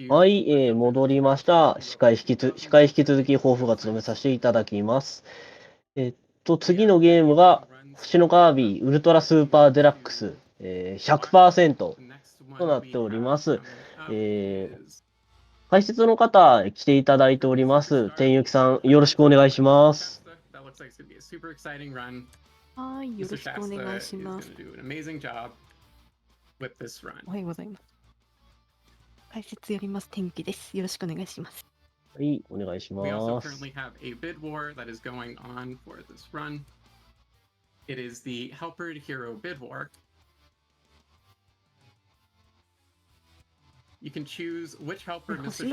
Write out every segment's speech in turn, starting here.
はい、戻りました。司会引き続き抱負が務めさせていただきます。次のゲームが、星のカービィウルトラスーパーデラックス、100% となっております。解説の方、来ていただいております。天雪さん、よろしくお願いします。はい、よろしくお願いします。おはようございます。解説やります。天気です。よろしくお願いします。はい、お願いします。星の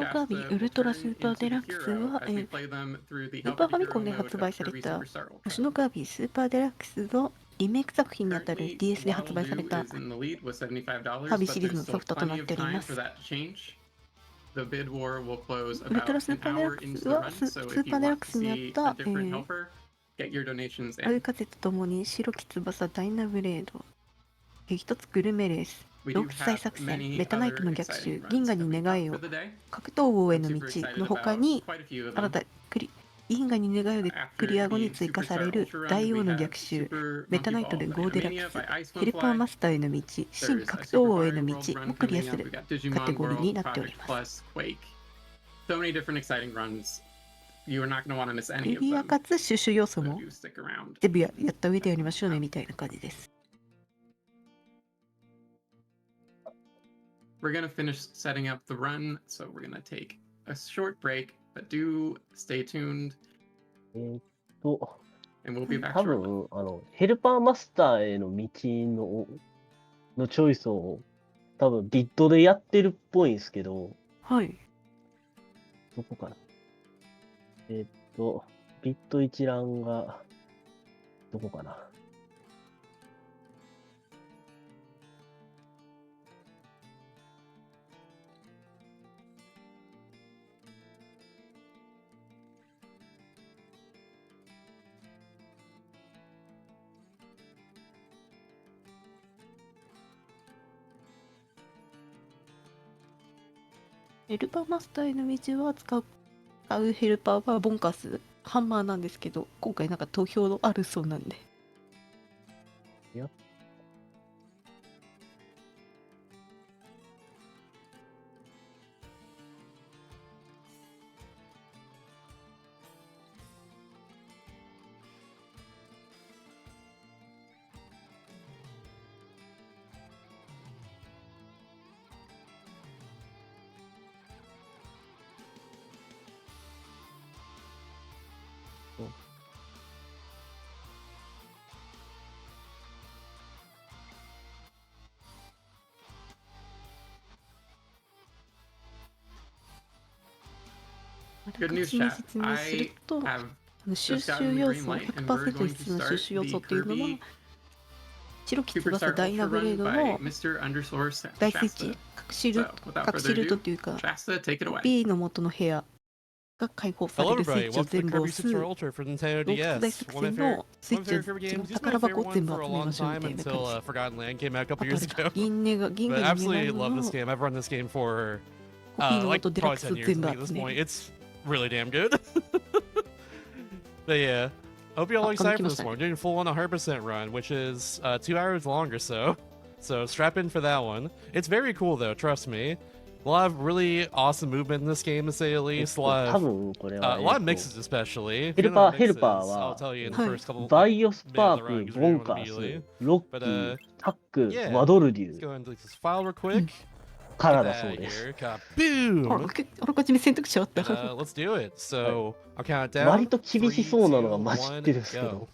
カービィウルトラスーパーデラックスは、スーパーファミコンで発売された星のカービィスーパーデラックスのリメイク作品にあたる DS で発売されたカービィシリーズのソフトとなっております。ウルトラスーパーデラックスはスーパーデラックスにあった、アルカゼとともに白き翼ダイナブレード、一つグルメレース、ロークス作戦、メタナイトの逆襲、銀河に願いを、格闘王への道の他に、銀河に願いをでクリア後に追加される大王の逆襲、メタナイトでゴーデラックス、ヘルパーマスターへの道、新格闘王への道もクリアするカテゴリーになっております。クリアかつ収集要素も全部やった上でやりましょうねみたいな感じです。We're going to finish setting up the run, so we're going to take a short break, but do stay tuned. And we'll be back 多分、ヘルパーマスターへの道のチョイスを、多分ビットでやってるっぽいんですけど、はい。どこかな。ビット一覧が、どこかな。ヘルパーマスターへの道は使うヘルパーはボンカス、ハンマーなんですけど、今回なんか投票あるそうなんで。いや。Good news, 説明すると、収集要素、100% 必要な収集要素っていうのは、白き翼ダイナブレードの大スイッチ、隠しルートっていうか、B の元の部屋が解放されるスイッチを全部押す、ローク大作戦のスイッチの宝箱を全部集めましょうみたいな感じ。あと銀河に願いのコピーの元デラックスを全部集める。Really damn good. But yeah, hope you all excited for this one. We're doing full on 100% run, which is 2 hours long or so. So strap in for that one. It's very cool though, trust me. A lot of really awesome movement in this game, to say the least. A lot of mixes, especially. ヘルパーは、バイオスパーク、ボンカース、ロッキー、タック、ワドルデュー。Let's go into this file real quick. からだそうです。あらかじめ選択肢あった。Let's do it. So, I'll count it down. 割と厳しそうなのが混じってるんですけど。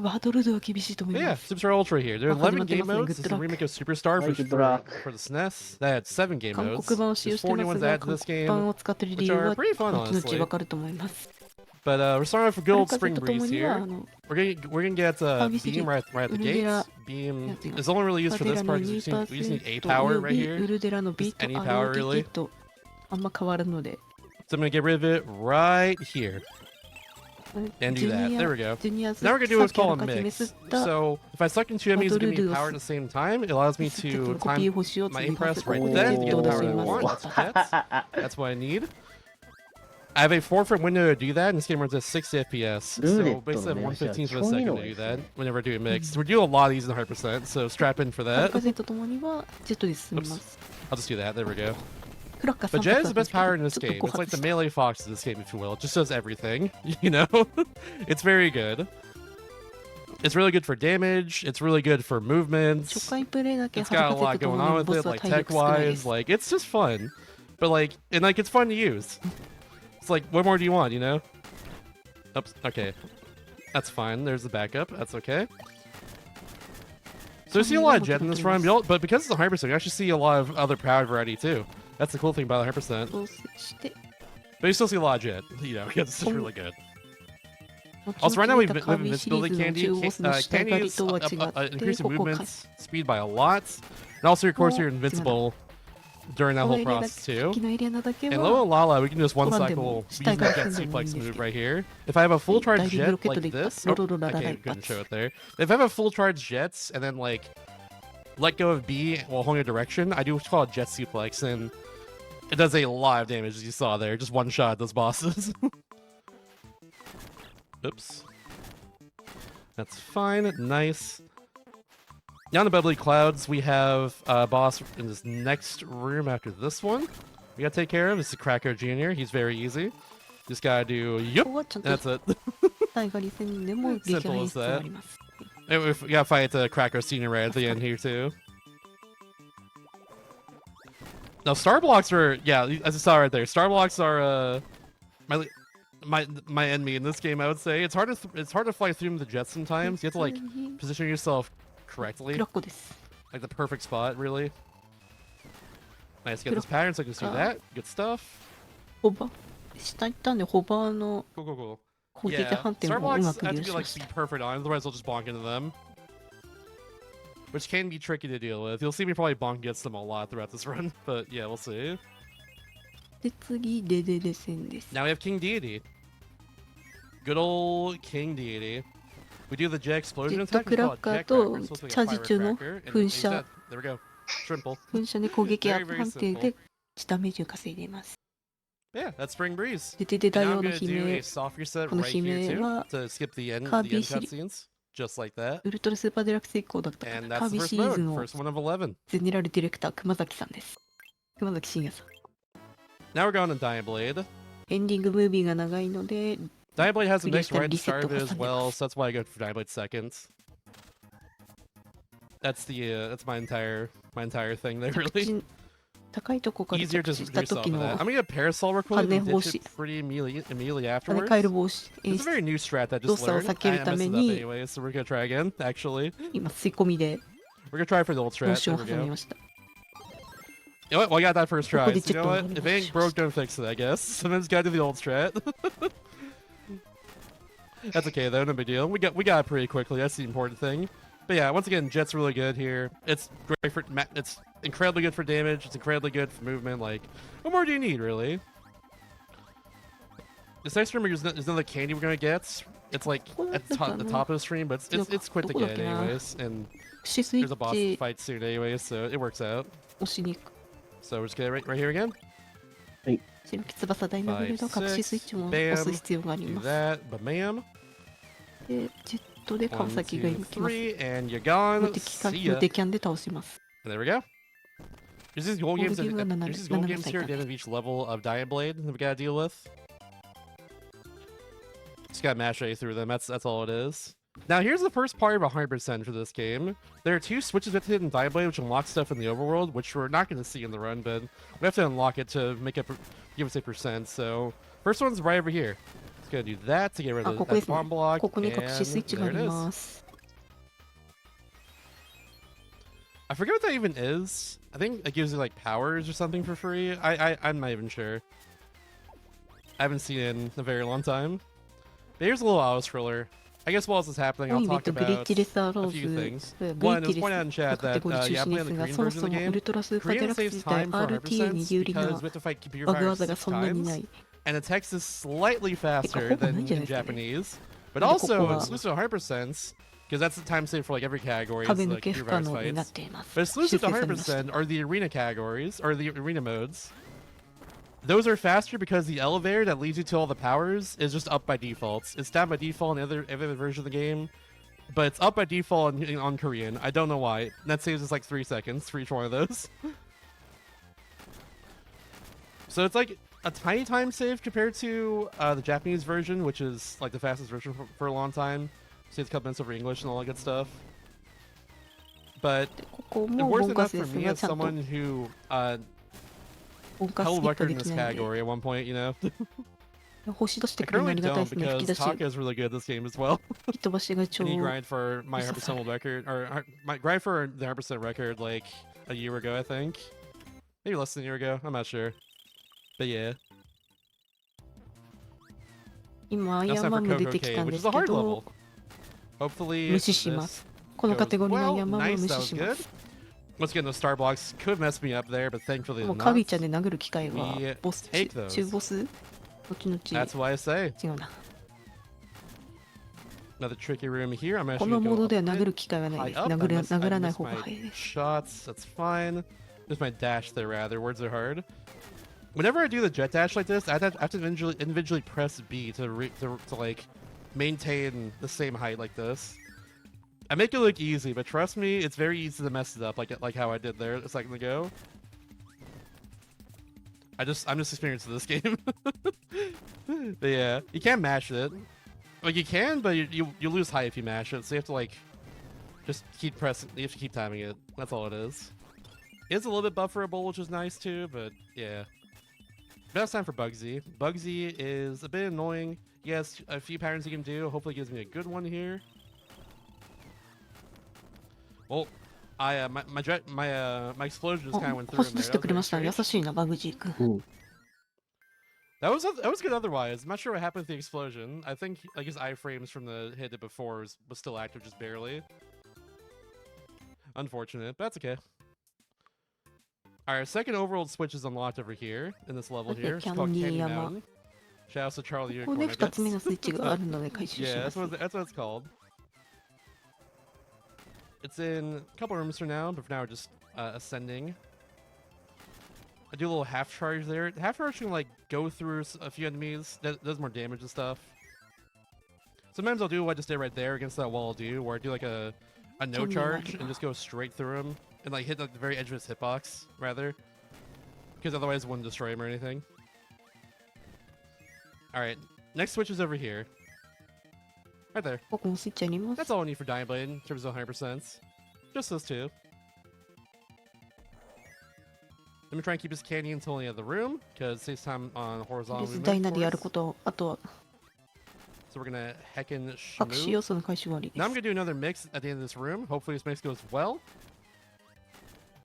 ワドルドは厳しいと思います。Yeah, Superstar Ultra here. There are 11 game modes. This is a remake of Superstar for the SNES. That had 7 game modes. 韓国版を使用してますが、韓国版を使っている理由は後々わかると思います。But we're starting off with Gold Spring Breeze here. We're gonna get Beam right at the gates. Beam is only really used for this part because we just need A power right here. Just any power really. So I'm gonna get rid of it right here. and do that. There we go. ジュニア Now we're gonna do what's さっきあ called ら a かじめ mix. 吸った So if I suck in two enemies that give me power at the same time, it allows me ちょっ to とコピー time 星を my 積みます。 impress こ right こ then で to ジェ get ットを the 出 power し I ま want. す。 That's jets. That's what I need. I have a 4-frame window to do that, and this game runs at 60 FPS. So basically, I have 1/15 of a second to do that whenever I do a mix. We're doing a lot of these in 100%, so strap in for アル that. カゼとともにはジェットで進みます。 I'll just do that. There we go. クラッカー But 3 Jet 発 is あ the ったん best ですけど power in this ちょっと game. 誤 It's like 発 the した。 melee fox of this game, if you will. It just does everything. You know? It's very good. It's really good for damage. It's really good for 初 movements. 回プレイだけ It's ハル got a カゼ lot とと going も on に with ボス it, は like 体力少ないで tech-wise. す。 Like, it's just fun. But like, and like, it's fun to use. It's like, what more do you want, you know? Oops, okay. That's fine. There's the backup. That's okay. So you see a lot of Jet in this run, but because it's a 100%, you actually see a lot of other power variety too. That's the cool thing about 100%. 調整して、 But you still see a lot of Jet, you know, because it's just really good. 後 Also, right now 々 we've 出たカービィシリー invincibility ズの candy. 中ボスの下刈 Candy り is とは違って、 increasing ここ movement speed by a lot. And also, of course, you're invincible during that この whole エリアだ process け、 too. 先のエリアなだけ And は Low and Lala, we can just one ご覧でも cycle 下 using から the Jet 進んでもいいん suplex ですけ move ど。 right here. If I have a full charge 大リブ jet ロケット like でいった this, ロロロララ okay, ラ一 couldn't 発。 show it there. If I have a full charge jets and then like let go of B while holding a direction, I do what's called jet suplex, and it does a lot of damage as you saw there. Just one shot at those bosses. Oops. That's fine. Nice. Now in the Bubbly Clouds, we have a boss in this next room after this one. We gotta take care of. This is Cracker Jr. He's very easy. Just gotta do こ yup. こはちゃんと That's it. 大狩り戦でも激派演出があります。 And we gotta fight Cracker Senior right at the end here too. Now star blocks are as you saw right there. Star blocks are my enemy in this game. I would say it's hard to fly through them with the jets sometimes. You have to like position yourself ク correctly, ラッコです。 like the perfect spot, really. Nice, get this pattern so I can see that. Good stuff. ホバー下行ったんでホバーの Cool, cool, cool. 攻撃 Yeah, 反転 star をう blocks まく have 利 to 用 be し like まし be た。 perfect on, otherwise I'll just bonk into them. Which can be tricky to deal with. You'll see me probably bonk against them a lot throughout this run, but yeah, we'll see. で次デデデ戦です。 Now we have King Deity. Good old King Deity. We do the jet explosion ジェット attack. ク We ラ call ッ it カー jet と cracker. It's supposed to be チャ a ージ pirate 中の cracker, and 噴 he's 射 dead. There we go. Shrimple. 噴射で攻撃 Very, very 判定でダメージを稼いでいます。 Yeah, that's Spring Breeze. でデデ And 大 now 王 I'm の gonna 悲 do a 鳴 soft reset この right 悲 here 鳴 too は to skip the end カービィ cutscenes, シリ just like that. ウルトラスーパーデラックス以降だったか And な。カー that's ビ the ィ first シリーズ mode, の first one of 11. ゼネラルディレクター熊崎さんです。熊崎真也さん。 Now we're going to Dying Blade. エンディングムービーが長いので Dying Blade has a Clear mix right at the reset start of it as を挟んで well, ます so that's why I go for Dying Blade second. That's that's my entire thing there, 着 really. 地高いとこから Easier 着 to 地した resolve 時 that. の I'm gonna get Parasol real quick. 羽 and 防 ditch 止 it pretty immediately 跳 afterwards. ね返る防止演 It's a 出 very new strat that I 動 just 作を learned. 避け I るた messed め it up に anyway, so we're gonna try again, actually. 今吸い込みで We're gonna try for the old モー strat. ション There を we 挟み go. ました。 You know what? Well, I got that first try. What did So you know you what? do? If it ain't broke, don't fix it, I guess. Sometimes gotta do the old strat. That's okay though, no big deal. We got it pretty quickly. That's the important thing. But yeah, once again, Jet's really good here. It's great for it's incredibly good for damage. It's incredibly good for movement. Like, what more do you need, really? This next room is another candy we're gonna get. It's like at the top of the stream, but it's quick to get anyways. And 串スイ there's a boss ッチ fight soon anyways, so it works out. 押しに行く So we're just gonna right here again. 白き翼ダイナブルの隠しスイッチも押す必要があり Do ます。 that, bam. でジェットで川 One, 崎が two, 行きます。 three, and you're 無 gone. 敵 See ya. 無敵キャンで倒します。 And there we go. There's these gold games. Gold gameがThere's these gold 7 games here at the end of each level of Dying Blade that we gotta deal with. Just gotta mash right through them. That's all it is. Now here's the first part of 100% for this game. There are two switches we have to hit in Dying Blade which unlock stuff in the overworld, which we're not gonna see in the run, but we have to unlock it to make up, give us a percent. So first one's right over here. Just gotta do that to get rid あ、 of ここで that すね bomb。block. ここに And 隠しスイッチがあ there it り is. ます。 I forget what that even is. I think it gives you like powers or something for free. I'm not even sure. I haven't seen it in a very long time. But here's a little auto scroller. I guess while this is happening, 多 I'll いイベン talk トグリッ about チレスアロ a ー few ズ things. グリ One, ッ it チ was レ pointed out in ス chat カテ that ゴリ中 yeah, 心 I'm で playing す the が、 green そも version そ of the もウ game. ルトラスーパーデ Green ラックス saves 自体 time for RTA に 100% 有利な because we have to fight computer バグ fire 技が 6そんなにな times. い。and the text is slightly faster than in Japanese, but Yeah, also ここは exclusive to 100%, because that's the time save for like every category. 壁 It's 抜 like け your 不可 virus 能になっ fights. ています。 But 修 exclusive 正 to されました。 100% are the arena categories, or the arena modes. Those are faster because the elevator that leads you to all the powers is just up by default. It's down by default in every other version of the game, but it's up by default on Korean. I don't know why. That saves us like 3 seconds for each one of those. So it's like a tiny time save compared to the Japanese version, which is like the fastest version for a long time. Saves a couple minutes over English and all that good stuff. But でここ it's も worth ボンカ enough スで for す me が as ちゃんと someone who ボンカスス held キッ a プ record で in き this ないん category at one point, you know. で星出して I くれるのあ currently りがたい don't ですね。吹き because 出し Taka is really good at this game as well. 吹き飛ばしが超 And he grind for my Yes, 100% world record, or my grind for the 100% record like a year ago, I think. Maybe less than a year ago. I'm not sure. But yeah. 今アイ Now ア it's ンマ time ン for も出て Coco き K, たん which で is す a け hard ど level. Hopefully 無視し this ます。こ goes のカテゴリーのアイ well. アンマンは Nice, 無 that 視 was しま good. す。 Once again, those star blocks could mess me up there, but thankfully も did うカビ not. ちゃんで殴る機会は We ボス take those. 中ボス後々 That's why I say. 違うな。 Another tricky room here. I'm こ actually の gonna モー go ドで up は a 殴 bit. る機会はない High です。 up. I 殴 missed らない my 方が早いです。 shots. That's fine. Just my dash there, rather. Words are hard. Whenever I do the jet dash like this, I have to individually press B to like maintain the same height like this. I make it look easy, but trust me, it's very easy to mess it up, like how I did there a second ago. I'm just experienced with this game. But yeah, you can't mash it. Like you can, but you lose height if you mash it. So you have to like just keep pressing. You have to keep timing it. That's all it is. It's a little bit bufferable, which is nice too. But yeah. But now it's time for Bugsy. Bugsy is a bit annoying. He has a few patterns he can do. Hopefully, he gives me a good one here. Well, my explosion just kind of went through 星 him 出 there. してくれました。 That 優 was very strange. しいな、バグジー君。うん。That was good otherwise. I'm not sure what happened with the explosion. I think like his iframes from the hit before was still active, just barely. Unfortunate, but that's okay. Alright, second overworld switch is unlocked over here in this level Okay, here. It's called Candy Candy Yama. Mountain. Shout out to Charlie ここで Unicorn, I 2つ目の guess. スイッチがあるので回収し Yeah, ま that's す。 what it's called. It's in a couple rooms for now, but for now we're just ascending. I do a little half charge there. Half charge can like go through a few enemies. Does more damage and stuff. Sometimes I'll do what I just did right there against that wall. I'll do where I do like a no charge and just go straight through him and like hit like the very edge of his hitbox rather, because otherwise it wouldn't destroy him or anything. All right, next switch is over here. Right there. ここもスイッチあります。 That's all I need for Dying Blade in terms of 100%. Just those two. Let me try and keep his candy until the end of the room, because it saves time on で horizontal す movement, ダイナ of でやる course. こと、あとは So we're gonna heckin' 隠し shmoo. 要素の回収終わりで Now I'm す。 gonna do another mix at the end of this room. Hopefully this mix goes well.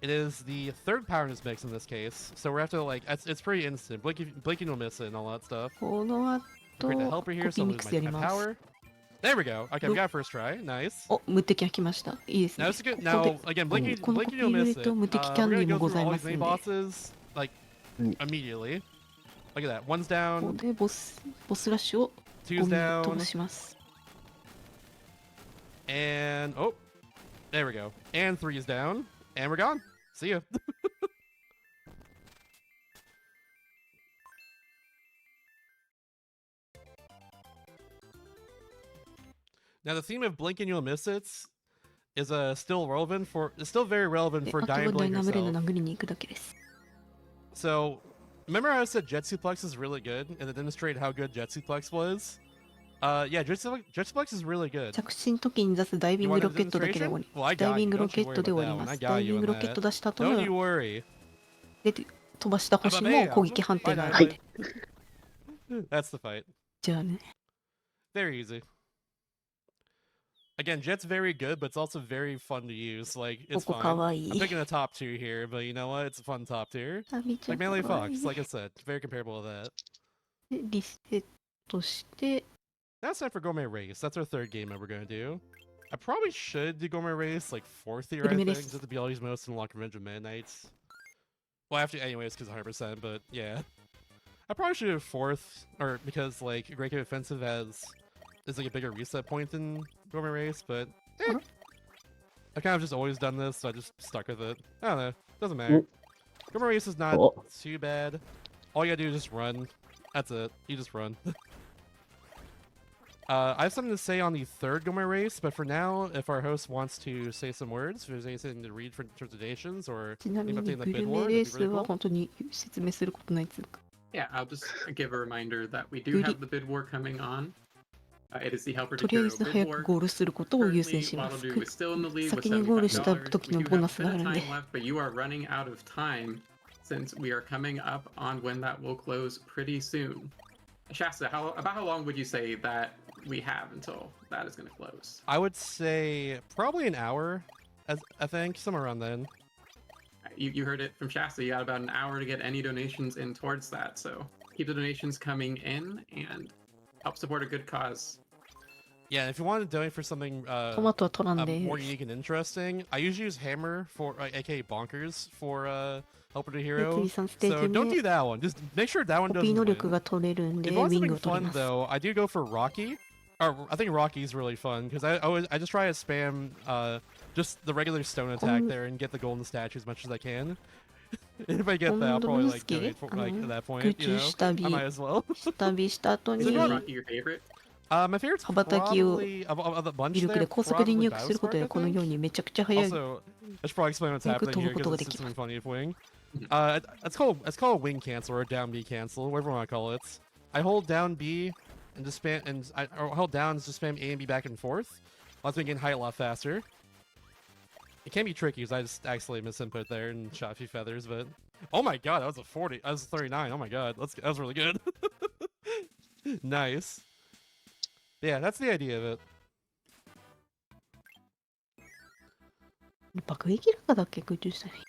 It is the third power in this mix in this case, so we're have to like it's pretty instant. Blinking will miss it and all that stuff. この後、 Create a コ helper ピ here, ー so I'll ミッ lose クスやり my ます。 power. There we go. Okay, we got first try. Nice. お、無敵が来ました。いいですね。 Now, it's good. こ Now こで again, こ blinking のコピ you'll ー入 miss れ it. と無敵キャ We're ンディ gonna ーも go ご through ざい all ま these す main んで。 bosses like immediately. Look at that. One's こ down, こでボスラッシュを two's 5ミリ down, 飛ばします。 and oh, there we go. And 3 is down, and we're gone. See ya. Now the theme of blink and you'll miss it is still very relevant で for あとは Dying ダイ Blade ナブレード herself. 殴りに行くだけです。 So, remember how I said Jet Suplex is really good and it demonstrated how good Jet Suplex was? Yeah, Jet Suplex is really good. 着地の時に出すダイビン You グ want ロ a ケットだけで終わり。 demonstration? Well, I ダイ got ビ you. ングロ Don't ケ you ッ worry トで about 終わり that ま one. I す。ダ got イビ you ン on グロケッ that. ト出した後 Don't の you worry. で飛ばした星 How about me? の攻撃判定があ Fine, る。 That's the fight. じゃあね。 Very easy. Again, Jet's very good, but it's also very fun to use. Like, こ it's こか fine. わい I'm い。 picking a top 2 here, but you know what? It's a fun top tier. あみちゃ Like ん Melee かわいい Fox, like I said. Very comparable to that. でリセットして、 Now it's time for Gourmet Race. That's our third game that we're going to do. I probably should do Gourmet Race like 4th year, I Gourmet think. Race. Just to be all these most and unlock Revenge of Midnights. Well, I have to anyways because 100%, but yeah. I probably should have 4th, or because like Great Cave Offensive is like a bigger reset point than Gourmet Race, but I've kind of just always done this, so I just stuck with it. I don't know, doesn't matter. Gourmet Race is not too bad. All you gotta do is just run. That's it. You just run. I have something to say on the 3rd Gourmet Race, but for now, if our host wants to say some words, if there's anything to read for donations or ちなみ anything に updating the グ bid ル war, メレー that'd ス be really は cool. 本当に説明することないですか？ Yeah, I'll just give a reminder that we do have the bid war coming on. It is the Helper と to りあえ Hero ず bid 早く war. ゴールすることを優先 Currently, します。 Waddle-Doo is still in the lead with 先にゴールした $75. 時 We の do ボー have ナ a ス bit があ of るんで time left, but you are running out of time since we are coming up on when that will close pretty soon. Shasta, about how long would you say that we have until that is going to close? I would say probably an hour, I think, somewhere around then. You heard it from Shasta. You got about an hour to get any donations in towards that. So keep the donations coming in and help support a good cause. Yeah, if you want to donate for something トマトは取らんで more unique and interesting, I usually use Hammer for, aka Bonkers, for Helper to Hero. 次3ステー So ジ don't 目 do that one. Just make sure that one コピー doesn't 能 win. 力が取れるんで If ウ you want ィング something を取り fun ます。 though, I do go for Rocky. Or I think Rocky's really fun because I just try to spam just the regular stone attack there and get the golden statue as much as I can. If I get that, I'll probably like donate for, like at that point. You know, I might as well. 下火した後 Is に Rocky your favorite? My favorite's 羽ばたきを probably of the bunch ミルク there. で高速で Probably 入力することで Battlespark, I この think. ようにめちゃくちゃ速い Also, I should probably explain what's 早く happening 飛 here ぶことが because で it's きます。 something funny of wing. It's called wing cancel or down B cancel, whatever you want to call it. I hold down B and just spam or hold down and just spam A and B back and forth. Allows me to gain height a lot faster. It can be tricky because I just accidentally misinput there and shot a few feathers, but oh my god, that was a 40. That was a 39. Oh my god, that was really good. Nice. Yeah, that's the idea of it. 爆撃落下だっけ空中下火。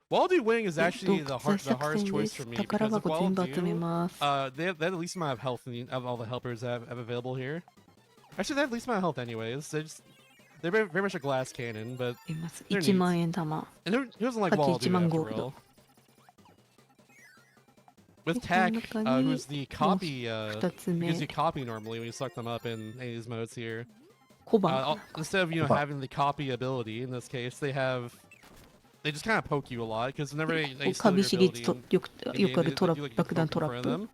Waddle Wing is 洞 actually 窟 the 作 hardest 戦で choice す。 for me 宝 because of 箱全部集め Waddle ます they have the least amount of health of all the helpers I have available here. Actually, they have the least amount of health anyways. They're very much a glass cannon, but 出ます。 They're 1万円玉。 and who doesn't like 価値 Waddle 1万 after ゴールド。 all? With で、この Tack, 中に who's the copy, 2つ目 gives you copy normally when you select them up in any of these modes here. 小判。 Instead of having the copy ability in this case, they just kind of poke you a lot because whenever they カ steal ビ your シリー ability ズと in よく game, ある they トラ do, like, 爆弾 poke ト in ラッ front プ of them.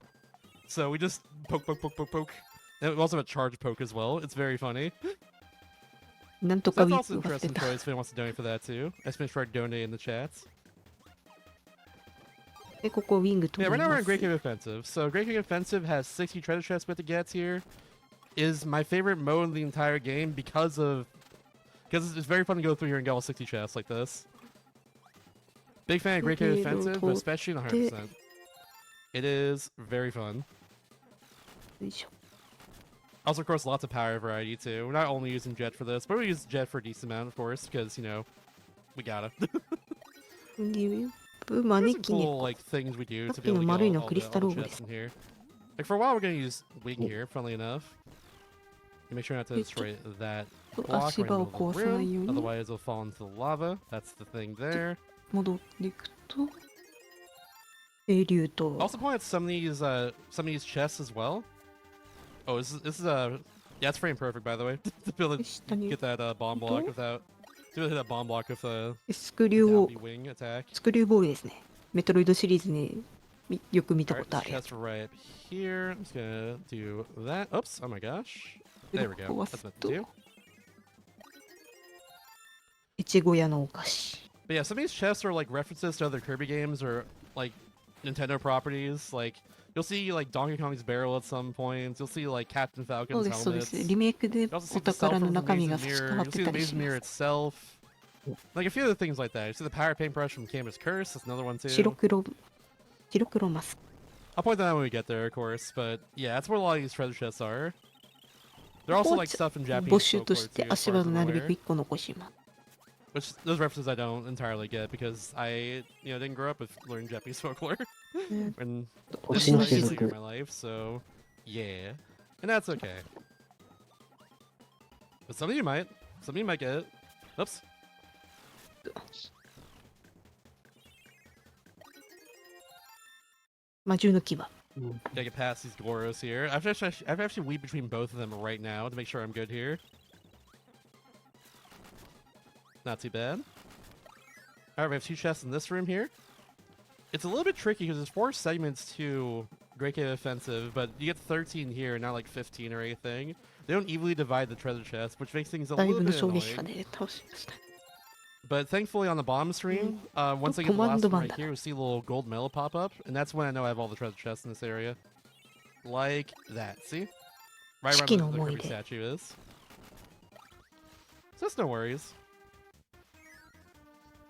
So we just poke. And we also have a charge poke as well. It's very funny. なんと So かウ that's ィ also ッ an グが捨て interesting た。 choice if anyone wants to donate for that too. I just make sure I donate in the chats. で、ここウィング Yeah, 取 right り now we're ま in す。 Great Cave Offensive. So Great Cave Offensive has 60 treasure chests we have to get here. Is my favorite mode in the entire game because it's very fun to go through here and get all 60 chests like this. Big fan of Great Cave Offensive, but especially in 100%. It is very fun. よいしょ。 Also, of course, lots of power variety too. We're not only using Jet for this, but we use Jet for a decent amount, of course, because, we gotta. リブマ There's ネ some キネ cool コ。 like things we do さ to っ be き able の to 丸い get の all ク the, リスタ all ル the オーブで chests す。 in here. Like for a while, we're gonna use Wing here, funnily enough. You make sure not to destroy that block 足 right 場 in を the 壊 middle さ of ない the よう room. に Otherwise, it'll fall into the lava. That's the thing there. 戻っていくと、英竜と Also point out some of these chests as well. Oh, this is yeah, it's frame perfect by the way. To be able to 下に get that bomb block without to hit that bomb block with a スクリュー down を B wing attack. スクリューボールですね。メトロイドシリーズによく見た Alright, ことあ this るやつ。 chest right here. I'm just gonna do that. Oops! Oh my gosh. で There we go. 壊 That's す meant と to do. 越後屋のお菓子。 But yeah, some of these chests are like references to other Kirby games or like Nintendo properties. Like you'll see like Donkey Kong's barrel at some points. You'll see like Captain そう Falcon's です、そうで helmets. す。リメイクで You also お see the 宝 cell の from the 中身が Mason 使 Mirror. わ You'll って see た the りし Mason ま Mirror す。 itself. Like a few other things like that. You see the power paintbrush from Camus Curse. That's another one too. 白黒マスク。 I'll point that out when we get there, of course. But yeah, that's where a lot of these treasure chests are. There are also like stuff in 募 Japanese 集と folklore して too, as 足 far 場 as を I'm なるべ aware. く1個残します。 Which those references I don't entirely get because I didn't grow up with learning Japanese folklore and this 星 is の not 雫 easy in my life, so yeah, and that's okay. But some of you might get it. Oops. 魔獣の牙。 Gotta get past these Goros here. I have to actually weave between both of them right now to make sure I'm good here. Not too bad. Alright, we have 2 chests in this room here. It's a little bit tricky because there's 4 segments to Great Cave Offensive, but you get 13 here, not like 15 or anything. They don't evenly divide the treasure chest, which makes things a だい little ぶの bit 衝撃波 annoying. で倒しました。 But thankfully on the bottom screen, once I get the last one right here, we see a little gold medal pop up, and that's when I know I have all the treasure chests in this area. Like that, see? Right around where the Kirby statue is. So that's no worries.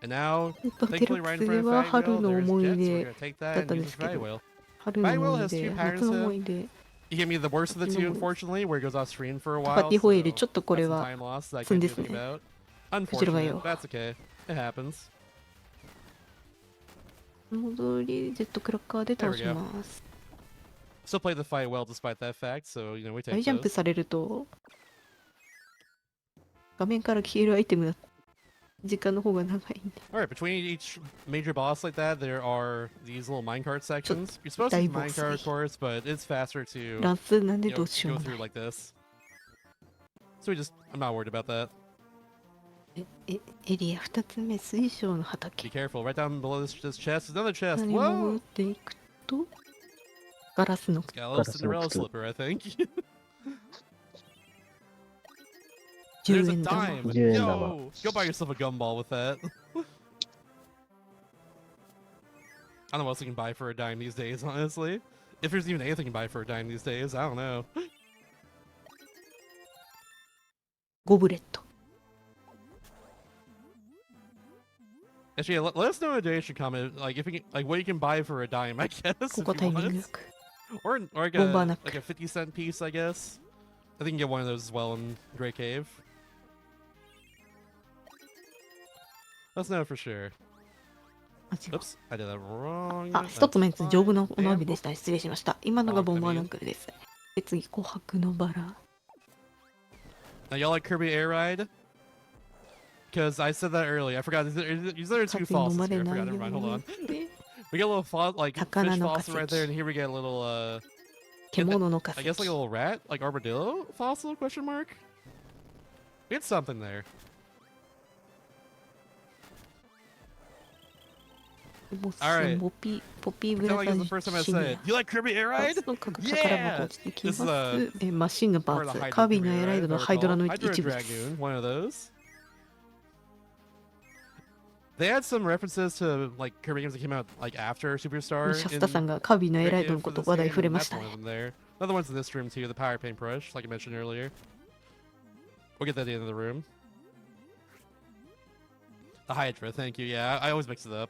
And now, デ thankfully ラッ right ク in ス front で of は Fire 春 Whale, の there's 思い Jet, so we're 出 gonna take だ that った and ん use で the すけ Fire ど、 Whale. 春の Fire 思 Whale い has 2 出、夏の思い patterns. 出、 You gave me the worst of the 2, unfortunately, where it goes off screen for a パ while, ティホエール、 so ちょっとこ that's れ some は time lost that I 積ん can't で do す anything ね。 about. 後ろが Unfortunate, よ。 that's okay. It happens. 戻り、ジェットクラッカーで倒します。 Still play the fight well despite that fact, so, you know, we 大 take ジャンプ those. されると、画面から消えるアイテムだ。時間の方が長いんで。 Alright, between each major boss like that, there are these little minecart sections. You're supposed to use minecart, of course, but it's faster to ランスなんで you ど know, うしよう go もな through い。 like this. So I'm not worried about that. エリア2つ目、水晶の畑。 Be careful, right down below this chest is another chest. 何も潜 Whoa! っていくと、ガラスの靴。 Got a little Cinderella slipper, I think. 10 There's a 円玉。 dime. 10円玉。 Yo! Go buy yourself a gumball with that. I don't know what else you can buy for a dime these days, honestly. If there's even anything you can buy for a dime these days, I don't know. ゴブレット。 Actually, yeah, let us know in a donation comment, like if you can, like what you can buy for a dime, I guess. ここ If タイ you ミング want. よく。 Or like Bomba a 50-cent piece, I guess. I think you can get one of those as well in Great Cave. Let's know for sure. 間違 Oops, I did that wrong. あ、一つ目 That's 丈夫な fine. お鍋でした。失礼しました。今のがボンバーナックルです。で、次、琥珀のバラ。 Now y'all like Kirby Air Ride? Because I said that earlier. I forgot. These are 風 two 飲 fossils ま here. れ I ない forgot. よ Never mind. う Hold に on. って。 We got a little like fish 魚の化 fossil right 石。 there, and here we get a little獣の化 I 石。 guess like a little rat, like armadillo fossil? Question mark. It's something there. ボス Alright. ポピーブ Kind ラ of like it's the first time I シニ said, ア "You like Kirby Air パー Ride?" ツの価格宝箱 Yeah! 落ちてき This ま is す。マシンのパ Or ー the ツ。 Hydra カービィの Kirby エアライ Air ド Ride, の if I ハイドラ recall. の Hydra 一部です。 Dragoon, one of those. They had some references to like Kirby games that came out like after Superstar. シャス in タさんがカービィのエアラ Great イド Cave の for こと this 話題 game, 触れ and ま that's した one ね of。them there. Another one's in this room too, the Power Paintbrush, like I mentioned earlier. We'll get that in the room. The Hydra, thank you. Yeah, I always mix it up.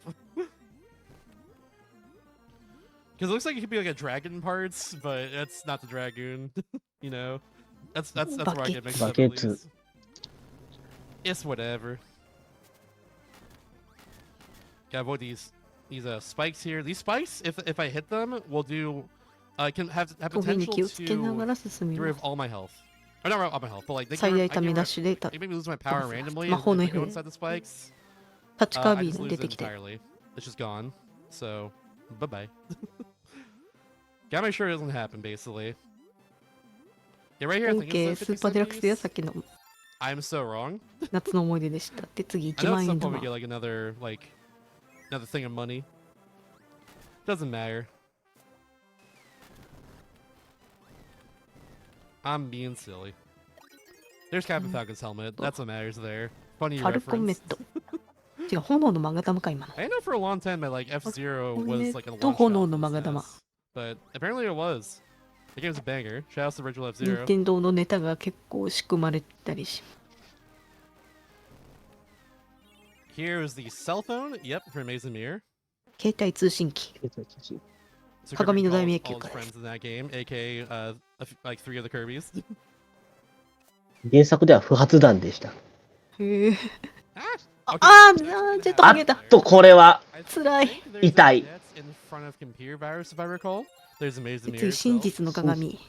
Because it looks like it could be like a dragon parts, but it's not the dragoon. You know, that's where I get mixed up. At Buckets. least. It's whatever. Gotta avoid these spikes here. These spikes, if I hit them, will do can have 飛びに potential 気をつけなが to ら進み get ま rid す of。all my health. Or not all my health, but like they 最 can, 大 I ため can, ダッシュで they can maybe lose my power randomly 魔 if 法の I go笛 inside the spikes. タッチカー I ビィ just に lose 出 it てきて。 entirely. It's just gone. So, bye bye. Gotta make sure it doesn't happen, basically. Yeah, right here. I 本 think 家 it's ス a ーパーデラックスや 50-cent さっきの piece. I'm so wrong. 夏の思い出でした。で、次 I 1 know at 万 some 円 point we 玉。 get like another thing of money. Doesn't matter. I'm being silly. There's Captain Falcon's helmet. That's what matters there. Funny ファルコンメッ reference. ト。違う、炎のマガタムか今の。 I know for a long time that like F-Zero was like a To launch Hono shot no for this Magadama. NES, but apparently it was. The game's a banger. Shout out to the original 任 F-Zero. 天堂のネタが結構仕組まれたりし。 Here is the cell phone. Yep, for Maze Mirror. 携帯通信機。 So 鏡 Kirby の大 calls 迷 all 宮 his から。 friends in that game, aka like 3 of the Kirby's. 原作では不発弾でした。へえ。 Okay, あ so あ、 that's ちょっ gonna と あ 逃げ っ た。 と、これは、 I 辛い。 think there's 痛い。 jets in front of computer virus, if I recall. There's a Maze で Mirror 次、真 itself. 実の鏡。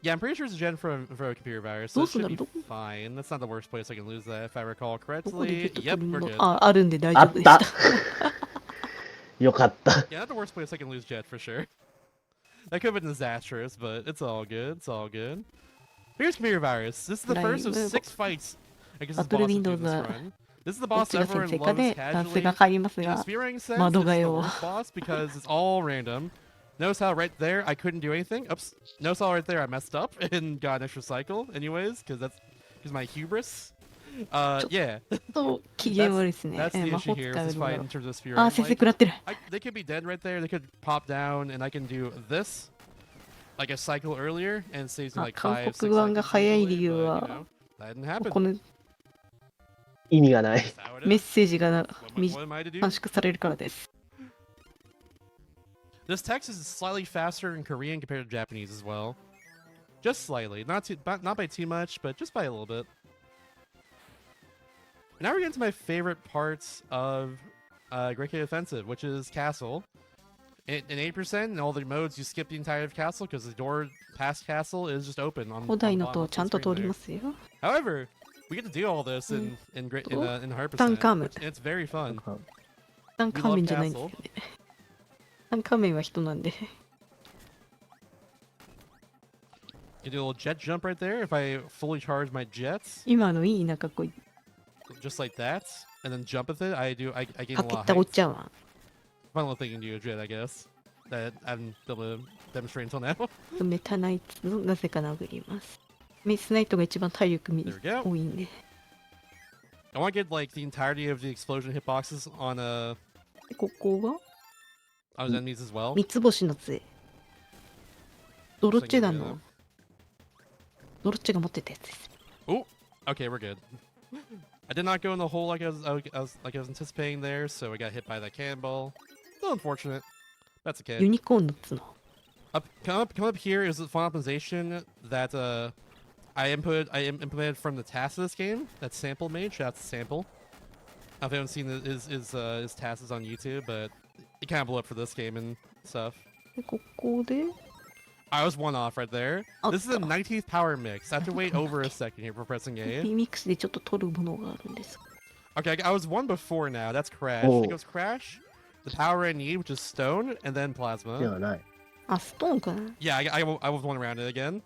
Yeah, I'm pretty sure it's a gen for a computer virus, so どう it すんだ should ろ be fine. That's not the worst place I can lose that, if I recall どこで correctly. ゲット取 Yep, る we're の good. あ、あるんで大丈あった夫でした。。よかった。 Yeah, not the worst place I can lose Jet for sure. That could have been disastrous, but it's all good. It's all good. Here's Computer Virus. This is the first of 6 fights against this boss in this run. This is the どっ boss ちが everyone 先生か loves でダンス casually. が変わります In a が、 spearing sense, 窓 this が is the よ worst boss because it's all random. Notice how right there I couldn't do anything? Oops. Notice how right there I messed up and got an extra cycle anyways, because my hubris. Yeah. と機嫌悪いですね。 That's the 魔 issue 法 here 使 with え this る fight の in terms of spearing. あ、先生 Like, 食らってる。 they could be dead right there. They could pop down, and I can do this, like a cycle earlier, and it saves me like 韓 5, 6国版が cycles 早い usually, 理由 but, you は know, that didn't happen. この意味がない。 That's how it メッ is. セージが What am I to do? 短縮されるからです。 This text is slightly faster in Korean compared to Japanese as well. Just slightly, not by too much, but just by a little bit. And now we're getting to my favorite parts of Great Gate Offensive, which is Castle. In 8%, in all the modes, you skip the entire castle because the door past castle is just open on 古代 on the の bottom と of ちゃん the と screen 通り there. ますよ。 However, we get to do all this in 100%, タンカーメン。 and it's very fun. タンカーメンじゃないんですよね。タンカーメンは人なんで。 You do a little jet jump right there if I fully charge my jets, 今のいいな、かっこいい。 just like that, and then jump with it. I gain か a け lot of たおっ height. ちゃんは。 Fun little thing you can do with jet, I guess. That I haven't been able to demonstrate until now. メタナイツのなぜか殴ります。メスナイトが一番体力 There we go. 多いんで。 I want to get like the entirety of the explosion hitboxes onでここが on his enemies as well. 三つ星の杖。ドロッチェダのドロッチェが持ってたやつです。 Oh, okay, we're good. I did not go in the hole like I was anticipating there, so I got hit by that cannonball. A little unfortunate. That's ユ okay. ニコーンの角。 Come up here is the fun optimization that I implemented from the task of this game. That Sample made. Shout out to Sample. I don't know if anyone's seen his tasks on YouTube, but it kind of blew up for this game and stuff. でここで I was one off right there. Oh, This is a God. 19th power mix. I have to wait over a second here for pressing A. B ミックスでちょっと取るものがあるんです。 Okay, I was one before now. That's Crash. Oh. It goes Crash, the power I need, which is Stone, and then で Plasma. はない。あ、ストーンかな。 Yeah, I was one around it again.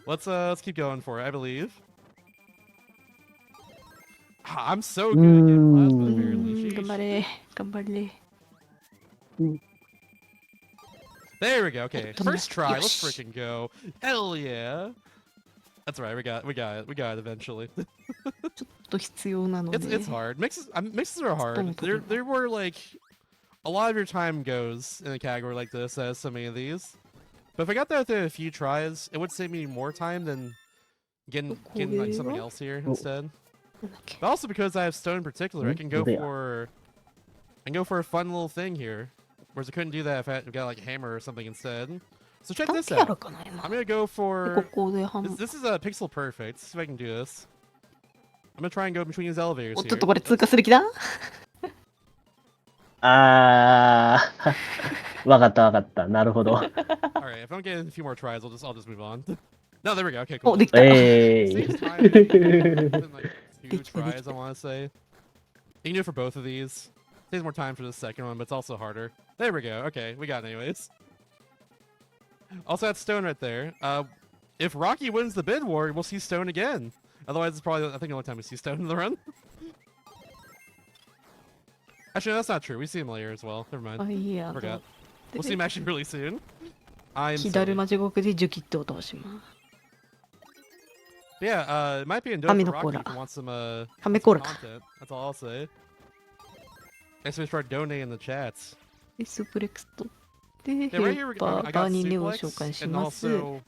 Let's keep going for it, I believe. I'm so good at getting Plasma う apparently. ん、頑張 Sheesh. れ、頑張れ。 There we go. Okay, Oh, first try. Let's yosh. freaking go. Hell yeah. That's right. We got it eventually. ちょっと必要なので。 It's hard. Mixes are hard. Stone There were like a lot of your time goes in a category like this as so many of these. But if I got that within a few tries, it would save me more time than getting like something else here instead. なんだっけ。 But also because I have stone in particular, I can go Yeah. for a fun little thing here. Whereas I couldn't do that if I got like a hammer or something instead. So check 関 this 係ある out. かな、今。 I'm gonna go で for ここで半 this is a pixel perfect. See if I can do this. I'm gonna try and go between these elevators お here. ちょっとこれ通過する気だ。あー、わかったわかった。なるほど。 All right, if I don't get a few more tries, I'll just move on. No, there we go. Okay, cool. お、できた。え Saves ー time within, like 2 Did you- tries, I want to say. You can do it for both of these. Saves more time for the second one, but it's also harder. There we go. Okay, we got it anyways. Also, that stone right there. If Rocky wins the bid war, we'll see stone again. Otherwise, it's probably, I think, the only time we see stone in the run. Actually, no, that's not true. We see him later as well. Never あ、 mind. いいや。 Forgot. We'll see him actually really soon. I'm 火だる silly. ま地獄でジュキッと落とします。 Yeah, it might be in Kami for no Rocky cola. if you want some ハメコーラか。 content. That's all I'll say. Thanks for start donating in the chats. でスープレックスと。で、ヘ Yeah, right here ル we パ got, I ー、バー got ニーネオを紹 suplex 介し and ます。 also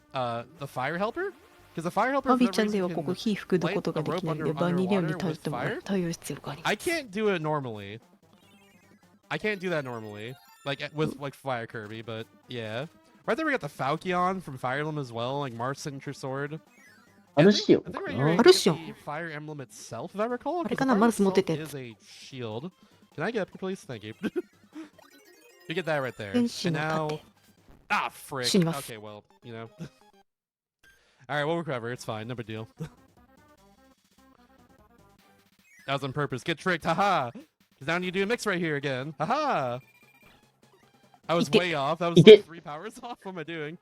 the fire helper. Because the fire helper バ for ビー that ちゃんで reason はここ can 火吹くことができないので、バーニーネオに対しても対応必要がありま I す。 can't do it normally. I can't do that normally, like with like Fire Kirby, but yeah. Right there we got the Falchion from Fire Emblem as well, like Mars signature sword. ア And ルシオ I か think right な here アルシオン。 the Fire Emblem itself, if I recall. あれ 'cause か the な、 Fire マルス持って itself たや is つ。 a shield. Can I get up, please? Thank you. You get that right there. 天使 And の now, 盾。 ah, frick. 死にます Okay, well, you know. All right, we'll recover. It's fine. No big deal. That was on purpose. Get tricked. Haha. Because now you do a mix right here again. Haha! I was Ite. way off. That was Ite. like 3 powers off. What am I doing?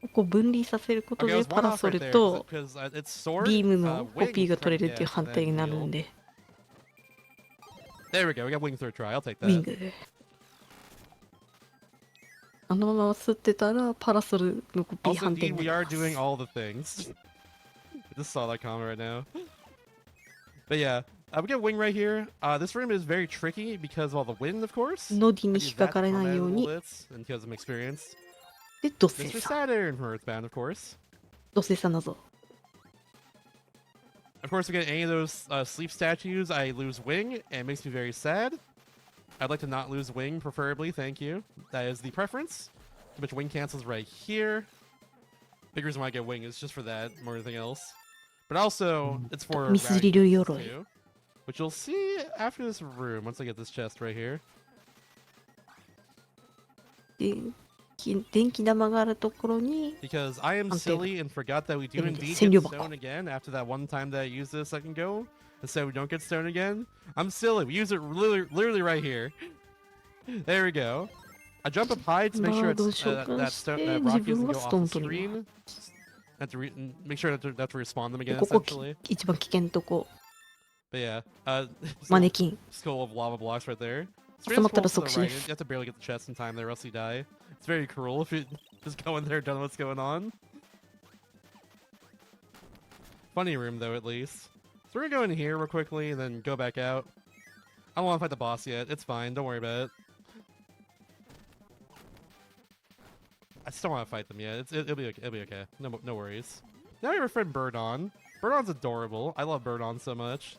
ここ分離させること Okay, I で was パ one ラ off ソ right ル there と because it's sword, ビームのコ wing ピーが取れる threat っていう get, 判 and 定 then になる heal. んで、 There we go. We got wing through try. I'll take ウィン that. グ。あのまま吸ってたらパラソルのコピー Also, 判定 indeed, にな we り are ます。 doing all the things. I just saw that comment right now. But yeah, we get wing right here. This room is very tricky because of all the wind, of course. ノディ I に use 引っか that か to れない combat よ a う little に、 bit, and because I'm experienced. で、ドセ Mr. サ。 Saturn from Earthbound, of course. ドセサ謎。 Of course, again, any of those sleep statues, I lose wing, and it makes me very sad. I'd like to not lose wing, preferably. Thank you. That is the preference. Which wing cancels right here. Big reason why I get wing is just for that, more than anything else. But also, it's for routing ミスリル purposes 鎧。 too, which you'll see after this room. Once I get this chest right here. で、電気玉があるところに、 Because I am Unstable. silly and forgot that we do Even indeed send get you back. stone again after that one time that I used it a second ago. And so we don't get stone again. I'm silly. We use it literally right here. There we go. I jump up high to make sure it's, that rock doesn't go off the screen. Have to make sure that to respawn them で again, ここ essentially. 一番危険なとこ、 But yeah, マネキン。 skull of lava blocks right there. It's 挟まったら to the 即死 right. です You。have to barely get the chest in time there, or else you die. It's very cruel if you just go in there and don't know what's going on. Funny room though, at least. So we're gonna go in here real quickly and then go back out. I don't want to fight the boss yet. It's fine. Don't worry about it. I still want to fight them yet. It'll be okay. It'll be okay. No worries. Now we have our friend Birdon. Birdon's adorable. I love Birdon so much.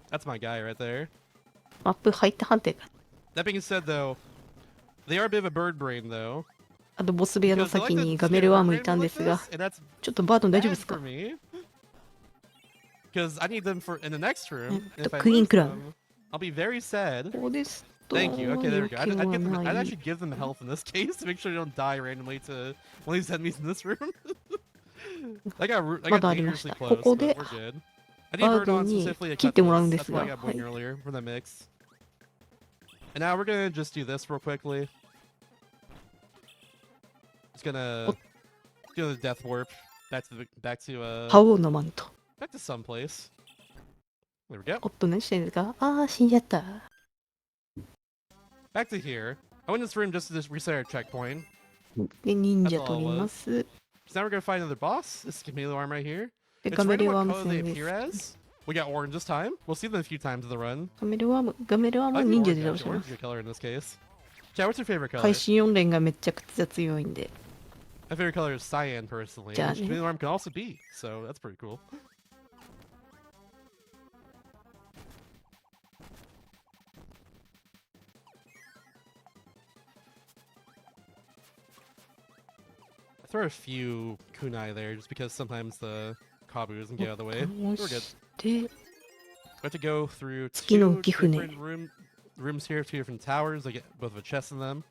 That's my guy right there. マップ入った判定が。 That being said, though, they are a bit of a bird brain, though. あとボス部屋の Because they 先 like に to ガメ scare ルワームい randomly たんで like すが、 this, and that's ちょっとバードン大丈夫で bad すか？ for me. Because I need them for in the next room. And if I Queen lose Crown. them, I'll be very sad. ここですと、 Thank you. Okay, there we go. 余計 I'd はない actually give them health in this case to make sure they don't die randomly to one of these enemies in this room. I got まだありまし dangerously た。こ close, こ but で we're good. I need バード Birdon に specifically to 切っ cut てもらうん this. で That's す why が、 I got は wing い。 earlier for the mix. And now we're gonna just do this real quickly. Just gonna do the death warp back to 覇王のマント。 back to someplace. There we go. おっと何してるんですか？ああ、死んじゃった。 Back to here. I went in this room just to reset our checkpoint. で、忍者取ります。 So now we're gonna fight another boss. This is Camilo arm right here. で、 It's ガメ random ルワー what ム color they 戦で appear す。 as. We got orange this time. We'll see them a few times in the run. ガメルワームは I like the 忍者 orange で倒 actually. しま Orange す is。a good color in this case. Chad, what's your favorite color? 会心4連がめちゃくちゃ強いんで。 My favorite color is cyan personally. Yeah, Which yeah. Camilo arm can also be. So that's pretty cool. I throw a few kunai there just because sometimes the kabus can get out of the way. も We're good. して、 We have to go through 月の two 貴船。 different rooms here, two different towers. They get both of a chest in them.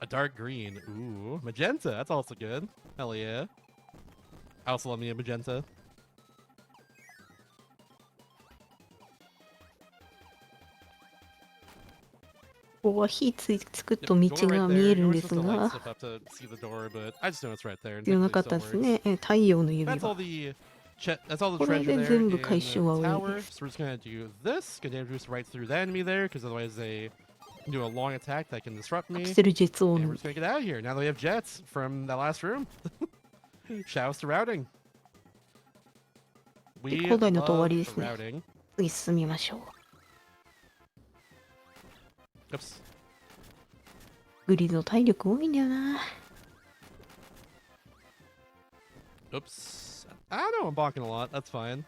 A dark green. Ooh, magenta. That's also good. Hell yeah. I also love me a magenta. ここは火つくと Yep, 道 going が right 見 there. えるん You're で supposed す to light が、 stuff up to see the door, but I just know it's right there. 必要なかったですね。太陽の指 That's all 輪。 the that's all the これ treasure で there 全 in 部 the 回収は終わ tower. りです。 So we're just gonna do this. Gonna introduce right through the enemy there, because otherwise they can do a long attack that can disrupt カ me. プセルジェッツオー And の we're just gonna get out of here now that we have jets from that last room. Shouts to routing. We で、古代のと終わ love りですね。 routing. 次進みましょう。 Oops. グリド体力多いんだよな。 Oops. I know I'm balking a lot. That's fine.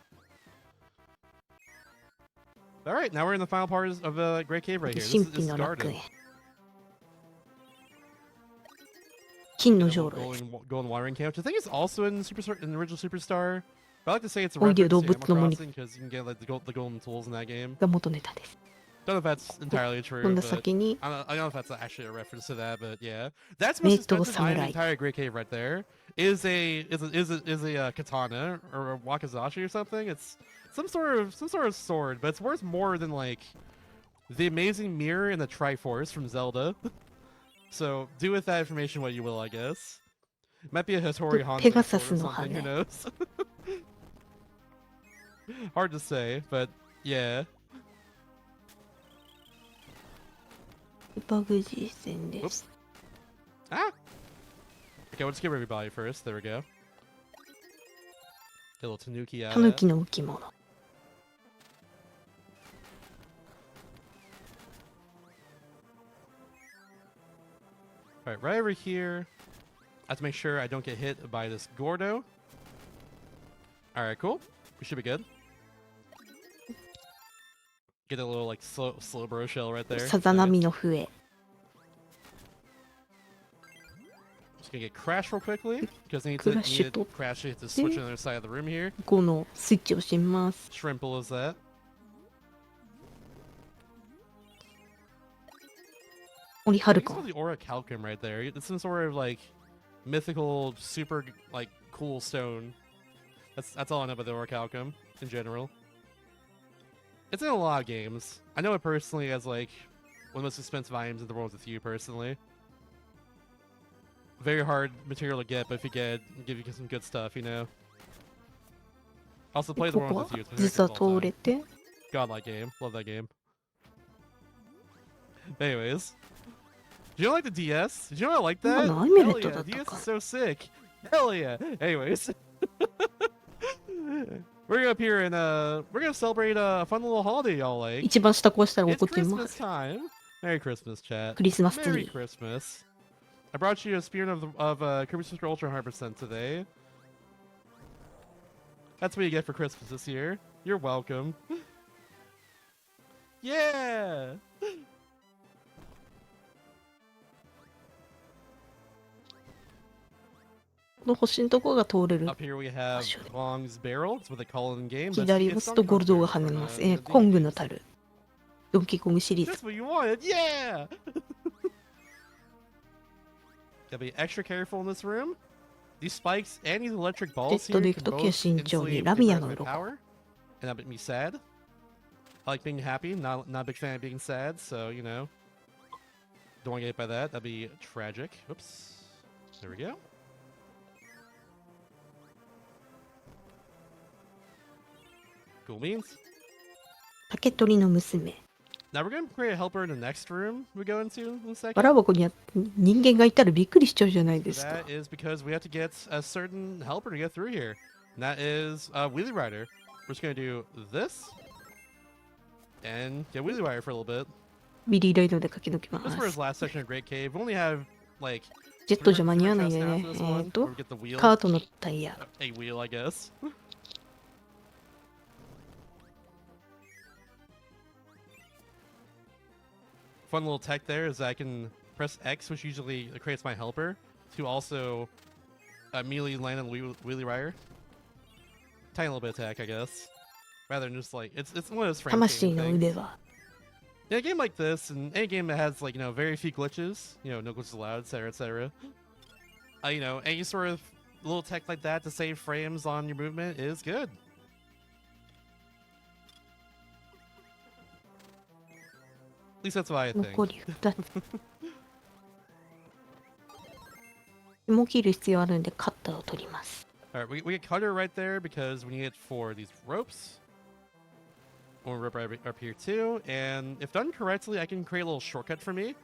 All right, now we're in the final part of the Great Cave right here. 神 This 秘 is の楽 garden. 園。金の The 浄炉です。 golden watering camp, which I think is also in in the original Superstar. But I like to say it's a おいでよ reference 動 to 物の Animal 森 Crossing because you can get like the golden tools in that game. が元ネタです。Don't know if that's entirely 飛ん true, だ but 先に I don't know if that's actually a reference to that, but yeah, that's the Meito most expensive item in the samurai. entire Great Cave right there. Is a katana or a wakizashi or something. It's some sort of sword, but it's worth more than like the amazing mirror and the Triforce from Zelda. So do with that information what you will, I guess. Might be a Hattori Hanzo Pegasus sword or no something. Who hane. knows? Hard to say, but yeah. バグジー戦です。 Ah! Okay, we'll just give everybody first. There we go. Get a little Tanuki out タ of ヌ that. キの置物。 Alright, right over here. I have to make sure I don't get hit by this Gordo. Alright, cool. We should be good. Get a little like slow bro shell right there. さざ波の笛。 Just gonna get crash real quickly because I need Crash to it. crash it to switch on the other side of the room here. 5のスイッチを押します。 Shrimple is that. オリハル It's コン。 called the Aura Calcum right there. It's some sort of like mythical, super like cool stone. That's all I know about the Aura Calcum in general. It's in a lot of games. I know it personally as like one of the most expensive items in the world with you personally. Very hard material to get, but if you get it, it'll give you some good stuff, you know. Also play the ここ world は with you. It's my 実は favorite of all 通れ time. て、 Godlike game. Love that game. Anyways. Do you like the DS? Did you know I like that? 今のアニメレ Hell ット yeah, だった DS か is。so sick. Hell yeah. Anyways. We're gonna appear and we're gonna celebrate a fun little holiday y'all like. 一番下こうしたら It's 怒っていま Christmas す。 time. Merry Christmas, chat. クリスマスツ Merry リー。 Christmas. I brought you a spear of Kirby Super Ultra 100% today. That's what you get for Christmas this year. You're welcome. Yeah. この星のとこが通れる。 Up here we have Sure. Long's Barrel. That's what they call it in game. but 左 it's を押す Donkey と Kong's ゴルドが barrel 跳ね from, ます。 the コングの Donkey Kong 樽。ドンキーコングシリーズ。 That's what you wanted. Yeah. Gotta be extra careful in this room. These spikes and these electric balls ジェット here で行 can くときは both 慎重に instantly ラミア convert の my 鱗。 power, and that make me sad. I like being happy, not a big fan of being sad, so you know. Don't want to get hit by that. That'd be tragic. Oops. There we go. Cool beans. 竹取の娘。 Now we're gonna create a helper in the next room we go into in a バ second. ラ箱に人間がいたらびっくりしちゃうじゃないですか。 That is because we have to get a certain helper to get through here. And that is Wheelie Rider. We're just gonna do this and get Wheelie Rider for a little bit. ビリーライドで駆け抜けま This is for す。 his last section of Great Cave. We only have like ジェットじゃ間に合わないんで three ね。 chests after this one, where we get the wheel. カートのタイヤ。 A wheel, I guess. Fun little tech there is I can press X, which usually creates my helper, to also immediately land on the wheelie rider. Tiny little bit of tech, I guess. Rather than just like it's one of those frame 魂 game の things. 腕は。 In a game like this, and any game that has like very few glitches, no glitches allowed, etc., etc. Any sort of little tech like that to save frames on your movement is good. At least that's what I think. 残り2つ。紐切る必要あるんでカッターを取ります。 Alright, we get cutter right there because we need it for these ropes. One rope right up here too, and if done correctly, I can create a little shortcut for me.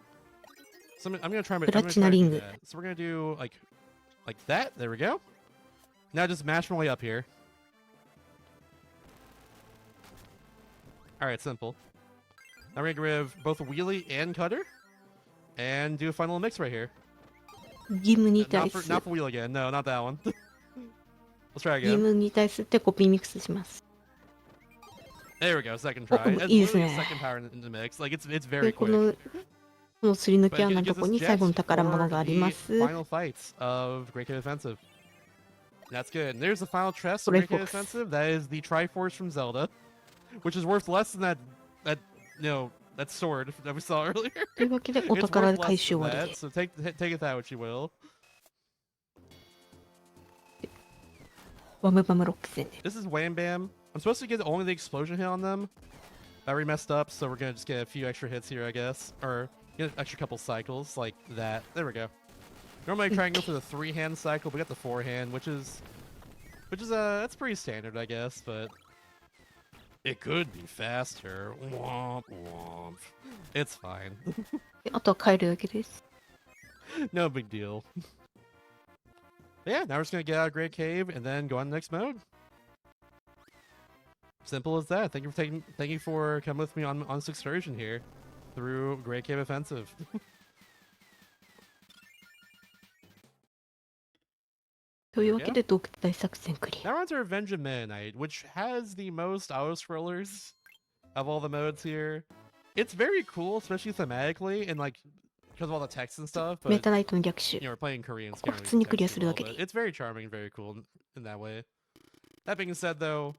So I'm gonna try. I'm gonna try to do that. So we're gonna do like that. There we go. Now just mash my way up here. Alright, simple. Now we're gonna get rid of both wheelie and cutter, and do a final mix right here. 義務に対 Not す for wheel again. No, not that one. Let's try 義 again. 務に対すってコピーミックスします。 There we go. Second try. Oh, It's easy. literally a second power in the mix. Like it's で very こ quick. のこのすり抜 But け it 穴の gives とこ us に最後の jets 宝物 for があり the ます。 final fights of Great Cave Offensive. That's good. And there's the final chest of Great Cave Triforce. Offensive. That is the Triforce from Zelda, which is worth less than that that sword that we saw earlier. というわけで、お It's 宝 worth 回 less 収 than 終わり that, です。 so take it that what you will. ワムバム6戦で。 This is Wham Bam. I'm supposed to get only the explosion hit on them. That we messed up, so we're gonna just get a few extra hits here, I guess. Or get an extra couple cycles like that. There we go. Normally I try and go for the 3-hand cycle, but we got the 4-hand, which is that's pretty standard, I guess, but it could be faster. Womp womp. It's fine. であとは帰るだけです。 No big deal. But yeah, now we're just gonna get out of Great Cave and then go on the next mode. Simple as that. Thank you for coming with me on this excursion here through Great Cave Offensive. というわけで、洞窟大作戦クリア。 Now we're on to Revenge of Mennonite, which has the most auto-scrollers of all the modes here. It's very cool, especially thematically, and like because of all the text and stuff, メ but タナイトの逆襲。 you know, we're playing Korean, so ここ can't 普 really 通にクリア text する it だ all, け but で。 it's very charming and very cool in that way. That being said, though,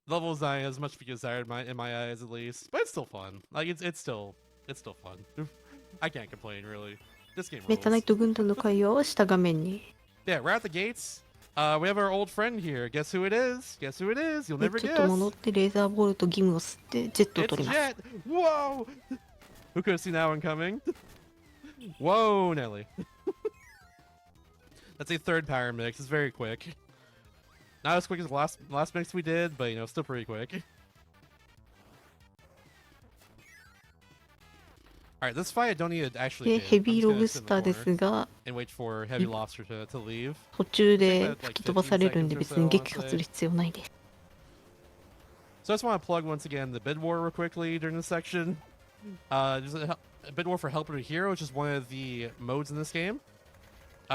level design has much to be desired in my eyes, at least, but it's still fun. Like it's still fun. I can't complain, really. This game メタナイ rules. ト軍団の会話を下画面に。 Yeah, we're at the gates. We have our old friend here. Guess who it is? Guess who it is? You'll で never ちょっと戻 guess. ってレーザーボールとギムを吸ってジェットを It's 取ります。 Jet. Whoa! Who could have seen that one coming? Whoa, Nelly. That's a third power mix. It's very quick. Not as quick as the last mix we did, but you know, still pretty quick. Alright, this fight I don't need to actually で、 do. ヘ I'm ビ just ー gonna ロブ sit ス in ター the で corner すが、 and wait for Heavy Lobster to leave. 途中で吹き飛ばされるんで別に撃破する必要ないです。 So I just want to plug once again the bid war real quickly during this section. There's a bid war for Helper to Hero, which is one of the modes in this game.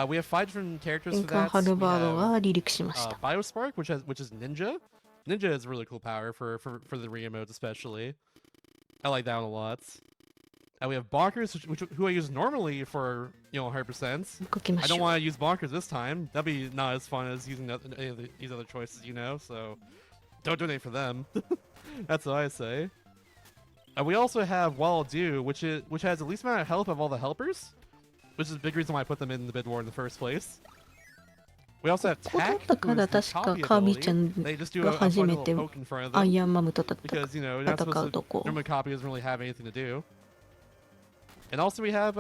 We have 5 different characters 戦 for 艦 that. ハル We バード have が離陸しました。 Biospark, which is Ninja. Ninja is a really cool power for the Ria modes especially. I like that one a lot. And we have Bonkers, who I use normally for 100%. かけま I し don't ょう。 want to use Bonkers this time. That'd be not as fun as using any of these other choices, so don't donate for them. That's what I say. We also have Wall Do, which has the least amount of health of all the helpers, which is a big reason why I put them in the bid war in the first place. We also have ここだ Tack, った who か is ら the 確か copy カービィちゃ ability. ん They just do が a 初 fun め little て poke in front of ア them イアンマムと戦 because you're not う supposed と to. こう。 Normally, copy doesn't really have anything to do. And also we have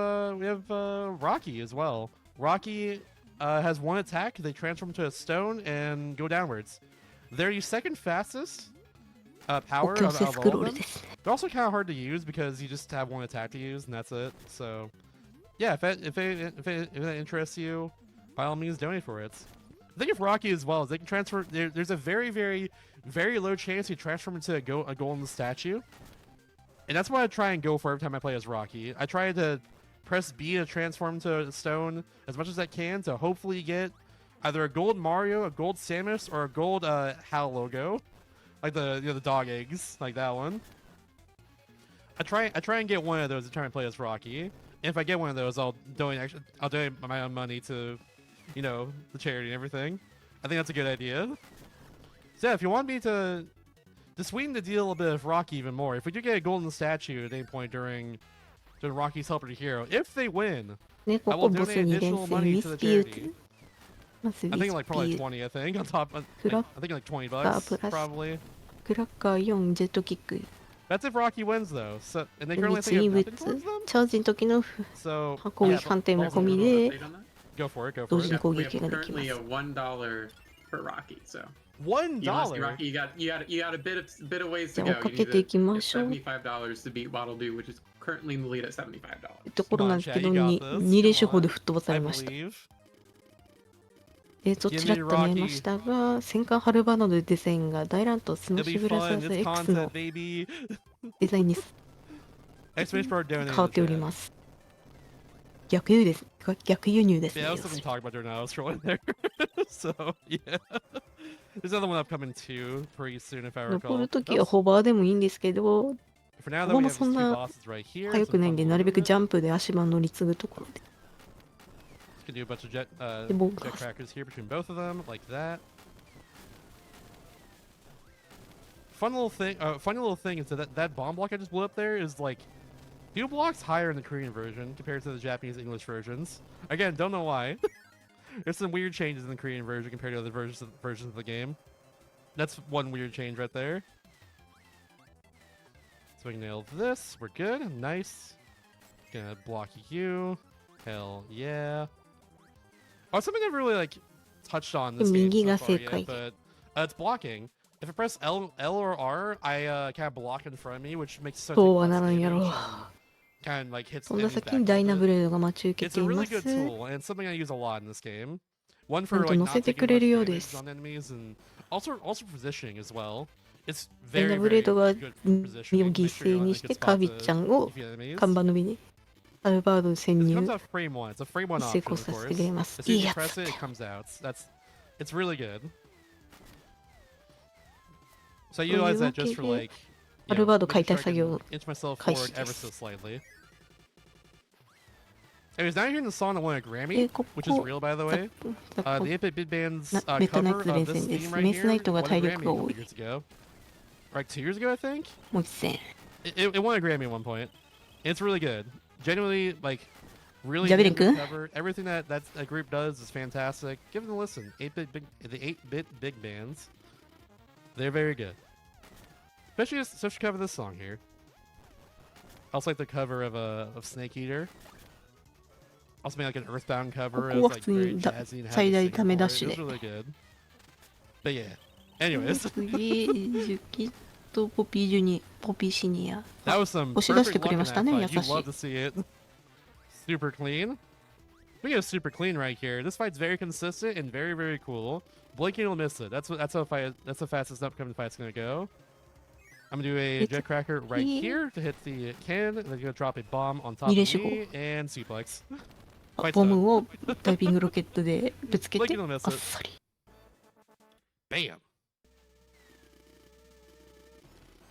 Rocky as well. Rocky has one attack. They transform into a stone and go downwards. They're the second fastest お power 強 of 制 all スクロー of ル them. です。 They're also kind of hard to use because you just have one attack to use and that's it. So, yeah, if it interests you, by all means donate for it. The thing with Rocky as well is they can transfer. There's a very, very, very low chance you transform into a golden statue, and that's what I try and go for every time I play as Rocky. I try to press B to transform into a stone as much as I can to hopefully get either a gold Mario, a gold Samus, or a gold HAL logo, like the dog eggs, like that one. I try and get one of those to try and play as Rocky. And if I get one of those, I'll donate my own money to, the charity and everything. I think that's a good idea. So yeah, if you want me to sweeten the deal a bit of Rocky even more, if we do get a golden statue at any point during Rocky's Helper to Hero, if they win, ね、こ I こ will ボス donate 2連 additional 戦、ウ money ィ to the スピュー charity. ト。まずウ I ィ think ス like ピ probably ュート。 20. I think on top. I Kura- think like 20 Ah, bucks plus. probably. クラッカー4、ジェットキック。 That's if Rocky wins though. So and they で currently 別 think に of ブ nothing ツ towards them. チャージの時の So 攻 yeah, 撃判定も Also, 込み a で little update on that. go for it. Go 同 for 時 it. に攻 We 撃 have ができま currently す a $1 for Rocky, so $1. you honestly, Rocky, you got a bit of ways じ to ゃあ go. 追っか You け need てい to きま get しょう。 $75 to beat Waddle Doo, which is currently in the lead at $75. ところなんですけど、Come on, Chad, you got this. 2連勝 Come 法で on. 吹っ飛ばさ I れました。 believe. ちらっと見えましたが、戦艦ハルバードのデザインが大乱闘スマッ It'll シ be ュブラザ fun. ーズ It's X の content, baby. デザインに Exclamation mark 変 donate. わっております。逆輸入です。逆輸入ですね Yeah, I。was still talking about doing now. I was scrolling there. So yeah, there's another one upcoming too pretty soon if I 残 recall. るときはホバーでもいいんですけど、 For now, こ though, こ we も have そ these ん two な bosses right here. 速 Some くないん fun で、なるべく movement. ジャンプで足場乗り継ぐところで。 Can do a bunch of jet we'll- crackers here between both of them, like that. funny little thing is that bomb block I just blew up there is like 2 blocks higher in the Korean version compared to the Japanese English versions. Again, don't know why. There's some weird changes in the Korean version compared to other versions of the game. That's one weird change right there. So we can nail this. We're good. Nice. Gonna block you. Hell yeah. Oh, something I've really like touched on this game so far yet, but it's blocking. If I press L or R, I kind of block in front of me, which makes sense. そうはならんやろ。 Kind of like hits そんな enemies 先 back に a ダイナ little ブ bit. レードが待ち受け It's て a い really ま good す。 tool, and it's something I use a lot in this game. One ちゃ for んと like 乗 not せて taking くれ much るようで damage す。 on enemies, and also positioning as well. It's ダイ very ナブレー very ドが good 身 for を positioning. 犠 Make sure 牲 you're on に a し good てカ spot ビ to ちゃんを defeat enemies. 看板の上にアルバードに潜 This 入 comes out frame 1. It's a frame 1成 option, 功 of させ course. てくれます。 As soon い as い you やつ press it, it comes out. It's really good. So I utilize that just for like, you know, making sure I can inch myself forward ever so slightly. Anyways, now you're hearing the song that won a Grammy, which is real, by the way. The 8-Bit Big Band's cover of this theme right here won a Grammy a couple years ago. Like 2 years ago, I think? もう一戦。 It won a Grammy at one point. It's really good. Genuinely, like, really Javier good Kun? cover. Everything that group does is fantastic. Give them a listen. The 8-Bit Big Bands. They're very good. Especially cover this song here. I also like the cover of Snake Eater. Also made like an Earthbound cover. It was like very jazzy and had a singer for it. It was really good. But yeah. Anyways. 次、雪とポピージュニ、ポピーシニア。 That was some 押し出して perfect く luck れ in ま that したね、優 fight. し You'd い love。to see it. Super clean. We go super clean right here. This fight's very consistent and very, very cool. Blinking will miss it. That's how the fastest upcoming fight's gonna go. I'm gonna do a Jetcracker right here to hit the cannon, and then gonna drop a bomb on top of me and suplex. ボムをダイビングロケットでぶつけて、あっさり。Bam!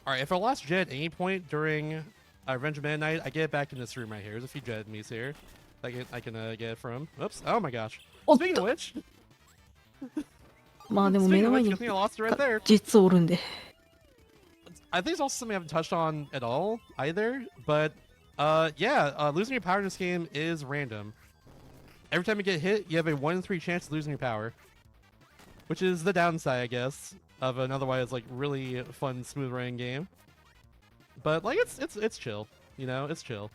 Alright, if I lost Jet at any point during Revenge of Man Night, I get it back in this room right here. There's a few Jet enemies here I can get it from. Oops. Oh my gosh. Speaking of which... まあでも目の前に I think I lost it right there. 実おるんで。 I think it's also something I haven't touched on at all either, but losing your power in this game is random. Every time you get hit, you have a 1 in 3 chance of losing your power, which is the downside, I guess, of an otherwise like really fun, smooth running game. But like it's chill, you know, it's chill.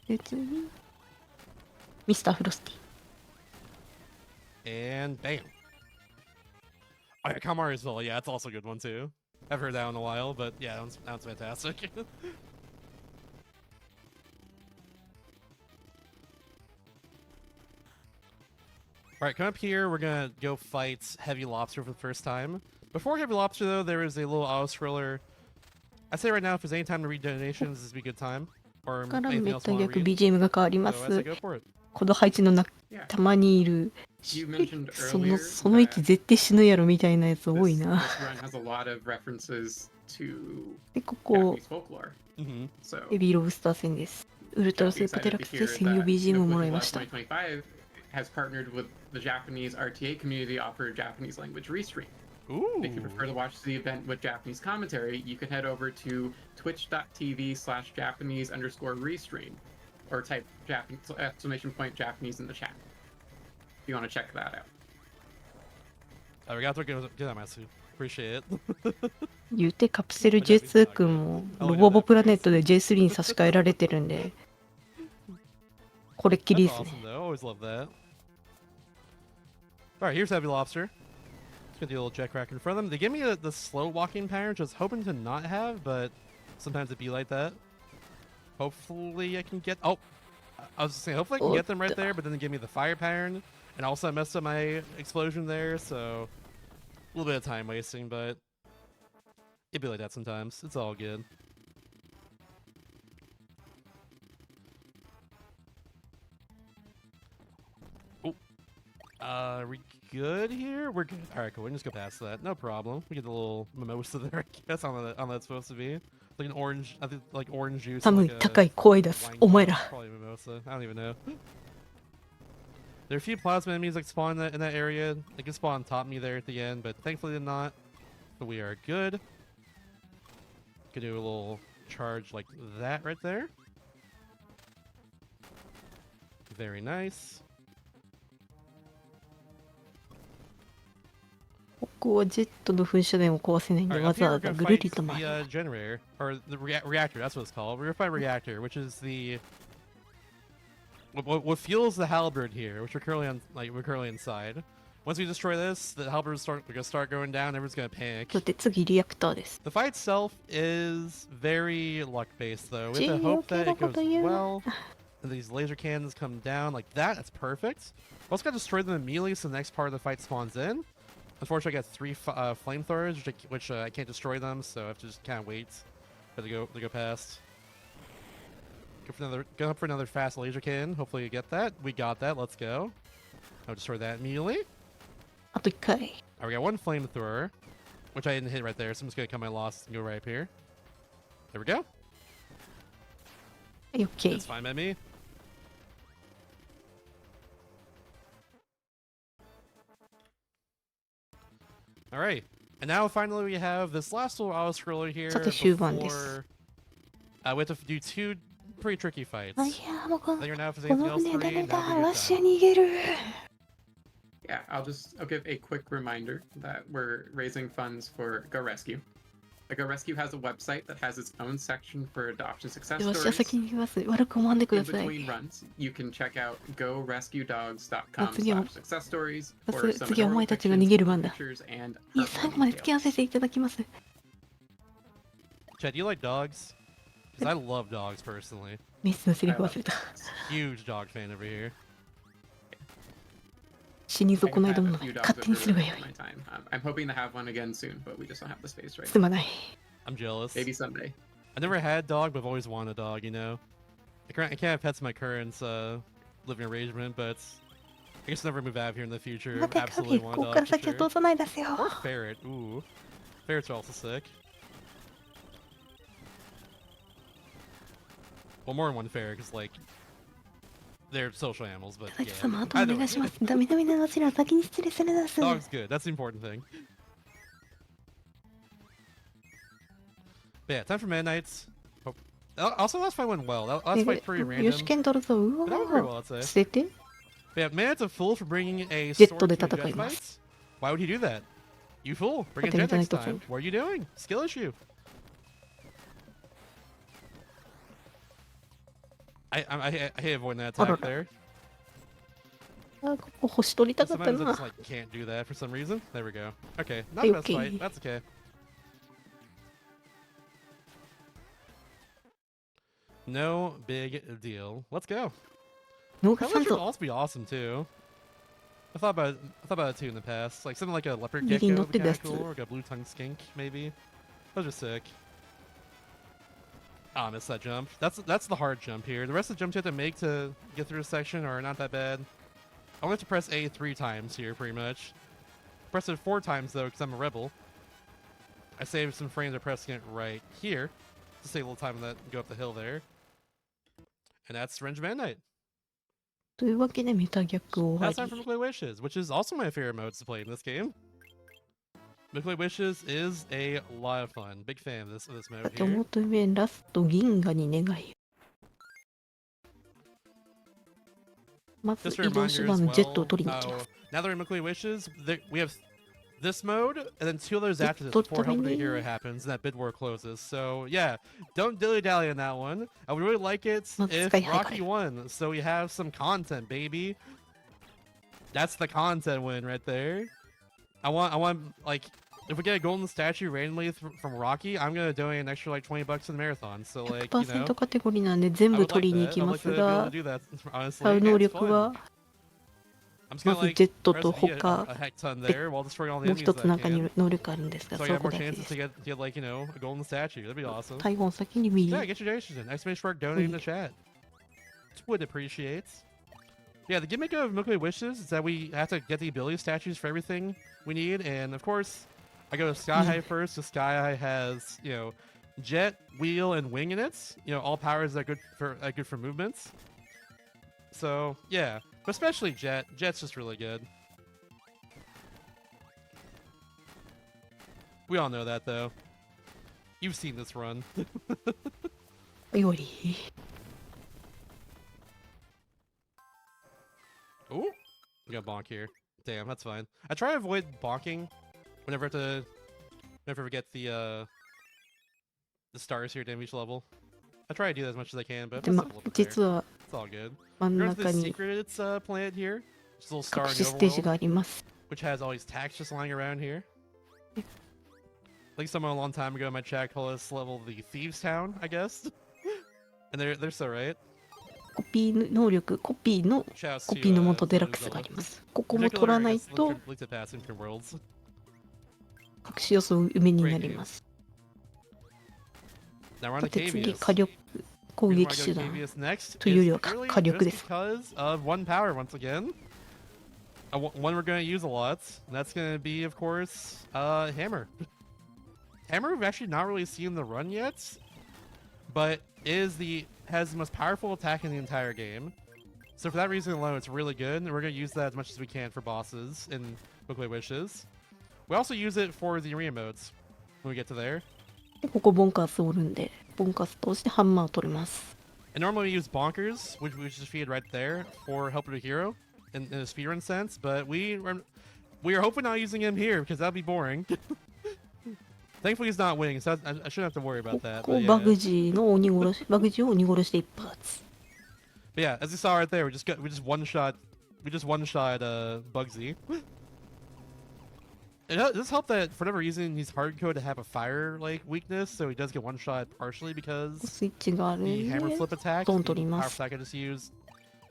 で次ミスターフロスティ。 And bam. Oh yeah, Kamari as well. Yeah, it's also a good one too. I've heard that one in a while, but yeah, that one's fantastic. Alright, come up here. We're gonna go fight Heavy Lobster for the first time. Before Heavy Lobster, though, there is a little auto-scroller. I'd say right now, if there's any time to read donations, this would be a good time. Or から anything めっ else た you want 逆 to read. BGM が変わりま So I say す。 go for it. この配置の中、 Yeah. たまにいる。 You mentioned そ earlier の位置 that 絶対死ぬやろみたいなやつ多い this な。 run has a lot of references to で、ここ、 Japanese folklore. Mm-hmm. So ヘビーロブスター戦です。ウルトラスーパーデラックスで専用 BGM をもらいました。 2025 has partnered with the Japanese RTA community to offer a Japanese language restream. Ooh. If you prefer to watch the event with Japanese commentary, you can head over to twitch.tv/Japanese_restream or type Japanese in the chat if you want to check that out. Arigato gozaimasu. Appreciate it. 言うてカプセル J2 君もロボボプラネットで J3 に差し替えられてるんで、これっきり That's ですね。 awesome, though. Always love that. Alright, here's Heavy Lobster. Just gonna do a little jet crack in front of them. They give me the slow walking pattern, which I was hoping to not have, but sometimes it be like that. Hopefully I can get... Oh! I was saying, hopefully I can get them right there, but then they give me the fire pattern, and also I messed up my explosion there, so... A little bit of time wasting, but... It'd be like that sometimes. It's all good. Are we good here? We're good. All right, cool. We can just go past that. No problem. We get the little mimosa there. I guess on that's supposed to be like an orange. I think like orange juice. 寒い、 like 高い、声出す。お前ら。 Probably mimosa. I don't even know. There are a few plasma enemies that spawn in that area. They can spawn on top of me there at the end, but thankfully did not. So we are good. Can do a little charge like that right there. Very nice. ここはジェットの噴射電を壊せないんで、 Alright, わ up ざ here わ we're ざ gonna ぐる fight りと回 the る。generator, or the reactor, that's what it's called. We're gonna fight reactor, which is the what fuels the halberd here, which we're currently inside. Once we destroy this, the halberds are gonna start going down, everyone's gonna panic. だって次リアクターです。 The fight itself is very luck-based, though. We have to Gee, hope that it okay, goes yeah. well. And these laser cannons come down like that. That's perfect. We also gotta destroy them immediately so the next part of the fight spawns in. Unfortunately, I got 3 flamethrowers, which I can't destroy them, so I have to just kind of wait for them to go past. Go up for another fast laser cannon. Hopefully you get that. We got that. Let's go. I'll destroy that immediately. あと1回。 Alright, we got 1 flamethrower, which I didn't hit right there, so I'm just gonna cut my loss and go right up here. There we go. はい、OK。 It's fine by me. Alright, and now finally we have this last little auto-scroller here さて終盤です。 before... we have to do 2 pretty tricky fights. あ、いや、もうこ I の think now if there's こ anything の else 船 to ダ read, メ now's だ。 a ラッ good シュ time. 逃げる。 Yeah, I'll give a quick reminder that we're raising funds for Go Rescue. The Go Rescue has a website that has its own section for adoption success よし、先 stories. に行きます。悪く思わんでく In ださい。 between runs, you can check outあ、次は- gorescuedogs.com/success stories あ、 for some 次はお adorable 前たちが pictures, 逃げる番だ。 pictures, and いい、最後まで付き合わせていただきます。 Chad, do you like dogs? Because I love dogs personally. メスのセリフ忘れた。 Huge dog fan over here. 死に I 損 have ないど had も a few 勝 dogs 手にすれば over よい。 my time. I'm hoping to have one again soon, but we just don't have the space right すまない。 I'm jealous. now. Maybe someday. I never had a dog, but I've always wanted a dog, you know? I can't have pets in my current living arrangement, but I guess I'll never move out of here in the future. 待て、カ Absolutely ビ、こ want こ a から dog 先 for は通 sure. さないですよ。 Or ferret. Ooh. Ferrets are also sick. Well, more than one ferret, because, like, they're social animals, but 佐々木様、 yeah. あとお願いします。ダメダメなどちら先に失礼するです。 Dog's good. That's the important thing. But yeah, time for Midnights. Oh. Also, last fight went well. Last fight pretty よ random. し、剣取るぞ。う But that went pretty わ well, I'd say. 捨てて。 But yeah, Midnight's a fool for bringing a Jet sword とで to a 戦い jet ま fight. す。 Why would he do that? You fool! Bring a 勝手に jet いただ next いたぞ。 time. What are you doing? Skill issue. I hate avoiding that attack there. あ、ここ星取りたかった Sometimes I な just。like can't do that for some reason. There we go. Okay, not Hey, the best okay. fight. That's okay. No big deal. Let's go. 脳が That 酸 would 素。 also be awesome too. I thought about it too in the past. Like something like a leopard Really gecko not would be the kind of best. cool, or like a blue tongue skink maybe. Those are sick. Oh, I missed that jump. That's the hard jump here. The rest of the jumps you have to make to get through a section are not that bad. I only have to press A 3 times here, pretty much. Press it 4 times though, because I'm a rebel. I saved some frames by pressing it right here to save a little time on that go up the hill there. And that's Revenge of Midnight. というわけでメタ逆終 Now わ it's time for り。 Nuclear Wishes, which is also my favorite modes to play in this game. Nuclear Wishes is a lot of fun. Big fan of this mode 手 here. 元面ラスト銀河に願い。まず Just to 移動 remind 手 you 段 as のジェット well, を取りに行きます。 now that we're in Nuclear Wishes, we have this mode and then 2 others after this Don't before Help of the tell me. Hero happens and that bid war closes. So yeah, don't dilly-dally on that one. I would really like it Let's if sky high Rocky dive. won, so we have some content, baby. That's the content win right there. I want like if we get a golden statue randomly from Rocky, I'm gonna donate an extra like $20 to the marathon. So like, you know, 100% カテゴリーなんで全 I 部 would 取 like りに行 that. き I'd ま like す to be able が to do that, honestly. 使う and 能 it's 力 fun. は I'm just ま gonna ず like ジェット press と B a 他 heck ton there while destroying all the もう enemies 一つ that I 中 can. に能力あるんですが So I そ got こ more だけで chances す to get like, you know, a golden statue. That'd be awesome. 最後の先に右 Yeah, get your donations in. Exclamation mark donate in the chat. Would appreciate. Yeah, the gimmick of Nuclear Wishes is that we have to get the ability statues for everything we need, and of course, I go to Sky High first. So Sky High has, you know, jet, wheel, and wing in it. You know, all powers that are good for movements. So yeah, But especially Jet. Jet's just really good. We all know that, though. You've seen this run. より Ooh! You got bonk here. Damn, that's fine. I try to avoid bonking whenever I get the stars here at damage level. I try to do that as much as I can, but で、 it's ま a little bit 実 there. は It's all good. 真ん We're going to 中 the に secret planet here. Just a little star 隠 in し the ステージ overworld, があります。 which has all these tags just lying around here. Like someone a long time ago in my chat called this level the Thieves Town, I guess. And they're so right. コピー能力、コピーの Shouts コ to ピーの元デラッ Floated クスがあ Zelda. ります。ここも Particular, 取ら I ない guess, と Linked to Pass Infinite Worlds. 隠し要素埋めになります。 Now we're on さ the て次、 Cavius. 火力攻 Reason why I 撃 go 手 to 段 Cavius next というよ is りは purely 火力 just です。 because of one power once again. One we're going to use a lot, and that's going to be, of course, Hammer. Hammer we've actually not really seen the run yet, but has the most powerful attack in the entire game. So for that reason alone, it's really good, and we're going to use that as much as we can for bosses in Booklet Wishes. We also use it for the arena modes when we get to there. でここボンカースおるんで、ボンカース通してハンマーを取ります。 And normally we use Bonkers, which we just feed right there for Help of a Hero in a speedrun sense, but we are hoping not using him here because that'd be boring. Thankfully he's not winning, so I shouldn't have to worry こ about that. こ But バ yeah. グジーの鬼殺し、バグジーを鬼殺しで一発。 But yeah, as you saw right there, we just one shot Bugsy. It does help that for whatever reason he's hard coded to have a fire like weakness, so he does get one shot partially because スイッチがあるん the で、 hammer flip attack, Don't the worry, power mas. attack I just used,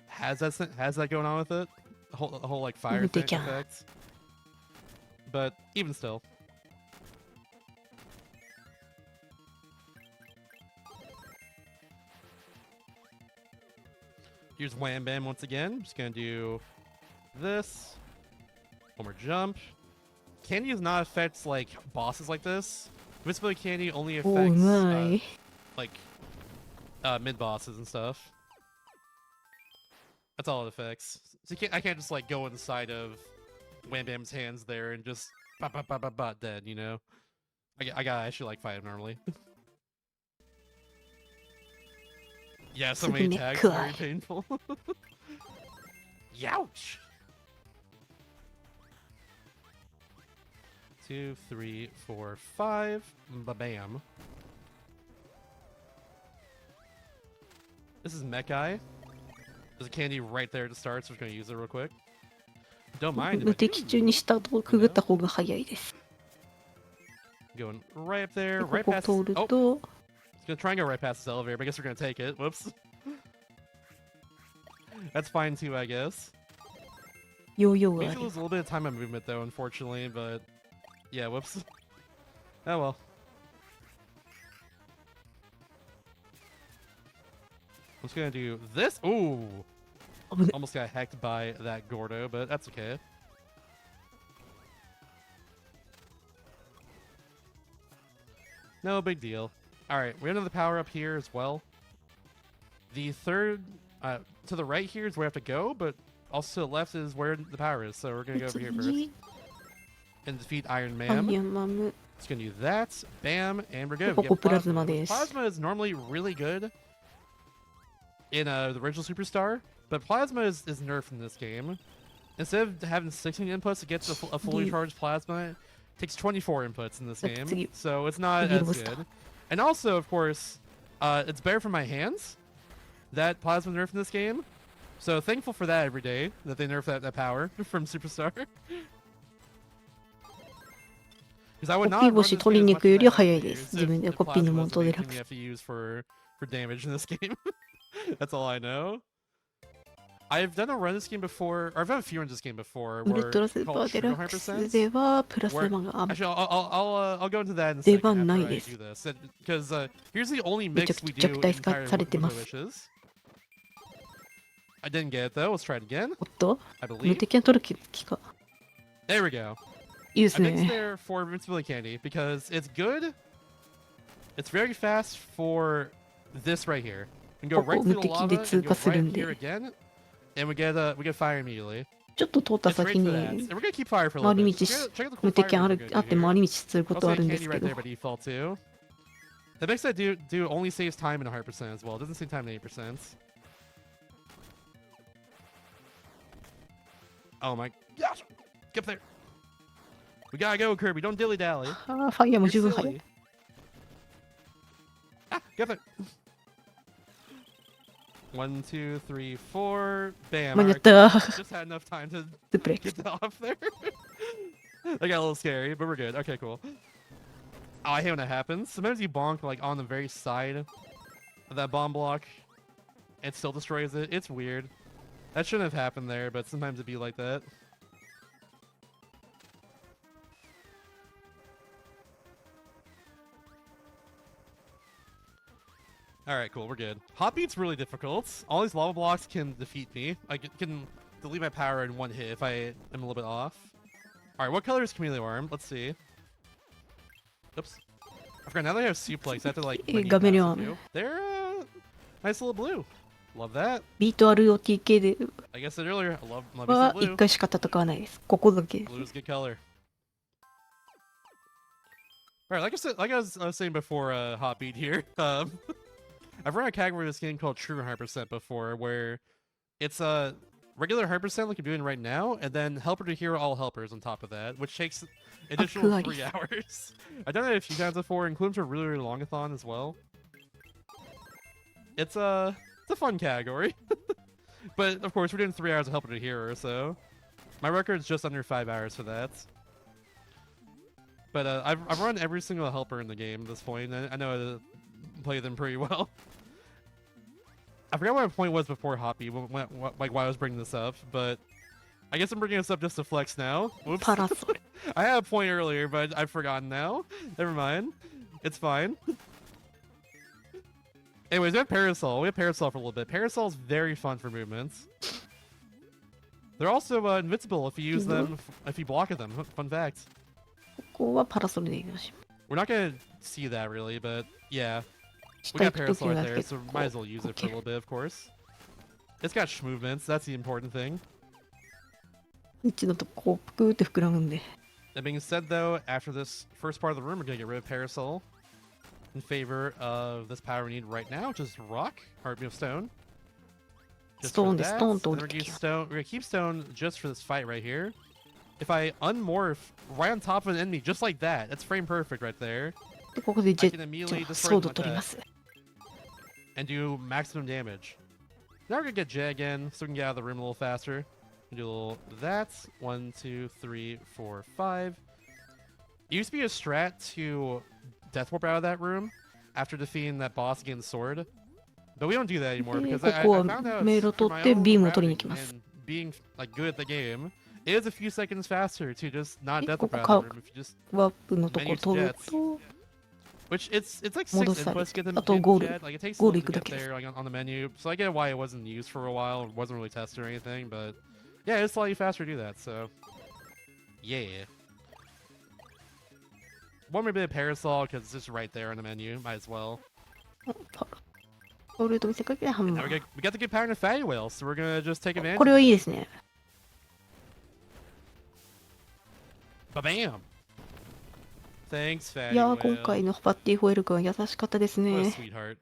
has that going on with it, a whole like fire They thing can. effect. But even still. Here's Wham Bam once again. Just gonna do this. One more jump. Candy does not affect like bosses like this. Visibility candy only おう affects まい。 like mid bosses and stuff. That's all it affects. So I can't just like go inside of Wham Bam's hands there and just dead, you know? I gotta actually like fight him normally. Yeah, so many tags, very painful. Youch! 2, 3, 4, 5. Ba-bam. This is Mechai. There's a candy right there to start, so we're gonna use it real quick. Don't mind 無 it. 敵中に下とくぐった方が早いです。 Going right up there, で right ここ past. 通る Oh, と、 it's gonna try and go right past this elevator, but I guess we're gonna take it. Whoops. That's fine too, I guess. ヨーヨーが Maybe あ lose る。 a little bit of time on movement though, unfortunately, but yeah, whoops. Oh well. I'm just gonna do this. Ooh, 危ね almost got hacked by that Gordo, but that's okay. No big deal. Alright, we have another power up here as well. The third, to the right here is where we have to go, but also to the left is where the power is, so we're gonna go over here first. 次、 And defeat Iron アイ Man. アンマム。 Just gonna do that. Bam, and we're good. Ko We ko get plasma Plasma. desu. Plasma is normally really good in the original Superstar, but Plasma is nerfed in this game. Instead of having 16 inputs to get to a fully charged Plasma, it takes 24 inputs in this game, so it's not as good. And also, of course, it's better for my hands that Plasma nerfed in this game. So thankful for that every day, that they nerf that power from Superstar. Because I コ would ピ not ー run 星 this 取 game り as に much 行くよ as り I は have 早い to で use す。自分 if で the コピーの Plasma 元 was the デ main ラッ thing ク we ス have。to use for damage in this game. That's all I know. I've done a run this game before, or I've done a few runs this game before, ウ where ルトラスー it's パ called ーデラ True ックス 100%. ではプラス Where, マが actually, I'll go into that in a 出 second 番 after ない I です。 do this. Because here's the only めちゃ mix く we ちゃ do 弱 in 体 entire 化されてま Wiggly す。 Wishes. I didn't get it though. Let's try it again. おっと I 無 believe. 敵を取る気か。 There we go. いいです I mixed ね。 there for Invincibility Candy because it's good. It's very fast for this right here. And go right through the lava and go right here again. and we get fire immediately. ちょっと通った It's great 先 for に that. And we're gonna keep fire for a little 回り bit. 道 Check out the cool 無敵 fire あ we're る gonna あ do って回 here. り道すること Also, あるんで candy す right けど there by default too. That makes that do only saves time in 100% as well. It doesn't save time in 8%. Oh my gosh! Get up there! We gotta go, Kirby. Don't dilly dally. あーファイヤーも You're 十分早い silly. Ah, get up there. 1, 2, 3, 4. Bam. 間に合っ Alright, た just had enough time to スプレー get off there. That got a little scary, but we're good. Okay, cool. Oh, I hate when that happens. Sometimes you bonk like on the very side of that bomb block, and it still destroys it. It's weird. That shouldn't have happened there, but sometimes it'd be like that. Alright, cool, we're good. Hot Beat's really difficult. All these lava blocks can defeat me. I can delete my power in one hit if I am a little bit off. Alright, what color is Chameleon Arm? Let's see. Oops. I forgot, now they have suplex, I have to like... linear pass Chameleon. a few. They're, nice little blue. Love that. ビート ROTK で Like I said earlier, I love me は some 1 blue. 回しか戦わないです。ここだけ。 Blue is a good color. Alright, like I was saying before, Hot Beat here, I've run a category of this game called True 100% before, where it's a regular 100% like you're doing right now, and then Helper to Hero all helpers on top of that, which takes additional 3 hours. I've done it a few times before, including a really, really longathon as well. It's a fun category. But of course, we're doing 3 hours of Helper to Hero, so my record's just under 5 hours for that. But I've run every single helper in the game at this point, and I know how to play them pretty well. I forgot what my point was before Hoppy, like why I was bringing this up, but I guess I'm bringing this up just to flex now. Whoops. Parasol. I had a point earlier, but I've forgotten now. Never mind. It's fine. Anyways, we have Parasol. We have Parasol for a little bit. Parasol's very fun for movements. They're also invincible if you use them, if you block at them. Fun fact. ここはパラソルでいきましょ We're not gonna see that really, but yeah. う。 We 下 got 行くとき Parasol は right there, 結 so 構 might as well use it for a little bit, of course. It's got movements, that's the important thing. うちのとこうぷくって膨らむんで。 That being said, though, after this first part of the room, we're gonna get rid of Parasol in favor of this power we need right now, which is Rock, or Stone. Just for Stone that, でストーンと and 降 we're りて gonna き use ます。 Stone. We're gonna keep Stone just for this fight right here. If I unmorph right on top of an enemy, just like that, that's frame perfect right there. で、ここで I ジェ can ッ immediately ト、 destroy ソー them ド like 取りま that す。 and do maximum damage. Now we're gonna get Jet again, so we can get out of the room a little faster. We do a little that. 1, 2, 3, 4, 5. It used to be a strat to death warp out of that room after defeating that boss against sword, but we don't do that anymore で、 because こ I こは found out 迷路 through 取 my って own ビームを取りに routing 行きます。 and being like good at the game. It is a few seconds faster to just not で、 death こ warp こ out of か the room if you just ワープのとこ取ると、 which it's like 6戻され inputs to て、 get them あと to ゴール、 jet. Like it takes a ゴール little 行く to だ get けです。 there, like on the menu. So I get why it wasn't used for a while. It wasn't really tested or anything, but yeah, it's slightly faster to do that. So yeah. One maybe a Parasol because it's just right there on the menu. Might as well. パソルと見せかけてハン Now マ we ー。 got the good power in a fatty whale, so we're gonna just take advantage. これはいいですね。 Ba-bam! Thanks, い fatty やー、 whale. 今回のパッティホエル君は優しかったです What a ね。 sweetheart.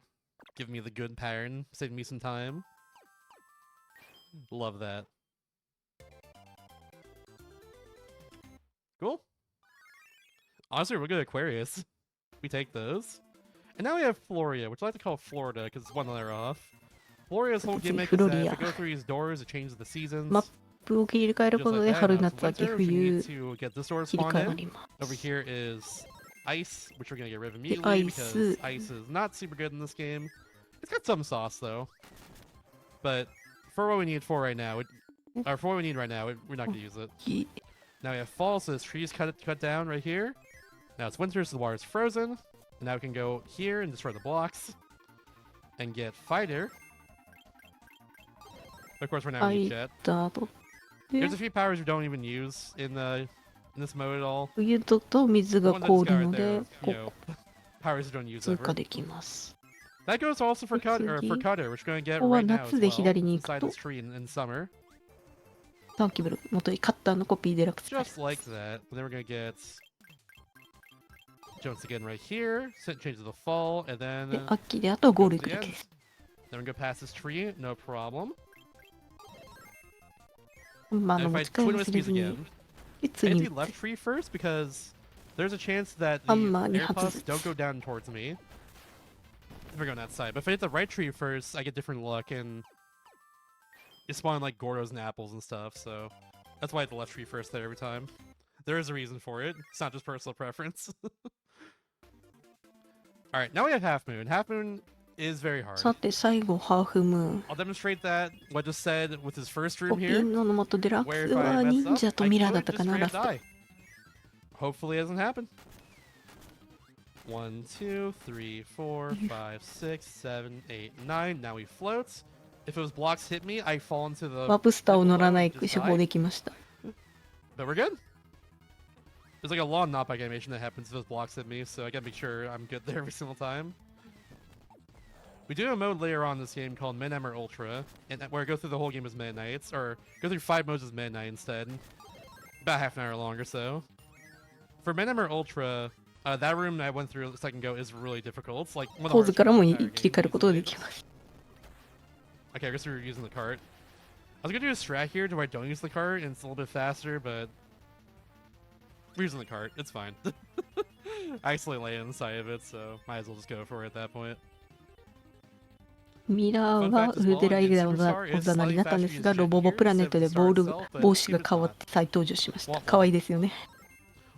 Give me the good pattern, saving me some time. Love that. Cool. Honestly, we're good at Aquarius. We take those. And now we have Floria, which I like to call Florida because it's one layer off. Floria's whole gimmick is that if we go through these doors, it changes the seasons. マップを切り替える Just こと like で that. 春 Now it's 夏秋 winter, which we need 冬 to get this door 切り spawned 替えがあ in. りま Over す。 here is ice, which we're gonna get rid of で、 immediately アイ because ス、 ice is not super good in this game. It's got some sauce though, but for what we need for right now, or for what we need right now, we're not gonna use it. き Now we have fall, so this tree's cut down right here. Now it's winter, so the water's frozen. And now we can go here and destroy the blocks and get fighter. Of course, we're now ア in イ jet. ターとで There's a few powers we don't even use in this mode at all. 冬と水 The が one that's 凍る got right の there, で you こ know, powers we don't use 通 ever. 過できます。That goes also for Cutter, which we're gonna get right now as 夏で well. 左に行く Inside と this tree in summer. ターキブル元にカッターのコピーデラックス。 Just like that. Then we're gonna get Jones again right here. Change to the fall, and で then 秋であとはゴール to 行く the だけ end. です。 Then we're gonna pass this tree, no problem. まあ And if 持 I ち帰 twin りす whiskies るずに again, で I 次 hit に the left tree first because there's a chance that the ハンマーに air 外 puffs す。 don't go down towards me. If we're going that side. But if I hit the right tree first, I get different luck and you spawn like Gordos and apples and stuff, so that's why I hit the left tree first there every time. There is a reason for it. It's not just personal preference. Alright, now we have Half Moon. Half Moon is very hard. さて最後ハーフムーン。 I'll demonstrate that what just said with his first コ room ピ here. ーの元デラック Where ス if は I 忍 mess 者 up, と I ミラ could ーだった just かな straight ラ up スト。 die. Hopefully it doesn't happen. 1, 2, 3, 4, 5, 6, 7, 8, 9. Now we float. If those blocks hit me, I fall into the ワープスターを pit 乗ら below ない and just 手法 die. できました。 But we're good. There's like a long knockback animation that happens if those blocks hit me, so I gotta make sure I'm good there every single time. We do have a mode later on in this game called Midnight Ultra, and where I go through the whole game as Midnights, or go through 5 modes as Midnight instead. About half an hour long or so. For Midnight Ultra, that room I went through a second ago is really difficult. It's like one of the ポーズ hardest からも rooms in the 切り替え entire ることが game できます。 Okay, I guess we were using the cart. I was gonna do a strat here to where I don't use the cart and it's a little bit faster, but we're using the cart. It's fine. I actually lay inside of it, so might as well just go for it at that point. ミラーはウルテライダーおざなりだったんですが、ロボボプラネットで帽子が変わって再登場しました。可愛いですよね。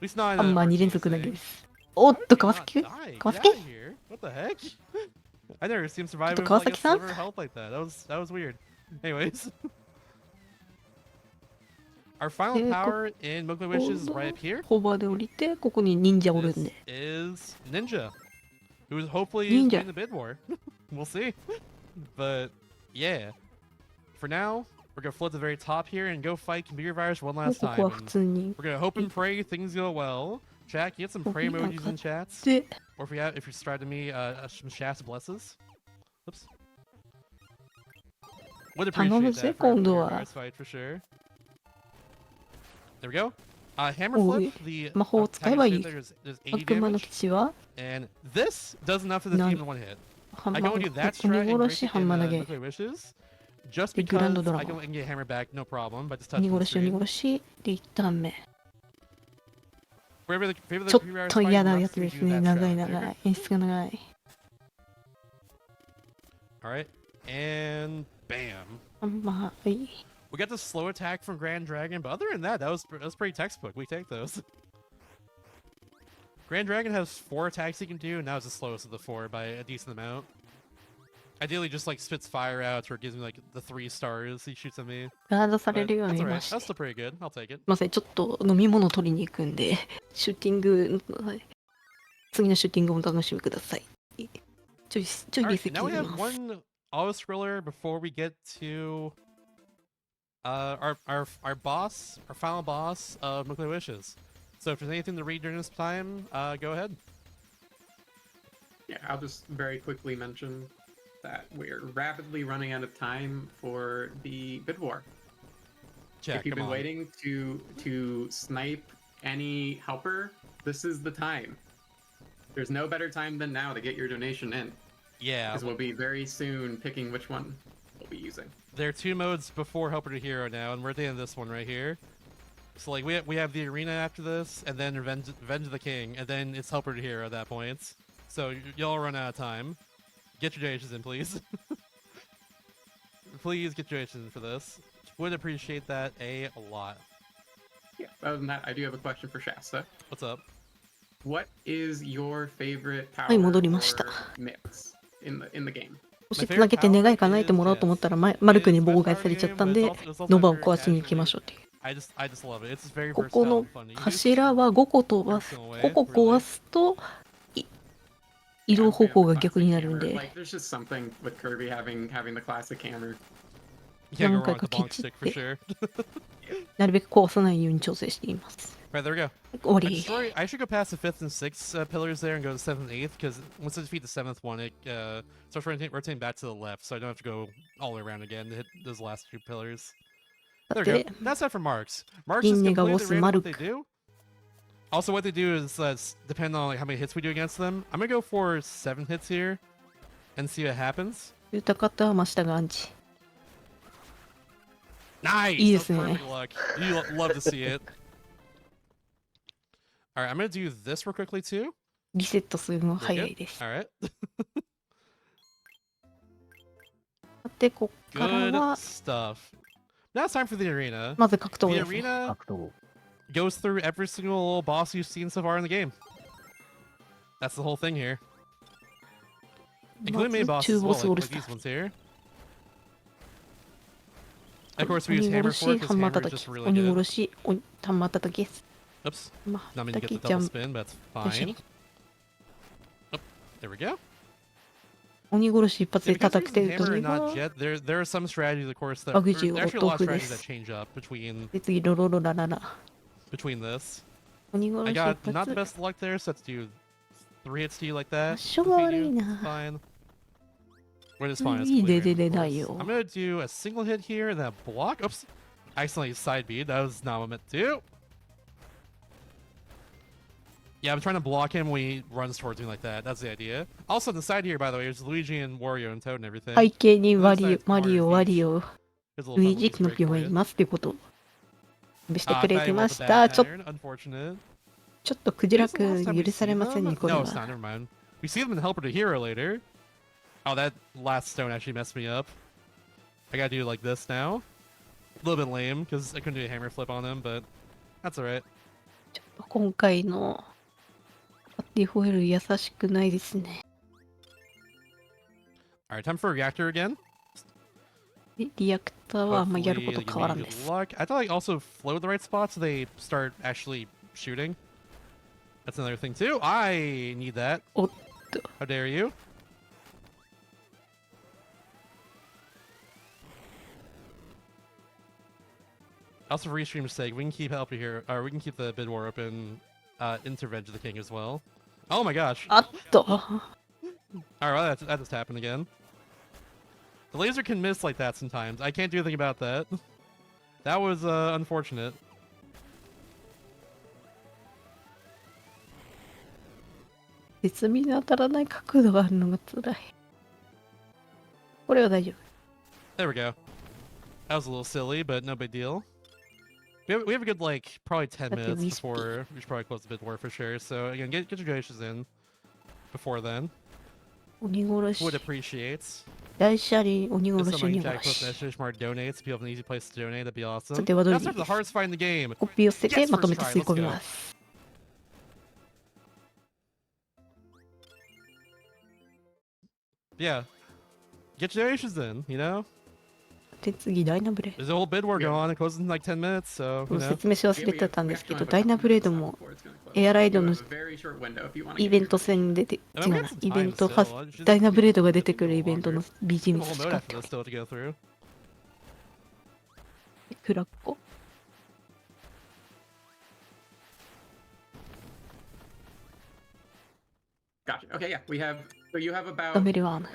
At least not ハ in ンマー an 2連 arcade 続投げ setting. です。おっと、川 Not 崎 die. 川 Get 崎 out of here. What the heck? I never seen survive with like a 川崎さん sliver of health like that. That was weird. Anyways. Our final power in Mugler Wishes is right up here. ホバーで降りて、ここに忍者おるん This で。 is Ninja, who is hopefully Ninja. in the bid war. We'll see. But yeah, for now, we're gonna float to the very top here and go fight computer virus one もう last こ time. こは普 And 通に。 we're gonna hope and pray things go well. Jack, you get some pray emojis in chats, で、 or if you're starting me, some shafts blesses. Oops. Would appreciate 頼むぜ、 that for a 今度 computer は。 virus fight for sure. There we go. Hammer おい flip. The 魔法を使えばいい。 there's 80悪魔の damage. 騎士は And this does enough for this team in one hit. ハンマ I ー can only do that 鬼 strat and 殺し break ハ it ン in マー投げ Nuclear Wishes. Just でグラン because ドドラ I ゴン can get hammer back, no problem, by just 鬼 touching the 殺し鬼 screen. 殺しで1ターン目 Wherever the ちょっ computer virus と fight 嫌な must やつ we です do ね that 長い strat 長 there. い演出が長い Alright, and bam. ハンマーはい We got the slow attack from Grand Dragon, but other than that, that was pretty textbook. We take those. Grand Dragon has 4 attacks he can do, and that was the slowest of the 4 by a decent amount. Ideally, just like spits fire out, or gives me like the 3 stars he shoots at me. ガードされ But るよう that's にい alright. まして That's still pretty good. I'll take it. すいませんちょっと飲み物取りに行くんでシューティングはい次のシューティングもお楽しみくださいちょい Alright, 離席 now we 入れ have ます one auto scroller before we get to our boss, our final boss of Nuclear Wishes. So if there's anything to read during this time, go ahead. Yeah, I'll just very quickly mention that we're rapidly running out of time for the bid war. Check. If you've Come been on. waiting to snipe any helper, this is the time. There's no better time than now to get your donation in, Yeah, because we'll be very soon picking which one we'll be using. there are 2 modes before Helper to Hero now, and we're at the end of this one right here. So like we have the arena after this, and then Revenge of the King, and then it's Helper to Hero at that point. So y'all run out of time. Get your donations in, please. Please get your donations in for this. Would appreciate that a lot. Yeah. Other than that, I do have a question for Shasta. What's up? What is your favorite power はい戻りました or mix in the game? もしつなげて願い叶えてもらおうと思ったらマルクに妨害されちゃったんでノバを壊しに行きましょうっていう I just love it. It's very ここ versatile の and funny. 柱は5個飛ばす5個壊すと移動方向が逆になるんで Like, there's just something with Kirby having the classic hammer. You can't go 何 wrong 回 with か the bonk ケチっ stick for て sure. なるべく壊さないように調整しています Right, there we go. 終わり。 I should go past the 5th and 6th pillars there and go to 7th and 8th, because once I defeat the 7th one, it starts rotating back to the left, so I don't have to go all the way around again to hit those last 2 pillars. さ There we て go. That's that for Marks. Marks 銀 is ネが completely ボス random マ what ル they ク。 do. Also, what they do is depend on like how many hits we do against them. I'm gonna go for 7 hits here and see what happens. 豊かと真下がアンチ。 Nice! Easy. That's perfect luck. You love to see it. Alright, I'm gonna do this real quickly too. リセットするの There 早 we い go. です。 Alright. さて、こっから Good は、 stuff. Now it's time for the arena. まず格闘 The です、ね。 arena 格闘。 goes through every single boss you've seen so far in the game. That's the whole thing here. ま Including ず main 中 bosses as ボ well, スオー like ルスタ these ー。 ones here. Of course, we use 鬼 hammer 殺 for し、 it ハ because ンマー hammer 叩 is き just。really 鬼 good. 殺し、ハンマー叩きです。 Oops. まあ、 Not meaning to 叩 get き the ジャ double ンプ。 spin, but that's よし fine. Oh, there we go. 鬼殺し一発 Yeah, で because 叩 we く use と the いう hammer 時 and は not jet, there are some strategies, of course, that バグジ there を are お actually a 豆 lot 腐 of で strategies that す。 change up between で、次、ロロロラララ。 this. 鬼 I 殺し got 一 not the 発。 best luck there, so let's do 3 hits to you like that. しょうが Defeat 悪い you. な。 Fine. When it's fine, it's いい completely でで random, で of だ course. よ I'm。gonna do a single hit here and then a block. Oops. I accidentally side beat. That was not what I meant to do. Yeah, I'm trying to block him when he runs towards me like that. That's the idea. Also, on the side here, by the way, there's Luigi and Wario and Toad and everything. 背景に On マ this リ side, オ、マリオ、 Mario ワリ Peach. オ、 Here's a little ル fun イージ Luigi's キノ break ピオが for い you. ますってことを見せて I くれ thought て you ま rolled し the た。 bad ちょっ pattern. Unfortunate. とクジ Is ラ this the last く time we 許さ see れませんね、 them? これ No, it's not. は。 Never mind. We see them in Helper to Hero later. Oh, that last stone actually messed me up. I gotta do like this now. A little bit lame because I couldn't do a hammer flip on him, but that's alright. ちょっと今回のパティホイール優しくないですね。 Alright, time for a reactor again. リアクターはあんまやるこ Hopefully と they give 変わ me らんで good す。 luck. I thought like also flow the right spot so they start actually shooting. That's another thing too. I need that. おっと、 How dare you? Also, for restream's sake, we can keep Helper here, or we can keep the bid war open. Intervenge the king as well. Oh my gosh! あっと、 Alright, well, that just happened again. The laser can miss like that sometimes. I can't do anything about that. That was unfortunate. 絶妙に当たらない角度があるのが辛い。これは大丈夫。 There we go. That was a little silly, but no big deal. We have a good, like, probably 10 That's a minutes whisper. before we should probably close the bid war for sure. So, again, get your donations in before then. 鬼殺し Would、appreciate. 大車輪、鬼 If 殺し、 someone 鬼 in chat 殺 post し。 message smart donates, people have an easy place to donate, that'd be awesome. さてはどう Now で it's time for the hardest fight in the game. コピーを捨てて Yes, まとめ first て try. 吸い Let's 込み go. ます。 Yeah. Get your donations in, you know? で、次、ダイナブレー There's a whole bid war going on. It closes in like 10 minutes, so, ド。 you know. 説明し忘れてたんですけど、ダイナブレードもエアライドのイベント戦で、違うな、イベントはダイナブレードが出てくるイベントの BGM A whole 使 mode って after お this still to go through. り、クラッコ。 Gotcha. Okay, yeah, we have. So you have ダ about メルワン。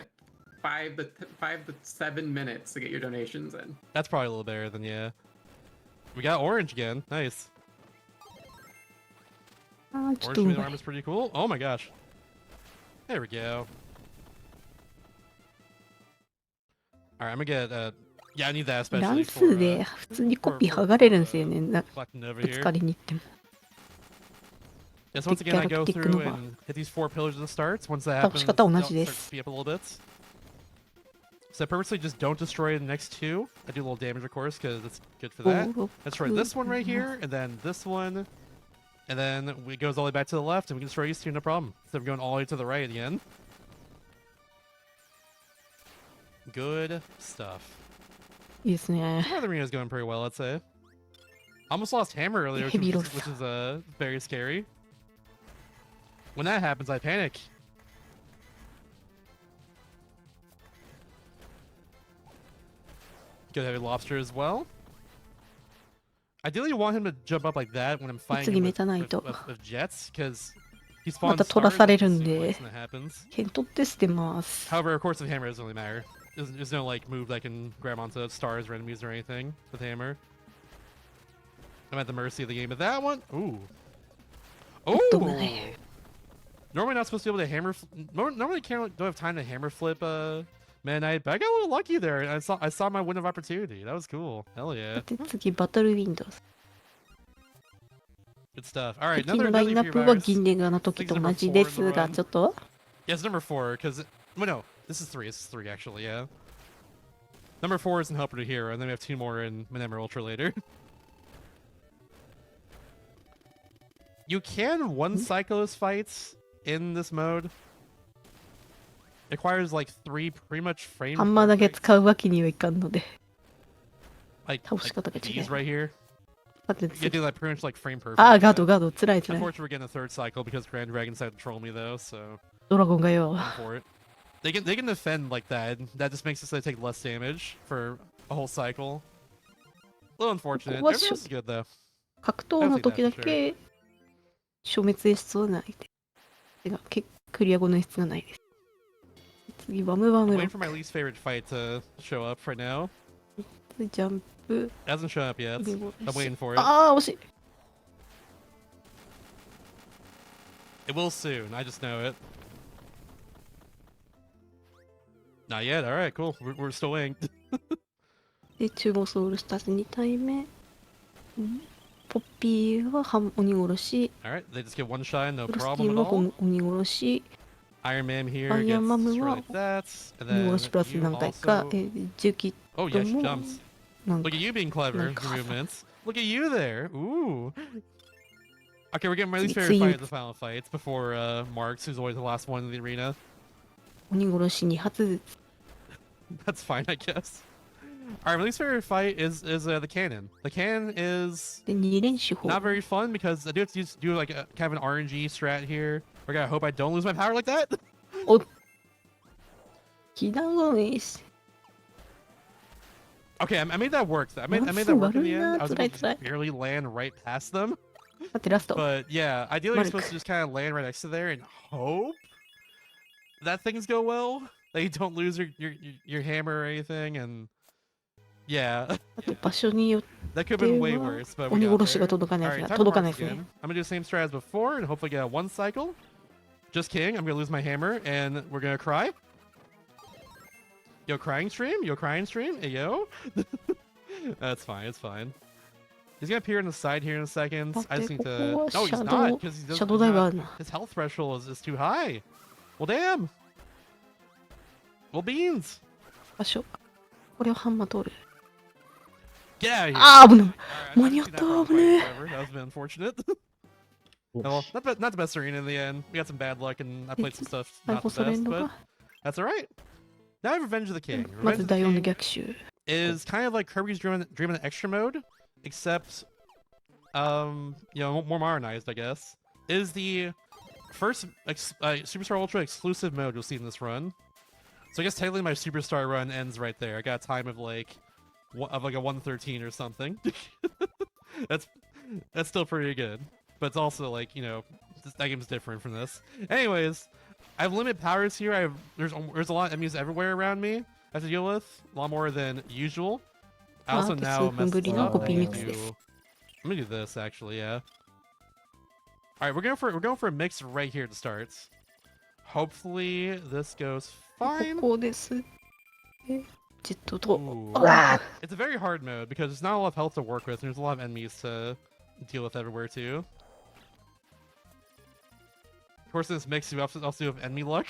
5 to 7 minutes to get your donations in. That's probably a little better than, yeah. We got orange again. Nice. あー、ちょっと Orange う main ま arm い。 is pretty cool. Oh my gosh. There we go. Alright, I'm gonna get, yeah, I need that 乱 especially 数 for, で普通にコピー剥がれるんですよね。collecting over ぶつ here. かりに行っても。 Yeah, so once again, I go Galactic through Nova. and hit these 4 pillars at the start. Once that 倒し happens, 方 they'll 同じで start to す。 speed up a little bit. So I purposely just don't destroy the next 2. I do a little damage, of course, because it's good for that. Destroy this one right here, and then this one. And then it goes all the way back to the left, and we can destroy these 2, no problem. Instead of going all the way to the right again. Good stuff. いいですね。 The other arena is going pretty well, I'd say. Almost lost hammer earlier, which Heavy is, loss. which is very scary. When that happens, I panic. Good heavy lobster as well. Ideally, you want him to jump up like that when I'm fighting 次 him メ with, タない with, と with jets, because he ま spawns た取ら stars され at る the んで suplex when that happens. 剣取って捨てます。 However, of course, with hammer, it doesn't really matter. There's no like move that can grab onto stars or enemies or anything with hammer. I'm at the mercy of the game. But that one, ooh, と oh. ね Normally not supposed to be able to hammer. Normally don't have time to hammer flip Meta Knight, but I got a little lucky there. I saw my window of opportunity. That was cool. Hell yeah. で次バトルウィンドウ Good stuff. All right, 敵の another ラインナッ pure プは virus. 銀レンガの時と同じですがちょっと Yeah, it's number 4 because well, no, this is 3. This is 3 actually. Yeah. Number 4 is in Helper to Hero, and then we have 2 more in Minemar Ultra later. You can one cyclist fights in this mode. It requires like 3 pretty much frame. ハンマーだけ使うわけにはいかんので Like, 倒し方が違う these right here. さて You can 次 do like pretty much like frame perfect. ああガードガードつらいつらい Unfortunately, we're getting a 3rd cycle because Grand Dragon decided to troll me though, so ドラゴンがよ I'm for it. They can defend like that. That just makes it so they take less damage for a whole cycle. A little unfortunate. What's Everything else is good though. 格闘の時だけ消滅演出はないでクリア後の演出がないです次バムバ I'm ム waiting for my least favorite fight to show up right now. ジャンプ It hasn't shown up yet. I'm waiting for it. ああ惜しい It will soon. I just know it. Not yet. All right, cool. We're still waiting. で中ボスオールスターズ2体目ポッピーは鬼殺し All right, they just get one shot, no フロスティ problem も at all. 鬼殺し Iron Man here Iron gets Man destroyed は like that, and 鬼 then 殺しプラス you 何回か also... 重機 Oh と yeah, she も jumps. なん Look か at you being clever Like, with your movements. Look at you there. Ooh. Okay, we're getting my least Sweet, favorite fight sweet. of the final fights before Marks, who's always the last one in the arena. 鬼殺し2発ずつ That's fine, I guess. Alright, my least favorite fight is the cannon. The cannon is で2連手法 not very fun because I do have to do like a kind of an RNG strat here. I gotta hope I don't lose my power like that. 気だごめし Okay, I made that work. I made that work in the end. I was able to just barely land right past them. 待ってラスト But yeah, ideally you're Mark. supposed to just kind of land right next to there and hope that things go well. That you don't lose your hammer or anything. And yeah, あと場所によって that could have been way worse. But we 鬼 got 殺しが there. 届かない Alright, です time 届かない for です Marks ね again. I'm gonna do the same strat as before and hopefully get a 1 cycle. Just kidding, I'm gonna lose my hammer and we're gonna cry. Yo, crying stream? Yo, crying stream? Hey, yo? That's fine, it's fine. He's gonna appear on the side here in a second. I just need to... No, he's not, because シャドウダイバーあるな his health threshold is too high. Well, damn. Well, beans. 場所これをハンマー通る Get out of here. ああ危ない Alright, I間に合 haven't っ seen た that for 危ね forever. That was a bit unfortunate. Well, not the best arena in the end. We got some bad luck, and I played some stuff 解 not 放 the される best, の but か that's alright. Now I have Revenge of the King. ま Revenge ず of the 第4の King 逆襲 is kind of like Kirby's Dream in the Extra mode, except, you know, more modernized, I guess. It is the first Superstar Ultra exclusive mode you'll see in this run. So I guess technically my Superstar run ends right there. I got a time of like a 113 or something. That's still pretty good, but it's also like, you know, that game's different from this. Anyways, I have limited powers here. There's a lot of enemies everywhere around me I have to deal with, a lot more than usual. I also now messed this up. I'm gonna do this actually, yeah. All right, we're going for a mix right here to start. Hopefully this goes こ fine. こですえジェットと Ooh. あ It's a very hard mode because there's not a lot of health to work with, and there's a lot of enemies to deal with everywhere too. Of course, in this mix, you also have enemy luck.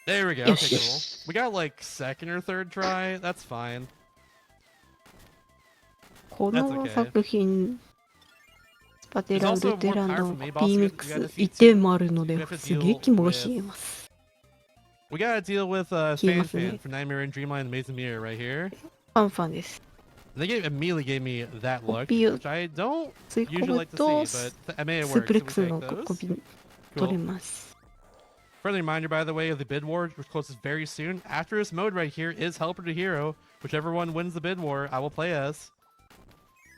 There we go. Okay, cool. We got like 2nd or 3rd try. That's fine. この作品スパテラウルテラのコピーミックス1点もあるのですげえ肝が冷えます We gotta deal with 消えますね Fan from Nightmare and Dreamland and Maze Mirror right here. ファンファンです They immediately gave me that look, Copy- which I don't 吸い usually 込む like to と see, but I made it スー work. プレ So ッ we クス take のコ those. ピー取れ Cool. ます Friendly reminder, by the way, of the bid war, which closes very soon. After this mode right here is Helper to Hero. Whichever one wins the bid war, I will play as.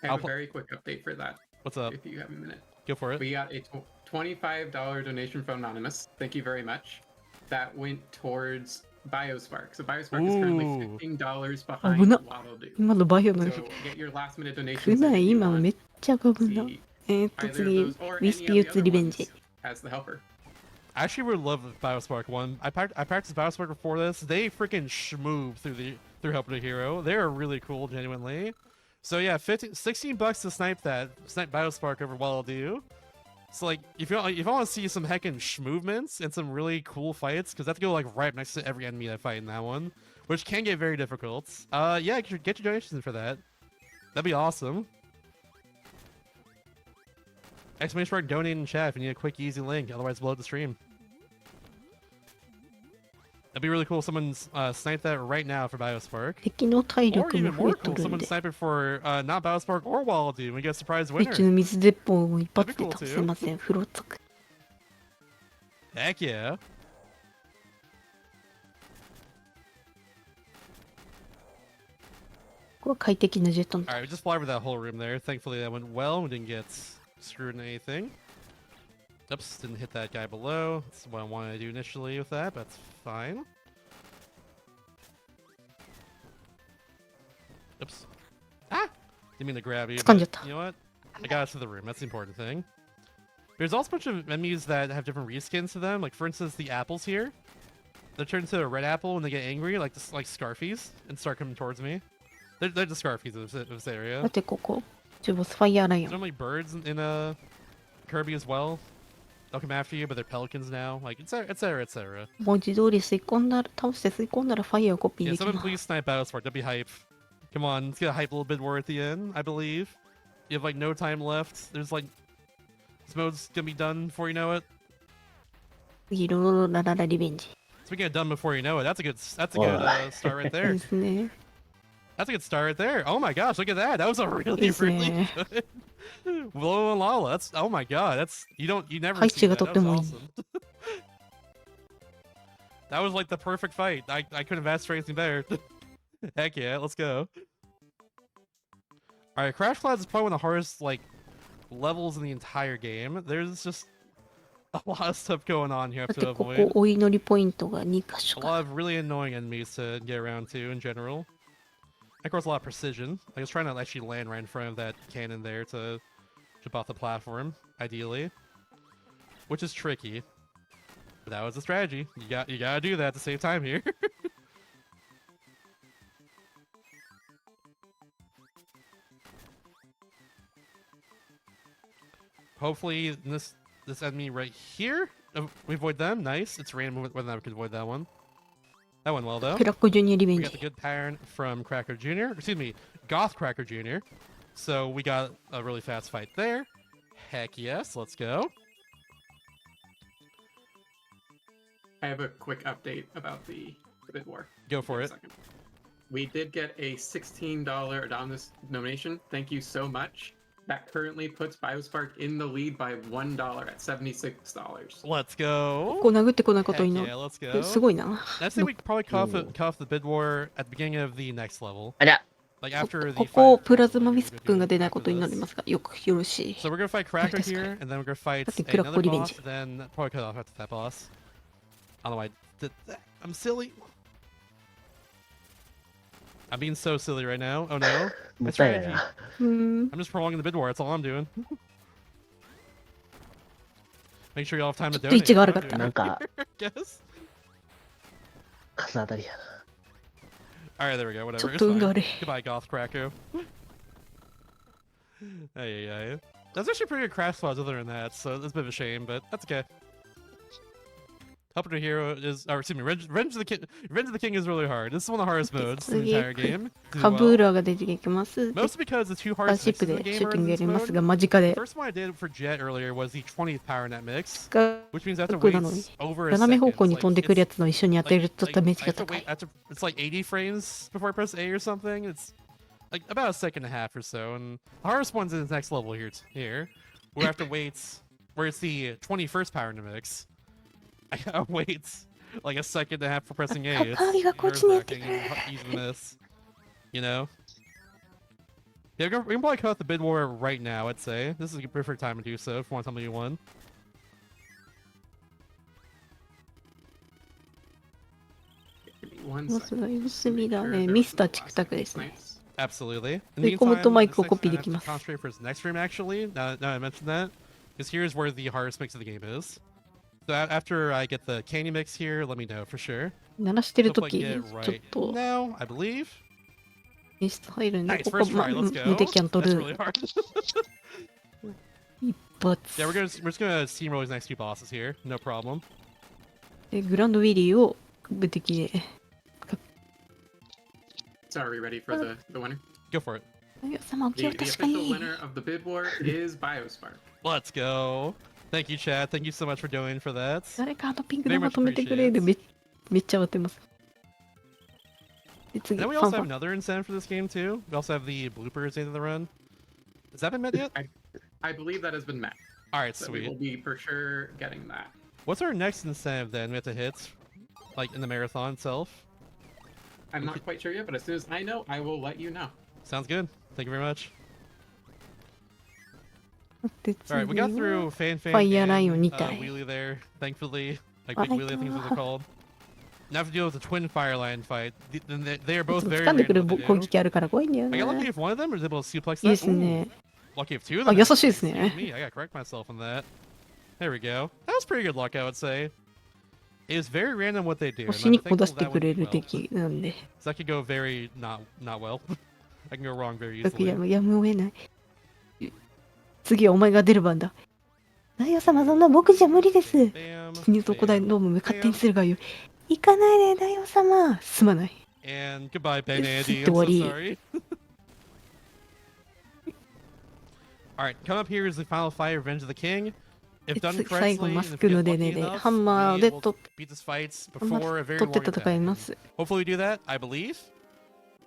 I have a very quick update for that. What's up? If you have a minute. Go for it. We got a $25 donation from Anonymous. Thank you very much. That went towards Biospark. So Biospark is currently $15 behind Waddle Doo. 今のバイオの So get your last minute 少 donations な in い if you 今のめ want っちゃ危な see 次 either of ウ those or ィ any ス of ピ the ューツ other リベンジ ones as the helper. I actually would love the Biospark one. I practiced Biospark before this. They freaking schmoove through Help to Hero. They're really cool, genuinely. So yeah, $16 to snipe Biospark over Waddle. So like, if you want to see some heckin' movements and some really cool fights, because that's go like right next to every enemy I fight in that one, which can get very difficult. Yeah, get your donations in for that. That'd be awesome. Exclamation mark donate in chat if you need a quick, easy link. Otherwise, blow up the stream. That'd be really cool if someone sniped that right now for Biospark. 敵の体 Or 力も even 増え more と cool, るん someone で snipe it for not Biospark or Wallaby and we get a surprise うち winner. の水鉄砲も一発で That'd be cool 倒せません。フロツク Heck yeah. これは快適なジェットの Alright, we just fly over that whole room there. Thankfully that went well. We didn't get screwed in anything. Oops, didn't hit that guy below. That's what I wanted to do initially with that, but that's fine. Oops. Ah! Didn't mean to grab you. But you know what? I got us to the room. That's the important thing. There's also a bunch of enemies that have different reskins to them. Like, for instance, the apples here. They turn into a red apple when they get angry, like Scarfies, and start coming towards me. They're the Scarfies of this area. だってここジュボスファイヤーライ There's オン normally birds in Kirby as well. They'll come after you, but they're pelicans now. Like, etc., etc. 文字通り吸い込んだら倒して吸い込んだらファイヤーをコピー Yeah, でき someone ます please snipe Battlespark. That'd be hype. Come on, let's get a hype a little bit more at the end, I believe. You have like no time left. There's like this mode's gonna be done before you know it. いろいろラララリベンジ So we get it done before you know it. That's a good start right で there. すね That's a good start right there. Oh my gosh, look at that. That was a really, really good. Willow and Lala. That's oh my god. That's you never Height see that.がとっ That て was もいい awesome. That was like the perfect fight. I couldn't have asked for anything better. Heck yeah, let's go. Alright, Crash Clouds is probably one of the hardest like levels in the entire game. There's just a lot of stuff going on you だ have って to こ avoid. こお祈りポイントが2箇所 A か lot of really annoying enemies to get around to in general. Of course, a lot of precision. I was trying to actually land right in front of that cannon there to jump off the platform, ideally, which is tricky. But that was the strategy. You gotta do that to save time here. Hopefully, this enemy right here, we avoid them. Nice. It's random whether or not we can avoid that one. That went well though. クラッコジュニアリベン We ジ got the good pattern from Cracker Jr. Excuse me, Goth Cracker Jr. So we got a really fast fight there. Heck yes, let's go. I have a quick update about the bid war. Go for Give it. me a second. We did get a $16 Adonis donation. Thank you so much. That currently puts Biospark in the lead by $1 at $76. Let's go. こう殴ってこないこと Heck にな yeah, let's る go. すごいな I think we could probably cut off the bid war at the beginning of the next level. ありゃ Like after the ここ fight- プラズマウィスプ君が出ないことになりますがよろしい So we're gonna fight Cracker That's here, and then we're gonna fight That's a another Kurako boss, revenge. then probably cut off after that boss. I don't know why I did that. I'm silly. I'm being so silly right now. Oh no. も My ったいない strategy. な。うーん I'm just prolonging the bid war. That's all I'm doing. Make sure you all have time to ちょっと位 donate. 置が悪かった なんか Guess. 数当たりやな。 Alright, there we go. ちょ Whatever. っ It's と運が fine. 悪い Goodbye, Goth Krakow. Hey. That's actually pretty good Crash Squads other than that, so that's a bit of a shame, but that's okay. Helper to Hero is, or excuse me, Revenge of the King is really hard. This is one of the hardest modes in the entire game. to do カブー well. ラーが出てきます で Mostly because the two パー hardest シッ mixes プ in the で game シュー are ティ in ングや this ります mode. が間近 The で first one I did for Jet earlier was the 20th power net mix, が which means I have to 僕 wait なのに over a 斜め second. 方向に Like, 飛んでくるや it's- つの一緒に当てるとダメージ I が have to 高い wait. It's like 80 frames before I press A or something. It's like about a second and a half or so. And the hardest one's in the next level here. Where I have to wait. Where it's the 21st power in the mix. I gotta wait like a second and a half for pressing A. It's Kabiがこっちにやってnerve-wracking and easy to miss. You know. Yeah, we can probably cut out the bid war right now, I'd say. This is a perfect time to do so if you want to tell me you won. Give me one まず second. は様子 to 見 make だ sure ね。 there ミス wasn't ター the チク last タク one. ですね。 Nice. Absolutely. In で、 the コムと meantime, マイク this を next コピー time, で I き have ま to す。 concentrate for his next stream, actually. Now I mentioned that. Because here's where the hardest mix of the game is. So after I get the candy mix here, let me know for sure. 鳴らしてる Hopefully 時 I get ち it ょっ right と now, I believe. 演出入るんで、 Nice, ここ、 first try, let's 無 go. 敵キャン取 That's る。 really hard. 一発。 Yeah, we're just gonna steamroll these next two bosses here. No problem. で、グランドウィリーを無敵で。 So are we ready for the winner? Go for it. 様、お気を The 確か official に。 winner of the bid war is Biospark. Let's go. Thank you, chat. Thank you so much for doing for that. 誰かあのピンク玉止めてくれる。めっちゃ割ってます。で、次、 Then フ we ァン also ファ have ン。 another incentive for this game too. We also have the bloopers at the end of the run. Has that been met yet? I believe that has been met. All right, So we will sweet. be for sure getting that. What's our next incentive then? We have to hit, like in the marathon itself. I'm not quite sure yet, but as soon as I know, I will let you know. Sounds good. Thank you very much. で、 All right, we got 次 through は Fan Fan Fire Line and を2体。 Wheelie there, thankfully. Like Oh Big my Wheelie, I think is what they're God. called. Now I have to deal with the twin Fire Line fight. They are い both つも very 掴んでく random る what they 攻 do. 撃あるから怖いんだよ I got lucky ね。 if one of them was able to suplex いいで that. すね。 Ooh, lucky if two of あ、 them. 優しいです Excuse ね。 me, I gotta correct myself on that. There we go. That was pretty good luck, I would say. It is very random what they do. 星 and に I'm 個出 thankful して that く went れる well. 敵なんで。 So that could go very not well. I can go wrong very や easily. むやむを得ない。次はお前が出る番だ。ナイオ様、そんな僕じゃ無理です。 Bam, 国と古代 bam, ドーム勝手にするがよい。行かないで、ナイオ様。すまない。 and goodbye, Ben It's Andy. I'm so Dory. sorry. Alright, come up here is the final fight, Revenge of the King. If done 最後 correctly, マ and ス if ク we の get で lucky ねで enough, ハンマー we で will と beat these fights ハンマ before a ー very 取って long 戦い attack. ま And す。 hopefully we do that, I believe.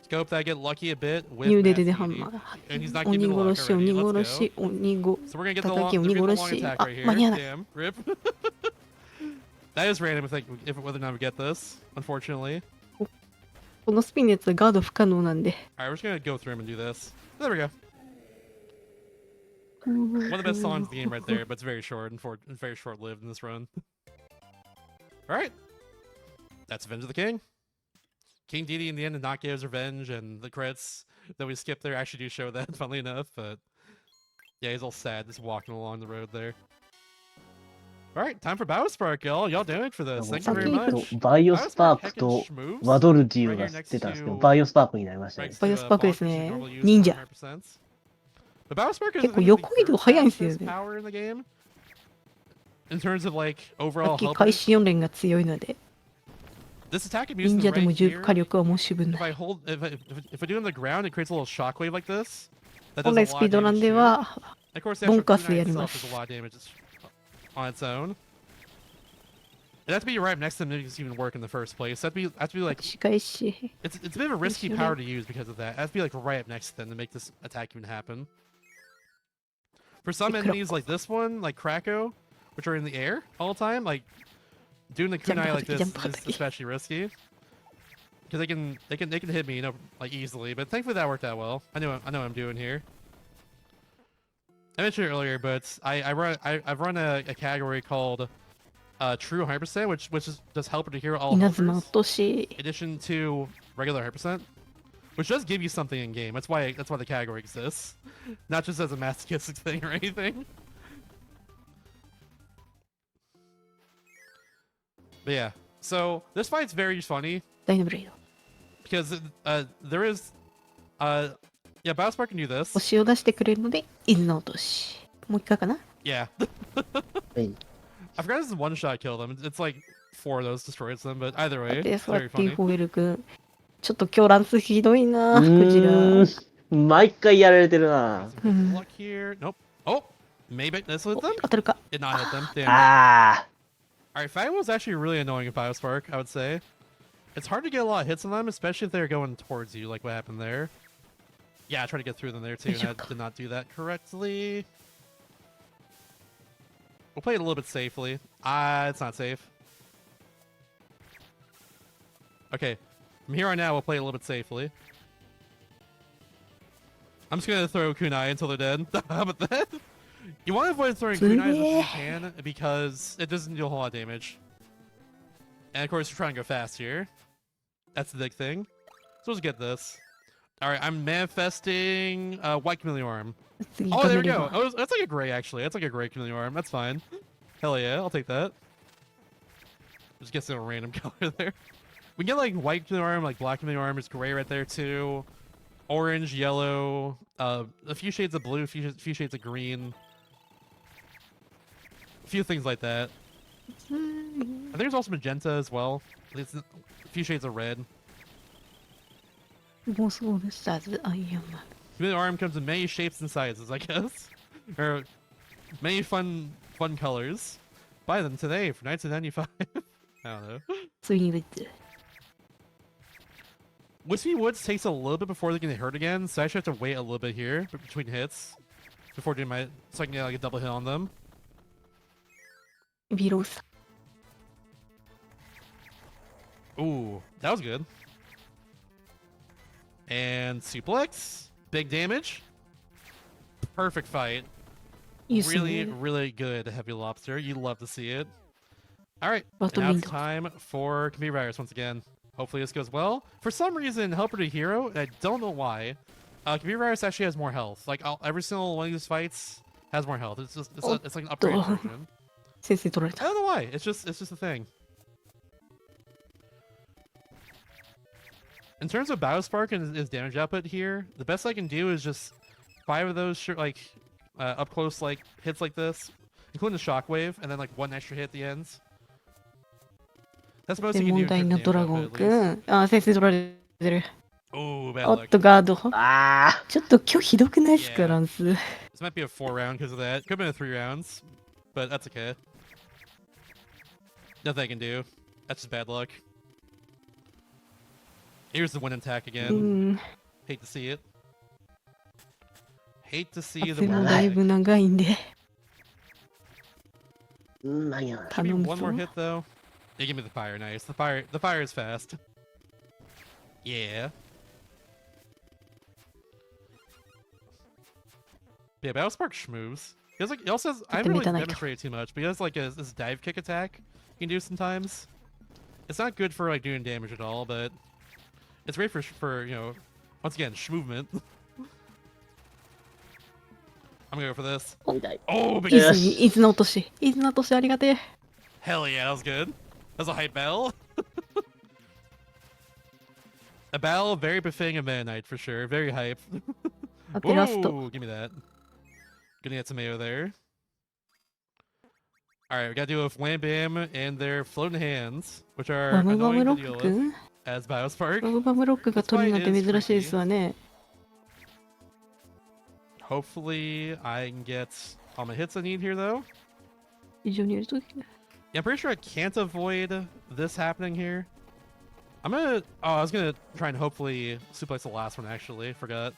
Let's go hope that I get lucky a bit ニュ with ーデデで Matt ハン Speedy. マー。 And he's not giving me 鬼 the luck 殺し、 already. 鬼 Let's 殺 go. し、鬼殺 So we're gonna get the 叩き long, 鬼 we're gonna 殺 get the long し。 attack あ right、here. 間に合わない。 Damn, rip. That is random if whether or not we get this, unfortunately. このスピンのやつはガード不可能なんで。 Alright, we're just gonna go through him and do this. There we go. One of the best songs in the game right there, but it's very short and very short-lived in this run. Alright. That's Revenge of the King. King Dedede in the end did not get his revenge, and the credits that we skipped there actually do show that, funnily enough, but yeah, he's all sad just walking along the road there. Alright, time for Biospark, y'all. Y'all doing it for this. Thank you very much. バイオスパーク Biospark と heckin' schmooze. ワドルデュー Right が here 出たん next ですけど、 to バイオスパークになりましたね Right。バイオスパークですね。 Bonk, which is normally used 忍者。 100%. But Biospark is 結構 I think, 横移 the 動 third 早いんですよ fastest ね。 power in the game. In terms of like さ overall っき help. 開始4連が強いので、 This attack I'm 忍 using 者でも right 火 here. 力は申し分 If な I い。 hold, if I do it on the ground, it creates a little shockwave like this. That 本 does 来 a ス lot ピー of ドラン damage で too. は Of course, the ボン actual カス kunai やりま itself す。 does a lot of damage on its own. It has to be right next to them to even work in the first place. It has to be like 仕返し。 it's a bit of a risky Sure. power to use because of that. It has to be like right up next to them to make this attack even happen. For some Like enemies like this one, like Krakow, which are in the air all the time, like doing the kunai like this is especially risky. Because they can hit me, you know, like easily. But thankfully that worked out well. I know what I'm doing here. I mentioned it earlier, but I've run a category called True 100%, which does helper to hero all 稲妻 helpers. 落とし。 In addition to regular 100%, which does give you something in game. That's why the category exists, not just as a masochistic thing or anything. But yeah, so this fight's very funny ダイナブレイド。 because there is yeah, Biospark can do this. 星を出してくれるので、稲の落とし。もう一回かな。 Yeah. はい。 I forgot this is one shot kill them. It's like 4 of those destroys them, but either way, で、 it's そうや very って funny. フォエル君。ちょっと今日ランスひどいな、クジラ。毎回やられてるな。 Some good luck here. Nope. Oh, maybe this hit お them. 当たるか。 Did not hit them. Damn. あ Alright, Fight was actually really annoying in Biospark, I would say. It's hard to get a lot of hits on them, especially if they're going towards you, like what happened there. Yeah, I tried to get through them there too, and I did not do that correctly. We'll play it a little bit safely. It's not safe. Okay, from here on out, we'll play it a little bit safely. I'm just gonna throw kunai until they're dead. How about that? You want to avoid throwing kunai as much as you can because it doesn't do a whole lot of damage. And of course, we're trying to go fast here. That's the big thing. So let's get this. Alright, I'm manifesting white chameleon arm. Oh, there we go. Oh, that's like a gray, actually. That's like a gray chameleon arm. That's fine. Hell yeah, I'll take that. Just get some random color there. We get like white chameleon arm, like black chameleon arm. It's gray right there too. Orange, yellow, a few shades of blue, a few shades of green. A few things like that. I think there's also magenta as well. It's a few shades of red. Chameleon arm comes in many shapes and sizes, I guess. Or many fun colors. Buy them today for $19.95. I don't know. Wispy Woods takes a little bit before they get hurt again, so I actually have to wait a little bit here between hits before doing my, so I can get like a double hit on them. Ooh, that was good. And suplex, big damage, perfect fight. Really, really good heavy lobster. You love to see it. All right, now it's time for computer virus once again. Hopefully this goes well. For some reason, Helper to Hero, and I don't know why, computer virus actually has more health. Like every single one of these fights has more health. It's just it's like an upgraded version. I don't know why. It's just a thing. In terms of Biospark and his damage output here, the best I can do is just 5 of those like up close like hits like this, including the shockwave, and then like 1 extra hit at the ends. That's most you can do. 問題のドラゴンくん。あ、先生取られてる。Oh, bad お luck. っと、ガード。あちょっと今日ひどくないですか、 Yeah. ランス。 This might be a 4 round because of that. Could have been a 3 rounds, but that's okay. Nothing I can do. That's just bad luck. Here's the win attack う again. ん。 Hate to see it. Hate to see 汗 the も win だいぶ attack. 長いんで。なんや。 Give 頼 me む one ぞ。 more hit though. They give me the fire. Nice. The fire is fast. Yeah. Yeah, Battlespark schmoves. He has like he also has, I haven't really demonstrated too much, but he has like this dive kick attack you can do sometimes. It's not good for like doing damage at all, but it's great for you know, once again, schmovement. I'm gonna go for this. 痛い。 Oh, big 伊よ豆に、伊豆の落とし。伊豆の落としありがてえ。 hell yeah, that was good. That was a hype battle. A battle very befitting of Meta Knight for sure. Very hype. あてラスト。 Ooh, give me that. Gonna get tomato there. Alright, we gotta deal with Wham Bam and their floating hands, which are バムバム annoying ロ to ッ deal クく with ん as Biospark. バムバムロックが取るなんて珍しいですわね。 Hopefully, I can get all my hits I need here, though. 非常にやるとき。 Yeah, I'm pretty sure I can't avoid this happening here. I'm gonna... Oh, I was gonna try and hopefully suplex the last one, actually. Forgot.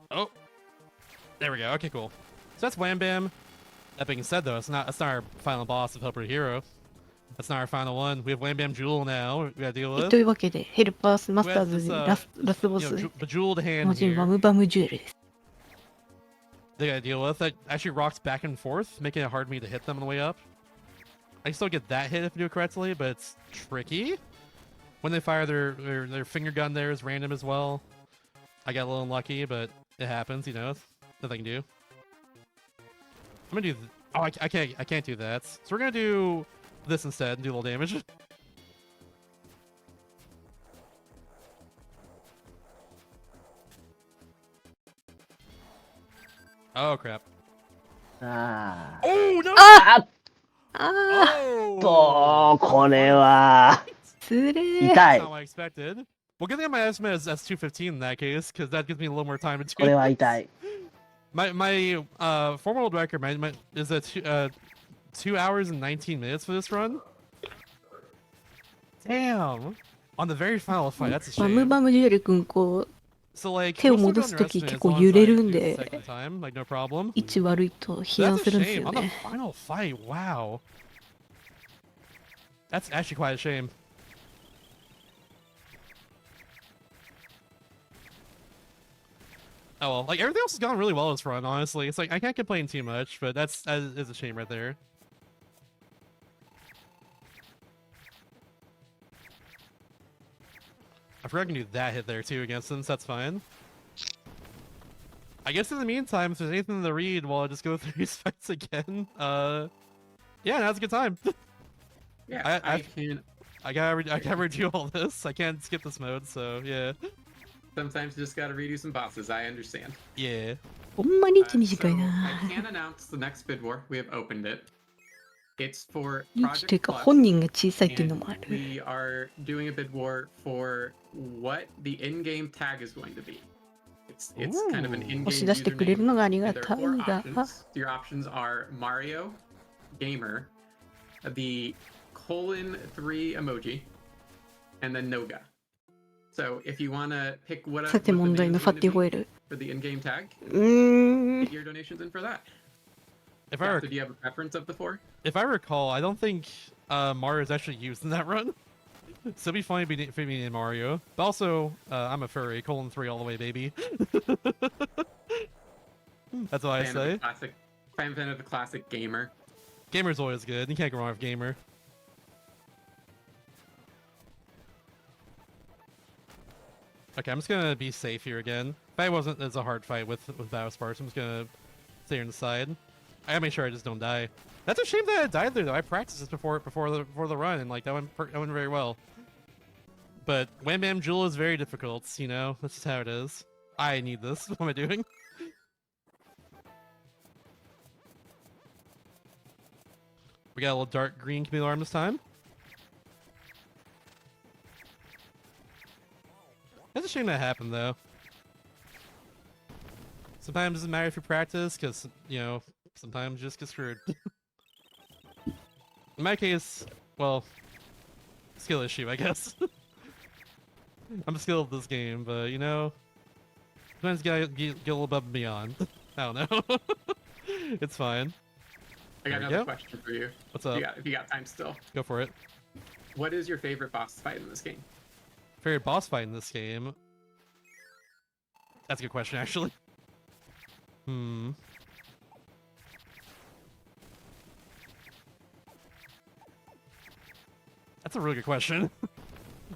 Oh. There we go. Okay, cool. So that's Wham Bam. That being said, though, it's not our final boss of Helper Hero. That's not our final one. We have Wham Bam Jewel now. We gotta deal with. というわけで、ヘルパースマスターズ With this, ラスボ you ス。 know, bejeweled hand 文字 here. バムバムジュエルです。 They gotta deal with that actually rocks back and forth, making it hard for me to hit them on the way up. I can still get that hit if I do it correctly, but it's tricky. When they fire their finger gun there is random as well. I got a little unlucky, but it happens, you know. Nothing I can do. I'm gonna do oh I can't do that. So we're gonna do this instead and do a little damage. Oh crap. あ Oh no! あ。あ Oh! っと、これはつれー。痛 That's い。 not what I expected. Well, good thing my estimate is S215 in that case, because that gives me a little more time to これ do. は痛い。 My formal record is a 2 hours and 19 minutes for this run. Damn. On the very final fight, that's a バム shame. バムジュエルくん、こう、 So like, 手を we'll still 戻 go す on と your き estimate 結 as 構 long as 揺れる I ん do the で、 second time, like no problem. 位置悪いと So 批判 that's す a るんです shame. よ On the ね。 final fight, wow. That's actually quite a shame. Oh well, like everything else has gone really well this run, honestly. It's like I can't complain too much, but that is a shame right there. I forgot I can do that hit there too against them, so that's fine. I guess in the meantime, if there's anything to read while I just go through these fights again, yeah, now's a good time. Yeah, I gotta redo all this. I can't skip this mode, so yeah. Sometimes you just gotta redo some bosses. I understand. Yeah. ほんまに So 短いな。 I can announce the next bid war. We have opened it. It's for リーチという Project か Plus. 本人が小さいっていうのもあ And る。 we are doing a bid war for what the in-game tag is going to be. It's kind of an in-game 押し出してくれるのがあり username. が There た are い four が。 options. Your options are Mario, Gamer, the :3 emoji, and then Noga. So if you want to pick what さて what the 問題 name の is ファ going ッティ to ホエ be ル。for the in-game tag, うーん。 get your donations in for that. If Yeah, I so do you have a preference of the four? if I recall, I don't think Mario's actually used in that run. So it'd be funny if we in Mario. But also, I'm a furry, :3 all the way, baby. That's what I Fan of the say. classic, fan of the classic Gamer. Gamer's always good. You can't go wrong with Gamer. Okay, I'm just gonna be safe here again. If I wasn't as a hard fight with Battle Sparks, I'm just gonna stay on the side. I gotta make sure I just don't die. That's a shame that I died there though. I practiced this before the run, and like that went very well. But Wham Bam Jewel is very difficult, you know? That's just how it is. I need this. What am I doing? We got a little dark green Camille arm this time. That's a shame that happened, though. Sometimes it doesn't matter if you practice, because, you know, sometimes you just get screwed. In my case, well, skill issue, I guess. I'm skilled at this game, but, you know, sometimes you gotta get a little above and beyond. I don't know. It's fine. I got There we another go. question for you. What's up? If you got time still. Go for it. What is your favorite boss fight in this game? Favorite boss fight in this game? That's a good question, actually. That's a really good question.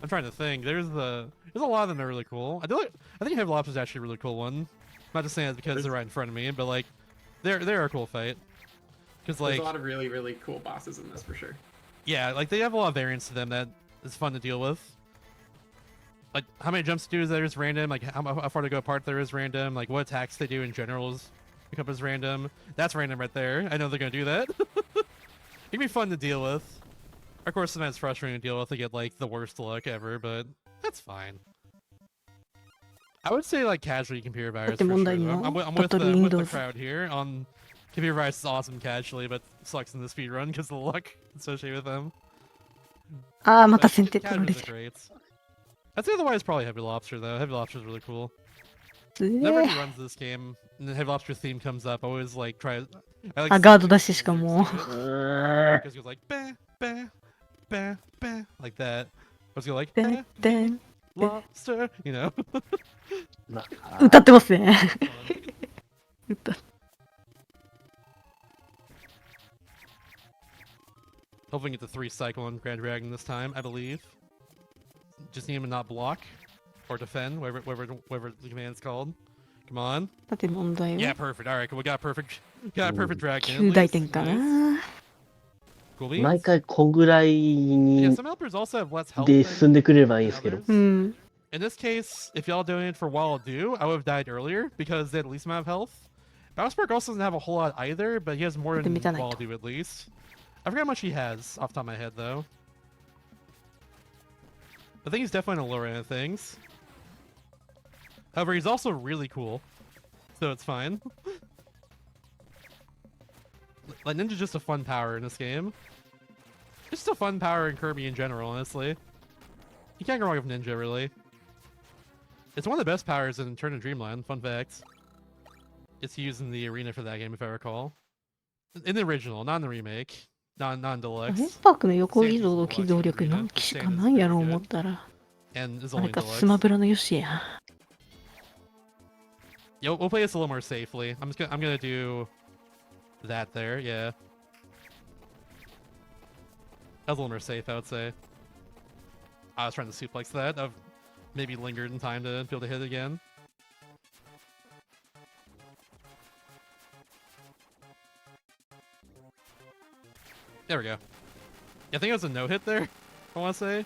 I'm trying to think. There's a lot of them that are really cool. I think Heavy Lobster is actually a really cool one. I'm not just saying it because they're right in front of me, but like, they're a cool fight. Because like, There's a lot of really, really cool bosses in this for sure. yeah, like they have a lot of variance to them that is fun to deal with. Like how many jumps to do is there is random. Like how far to go apart there is random. Like what attacks they do in general is become as random. That's random right there. I know they're gonna do that. It'd be fun to deal with. Of course, sometimes it's frustrating to deal with. They get like the worst luck ever, but that's fine. I would say like casually computer virus for sure. Though. I'm with the crowd here on computer virus is awesome casually, but sucks in the speed run because of the luck associated with them. ああ、また But 先手取られ casuals て are る。 great. I'd say otherwise probably Heavy Lobster though. Heavy Lobster is really cool. す Whenever げ he え。 runs this game and the Heavy Lobster theme comes up, I always like try. I like あ、ガード出ししかも。 because it goes like bah bah bah bah like that. I was go like で bah で lobster, you know. 歌ってますね。歌 Hopefully get the 3 cycle on Grand Dragon this time, I believe. Just need him to not block or defend, whatever the command's called. Come on. さて問題 Yeah, は perfect. All right, we got perfect. Got a perfect dragon. 9 at 大 least. 点か Nice. な。 Cool beans. 毎回こんぐらい Yeah, に some helpers also have less health で than 進んでくれればいいんですけど。 others. うん。 In this case, if y'all donated for While Do, I would have died earlier because they had the least amount of health. Bowspark also doesn't have a whole lot either, but he has more than While Do at least. I forgot how much he has off the top of my head though. I think he's definitely on the lower end of things. However, he's also really cool, so it's fine. Like Ninja's just a fun power in this game. Just a fun power in Kirby in general, honestly. You can't go wrong with Ninja, really. It's one of the best powers in Turn to Dreamland, fun fact. It's used in the arena for that game, if I recall. In the original, not in the remake. non フェン deluxe パークの横移動の機動力何機しかないやろ思ったら、 and is あれ only かスマ deluxe. ブラのヨシや。 Yeah, we'll play this a little more safely. I'm gonna do that there. Yeah, that was a little more safe, I would say. I was trying to suplex that. I've maybe lingered in time to be able to hit again. There we go. Yeah, I think it was a no hit there. I want to say.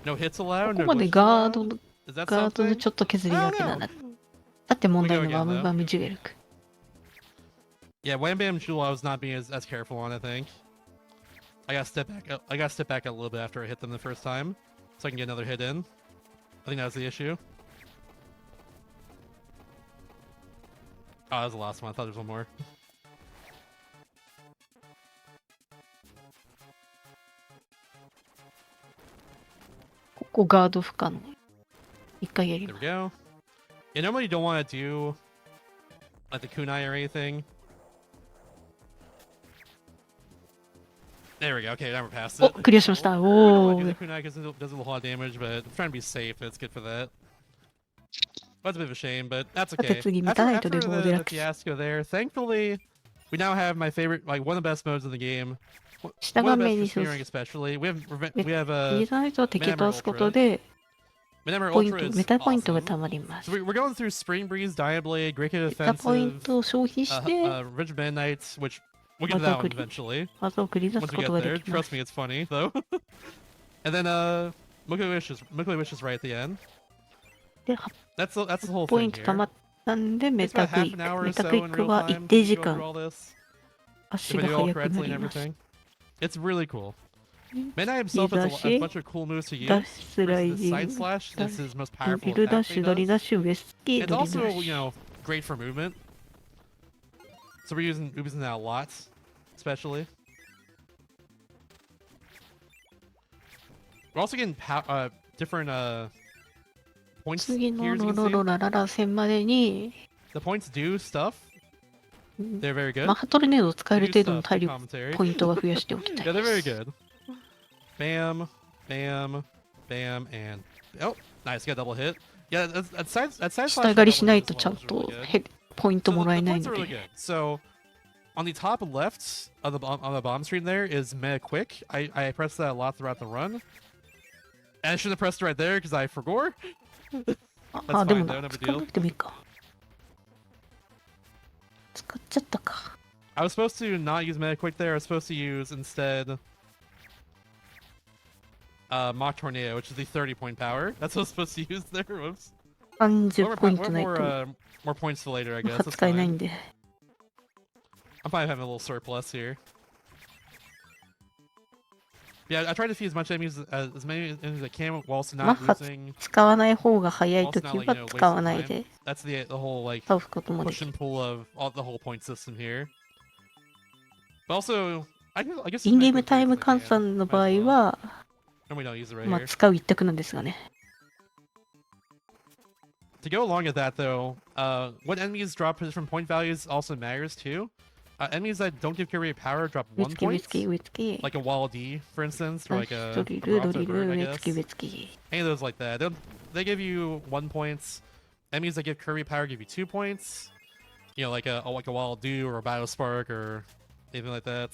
No hits こ allowed. こ No まで glitches ガー allowed. ドの Is that ガードの something? ちょっと削り I だけ don't なん know. だ。だって問題 We go の again, バム though. バムジュエルク。 Yeah, Wham Bam Jewel I was not being as careful on, I think. I gotta step back up. I gotta step back a little bit after I hit them the first time, so I can get another hit in. I think that was the issue. Oh, that was the last one. I thought there was one more. ここガード不可能。一回やり There ま we go. Yeah, normally you don't want to do like the kunai or anything. There we go. Okay, now we're past す。お、 it. クリアしました。 We don't お want to do ー the kunai because it does a lot of damage, but I'm trying to be safe. It's good for that. That's a bit of a shame, but that's さて okay. 次、ミ After, タナイトで after ゴーデラ the ックス。 fiasco there, thankfully, we now have my favorite, like one of the best modes in the game. 下 One 画 of the 面 best に for そう spearing especially. We have ミタナイトは敵を倒すことで Minemer ポイン Ultra ト、 is メタポイントが awesome. たまります。 So we're going through Spring Breeze, Dire Blade, Great Kid メタポイン Offensive, トを消費して Ridge Midnights, which we'll get to that one eventually. 技を繰り出 Once す we こ get とがで there, きま trust す。 me, it's funny though. And then Mukuli Wish is right at the end. で、 That's the whole ポイン thing トた here. まったんで、メ It's タ about クイ half ッ an ク。 hour メ or タ so クイ in ック real は time 一 to 定 go 時 through 間 all this. 足 If が we do it all 速くな correctly and ります。 everything. It's really cool. Midnight himself has a bunch of cool moves to ダッ use. シュスライ The ジン side グ、 slash ダ is his most ッ powerful ルダッ attack シ that ュ、ド he リダッ does. シュ、ウェスキー、 It's ドリダ also, ッシュ。 great for movement. So we're using that a lot, especially. We're also getting different points 次の here, as ロ you ロ can ロ see. ラララ戦までに、 The points do stuff. They're very good. マッハトルネードを使え They る do 程度の stuff, 体 good 力 commentary. ポイントは増やしておきた Yeah, い they're で very す。 good. Bam, bam, bam, and oh, nice, got a double hit. Yeah, that side 下 slash 狩りしないと as ちゃ well ん is と really good. ポイント So もらえ the ない points の are really で。 good. So on the top left of on the bomb screen there is Mega Quick. I pressed that a lot throughout the run. And I should have pressed it right there because I forgot. あ、でも fine な though, no big 使わな deal. くてもいいか。使っちゃったか。 I was supposed to not use Mega Quick there. I was supposed to use instead Mach Tornado, which is the 30-point power. That's what I was supposed to use there. Whoops. 30ポイントないと More points for later, I マッ guess. ハ That's 使えないん fine. で。 I'm fine having a little surplus here. Yeah, I try to feed as much enemies as many enemies as I can while also マッ not ハ losing. 使わない方が早い Also と not き like, は you know, 使わ wasting ない time. で That's the whole like 倒すこともで push きる。 and pull of the whole point system here. But also, I guess インゲームタイム換算の場合は、 and we don't use it right まあ here. 使う一択なんですがね。 To go along with that, though, what enemies drop different point values also matters too. Enemies that don't give carry power drop ウェ 1ツキウェ point, ツキウェツキ。 like a Wall D, for instance, or ダッ like シュ a ドリル、ド Bronto リル、 Bird, ウ I ェツキウ guess. ェツキ。 Any of those like that. They give you 1 points. Enemies that give Kirby power give you 2 points. You know, like a Wall Do or a Battle Spark or anything like that.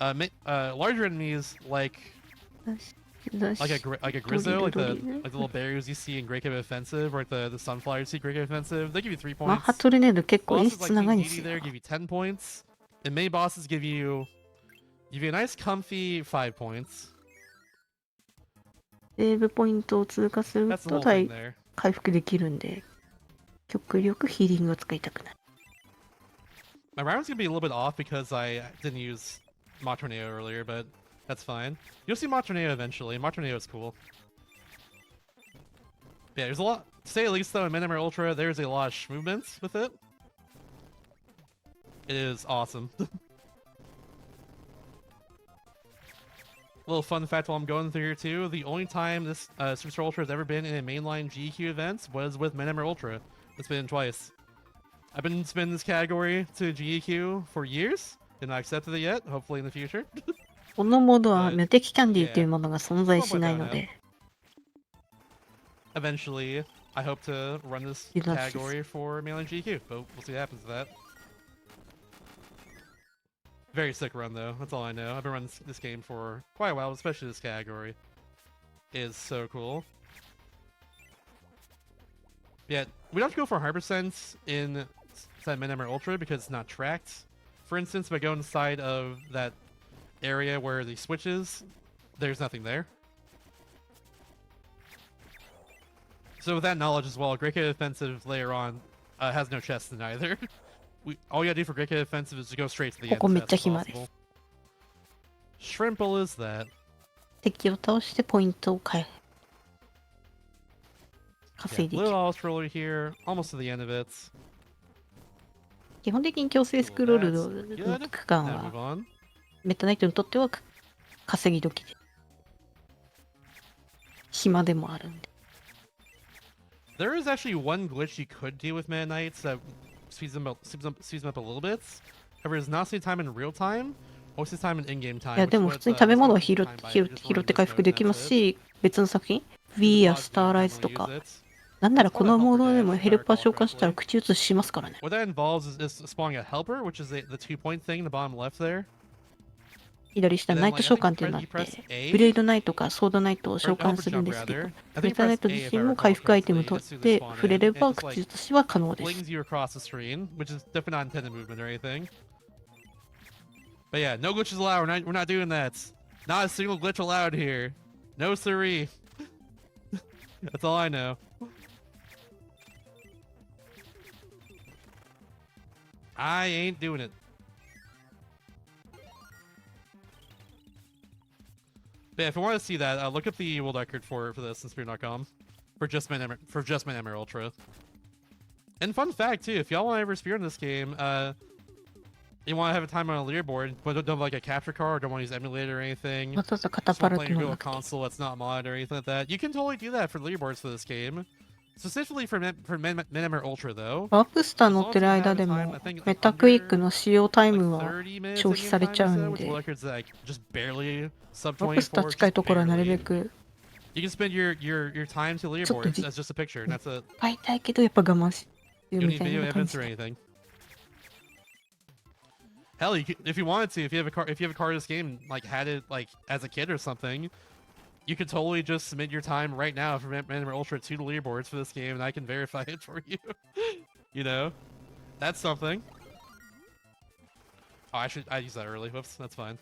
Larger enemies like ダッシュ、ダッシ like ュ。 a Grizzo, like the ドリル。 little berries you see in Great Cave Offensive, or like the Sunflower you see in Great Cave Offensive. They give you 3マッ points. ハトルネード結構演 Bosses 出 like 長いん King ですよ Dedede。there give you 10 points. And main bosses give you a nice comfy 5 points. セーブポイントを通過する That's the と whole thing there. 回復できるんで、極力ヒーリングを使いたくない。 My round's gonna be a little bit off because I didn't use Mach Tornado earlier, but that's fine. You'll see Mach Tornado eventually. Mach Tornado is cool. Yeah, there's a lot. To say at least though, in Minemer Ultra, there's a lot of movements with it. It is awesome. Little fun fact while I'm going through here too, the only time this Super Ultra has ever been in a mainline GQ event was with Minemer Ultra. It's been twice. I've been spinning this category to GEQ for years, and not accepted it yet, hopefully in the future. このモードは無敵キャンディーというものが存在しないので、 Eventually, I hope to run this category for Melee GQ, but we'll see what happens to that. Very sick run though, that's all I know. I've been running this game for quite a while, especially this category. It is so cool. Yeah, we don't have to go for 100% in Midnight Ultra because it's not tracked. For instance, if I go inside of that area where the switch is, there's nothing there. So with that knowledge as well, Great Cave Offensive later on has no chest in either. All you gotta do for Great Cave Offensive is to go straight to the end as fast as possible. Shrimple is that. 敵を倒してポイントを稼いでい Little く。 Australia here, almost to the end of it. 基本的に強制スクロールの Good. 区間 Now move は on. メタナイトにとっては稼ぎ時で暇でもあるんで。 There is actually one glitch you could do with Meta Knights that speeds them up a little bit. However, it's not save time in real time, most of the time in in-game time. いやでも普通に食べ物を拾って回復できますし、別の作品 V やスターライズとか、なんならこのモードでもヘルパー召喚したら口移ししますからね。 What that involves is spawning a helper, which is the 2-point thing in the bottom left there. 左下ナイト召喚っていうのがあって、ブレードナイトかソードナイトを召喚するんですけど、メタナイト自身も回復アイテム取って触れれば口移しは可能です。 Flings you across the screen, which is definitely not intended movement or anything. But yeah, no glitches allowed. We're not doing that. Not a single glitch allowed here. No siree. That's all I know. I ain't doing it. But yeah, if you want to see that, look up the world record for this on Spear.com for just Man Emerald Ultra. And fun fact too, if y'all want to ever Spear in this game, you want to have a time on a leaderboard, but don't have like a capture card, don't want to use emulator or anything. わざわざ肩 Just パ want ラ to って play いう your の real がなくて、 console that's not modded or anything like that. You can totally do that for leaderboards for this game. Specifically for Man Emerald Ultra though. ワープスター乗ってる間でもメタクイックの使用タイムは消費されちゃうんで、ワープスター近いところはなるべく You can spend your time to leaderboards as just a picture, and that's it. 買いたいけどやっぱ我慢し You る don't み need たい video な感 evidence じ or で。 anything. Hell, if you wanted to, if you have a card of this game, like had it like as a kid or something, you could totally just submit your time right now for Man Emerald Ultra to the leaderboards for this game, and I can verify it for you. You know, that's something. Oh, I used that early. Whoops, that's fine.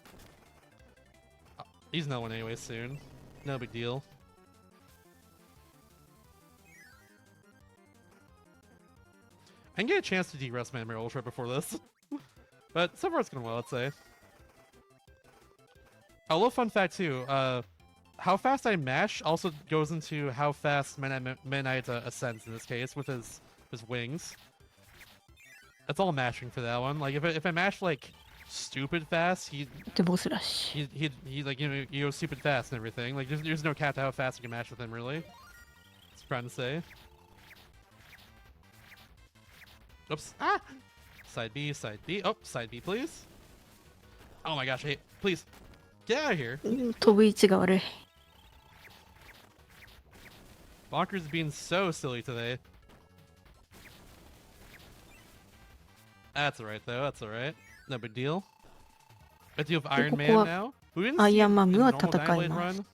He's no one anyway soon. No big deal. I can get a chance to de-rest Man Emerald Ultra before this. But so far it's going well, let's say. A little fun fact too, how fast I mash also goes into how fast Midnight ascends in this case with his wings. That's all mashing for that one. Like if I mash like stupid fast, he でボスラッシュ。 he like you go stupid fast and everything. Like there's no cap to how fast you can mash with him really. It's trying to say. Oops. Ah! Side B, side B. Oh, side B, please. Oh my gosh, hey, please. Get out of here. 飛ぶ位置が悪い。 Bonker's being so silly today. That's alright though, that's alright. No big deal. Let's deal with Iron Man now. We didn't see him in the normal Dynablade run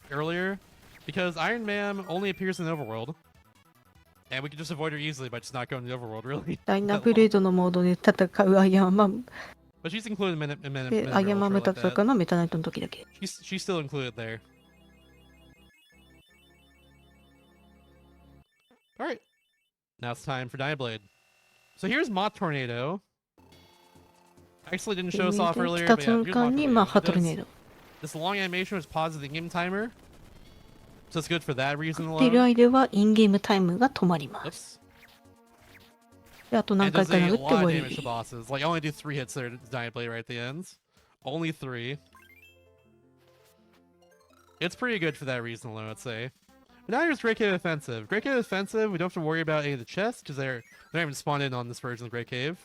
earlier because Iron Man only appears in the overworld. And we can just avoid her easily by just not going to the overworld, really. ダイナブレードのモードで戦うアイアンマン But she's included in で Minute アイアンマン Ultra と like 戦う that. のはメタナイトの時だけ。 She's still included there. Alright. Now it's time for Dynablade. So here's Moth Tornado. I actually didn't show this off earlier, 2 but つ yeah, の here's 間 Moth にマッ Tornado. ハ It トル does- ネード。 This long animation was paused at the in-game timer. So it's good for that reason っている alone. 間はインゲームタイムが止まります。 Oops. であと何 And 回 does か a 殴って lot 終 of わ damage り to。bosses. Like, I only do 3 hits there to Dynablade right at the end. Only 3. It's pretty good for that reason alone, I'd say. But now here's Great Cave Offensive. Great Cave Offensive, we don't have to worry about any of the chests, because they're not even spawned in on this version of Great Cave.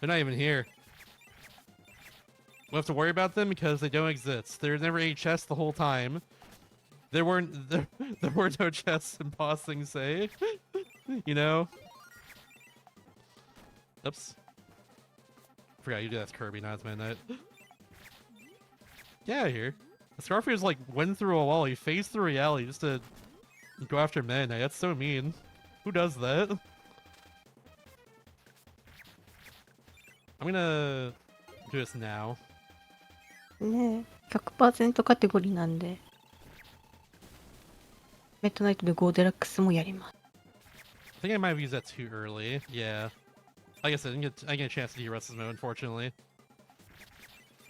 They're not even here. We'll have to worry about them because they don't exist. There's never any chests the whole time. There were no chests in Bossing Say. You know? Oops. Forgot you do that's Kirby, not as Midnight. Get out of here. Scarfier's like went through a wall, he phased through reality just to go after Midnight. That's so mean. Who does that? I'm gonna do this now. ねえ、100% カテゴリーなんで、メッドナイトで5デラックスもやります。I think I might have used that too early. Yeah. Like I said, I get a chance to do Russ's mode, unfortunately.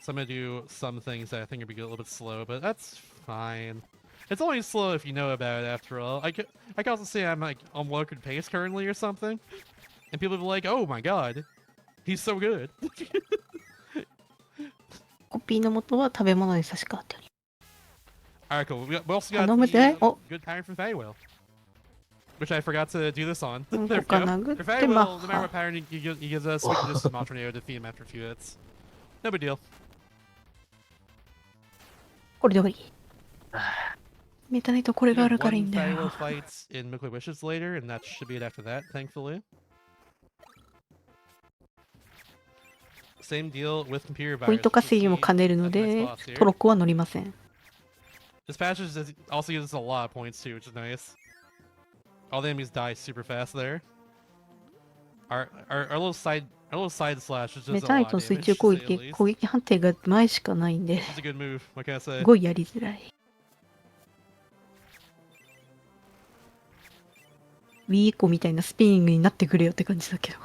So I'm gonna do some things that I think are gonna be a little bit slow, but that's fine. It's only slow if you know about it, after all. I can also say I'm like on low pace currently or something, and people will be like, "Oh my god, he's so good." コピーの元は食べ物に差し替わっており Alright, cool. We also got 頼むで。 the お、 good pattern from Faywell, which I forgot to do this on. こ There こ we か go. 殴っ For て Faywell, マ no ッ matter ハ what pattern he gives us, we can just mount tornado defeat him after a few hits. No big deal. これで終わり。メタナイトこれ We があ have るからいい one んだ Faywell よ。 fights in Milky Wishes later, and that should be it after that, thankfully. Same deal with computer ポイン virus. ト稼ぎも兼ねるの That's the で next boss here. トロッコは乗りません。 This passage also gives us a lot of points too, which is nice. All the enemies die super fast there. Our little side slash is メ just タ a ナイ lot ト of の水 damage, 中 to 攻 say the 撃、 least. 攻撃判定が前しかないんで、 It's a good move, what can I す say? ごいやりづらい。ウィーコみたいなスピニングになってくれよって感じだけど。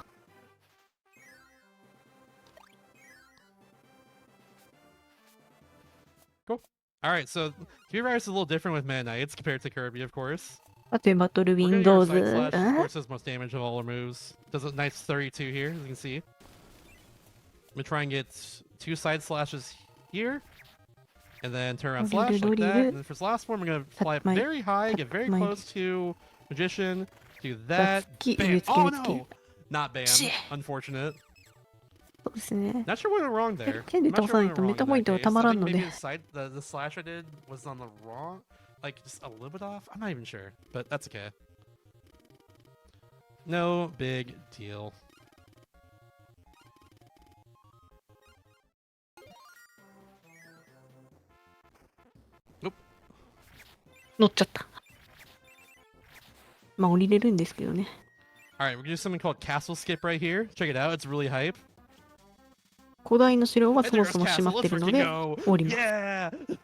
Alright, so computer virus is a little different with Meta Knights compared to Kirby, of course. あとバトルウ We're ィン gonna ド use ウ our ズ。 side slash, of course, does most damage of all our moves. Does a nice 32 here, as you can see. I'm gonna try and get 2 side slashes here, and then turn around slash like that. And then for this last one, we're gonna fly up very high, get very close to Magician, do that. Bam! Oh no! Not bam. Unfortunate. そうですね。 Not sure what went wrong there. 手で I'm not 倒 sure さな what いと went メ wrong タ in ポイ that ントが case. たま I ら think んの maybe で。 the slash I did was on the wrong, like just a little bit off. I'm not even sure, but that's okay. No big deal. 乗っちゃった。まあ降りれるんですけどね。Alright, we're gonna do something called Castle Skip right here. Check it out, it's really hype. 古代の城は And そも there's そも閉ま Castle, って let's るの freaking で go! 降ります。 Yeah!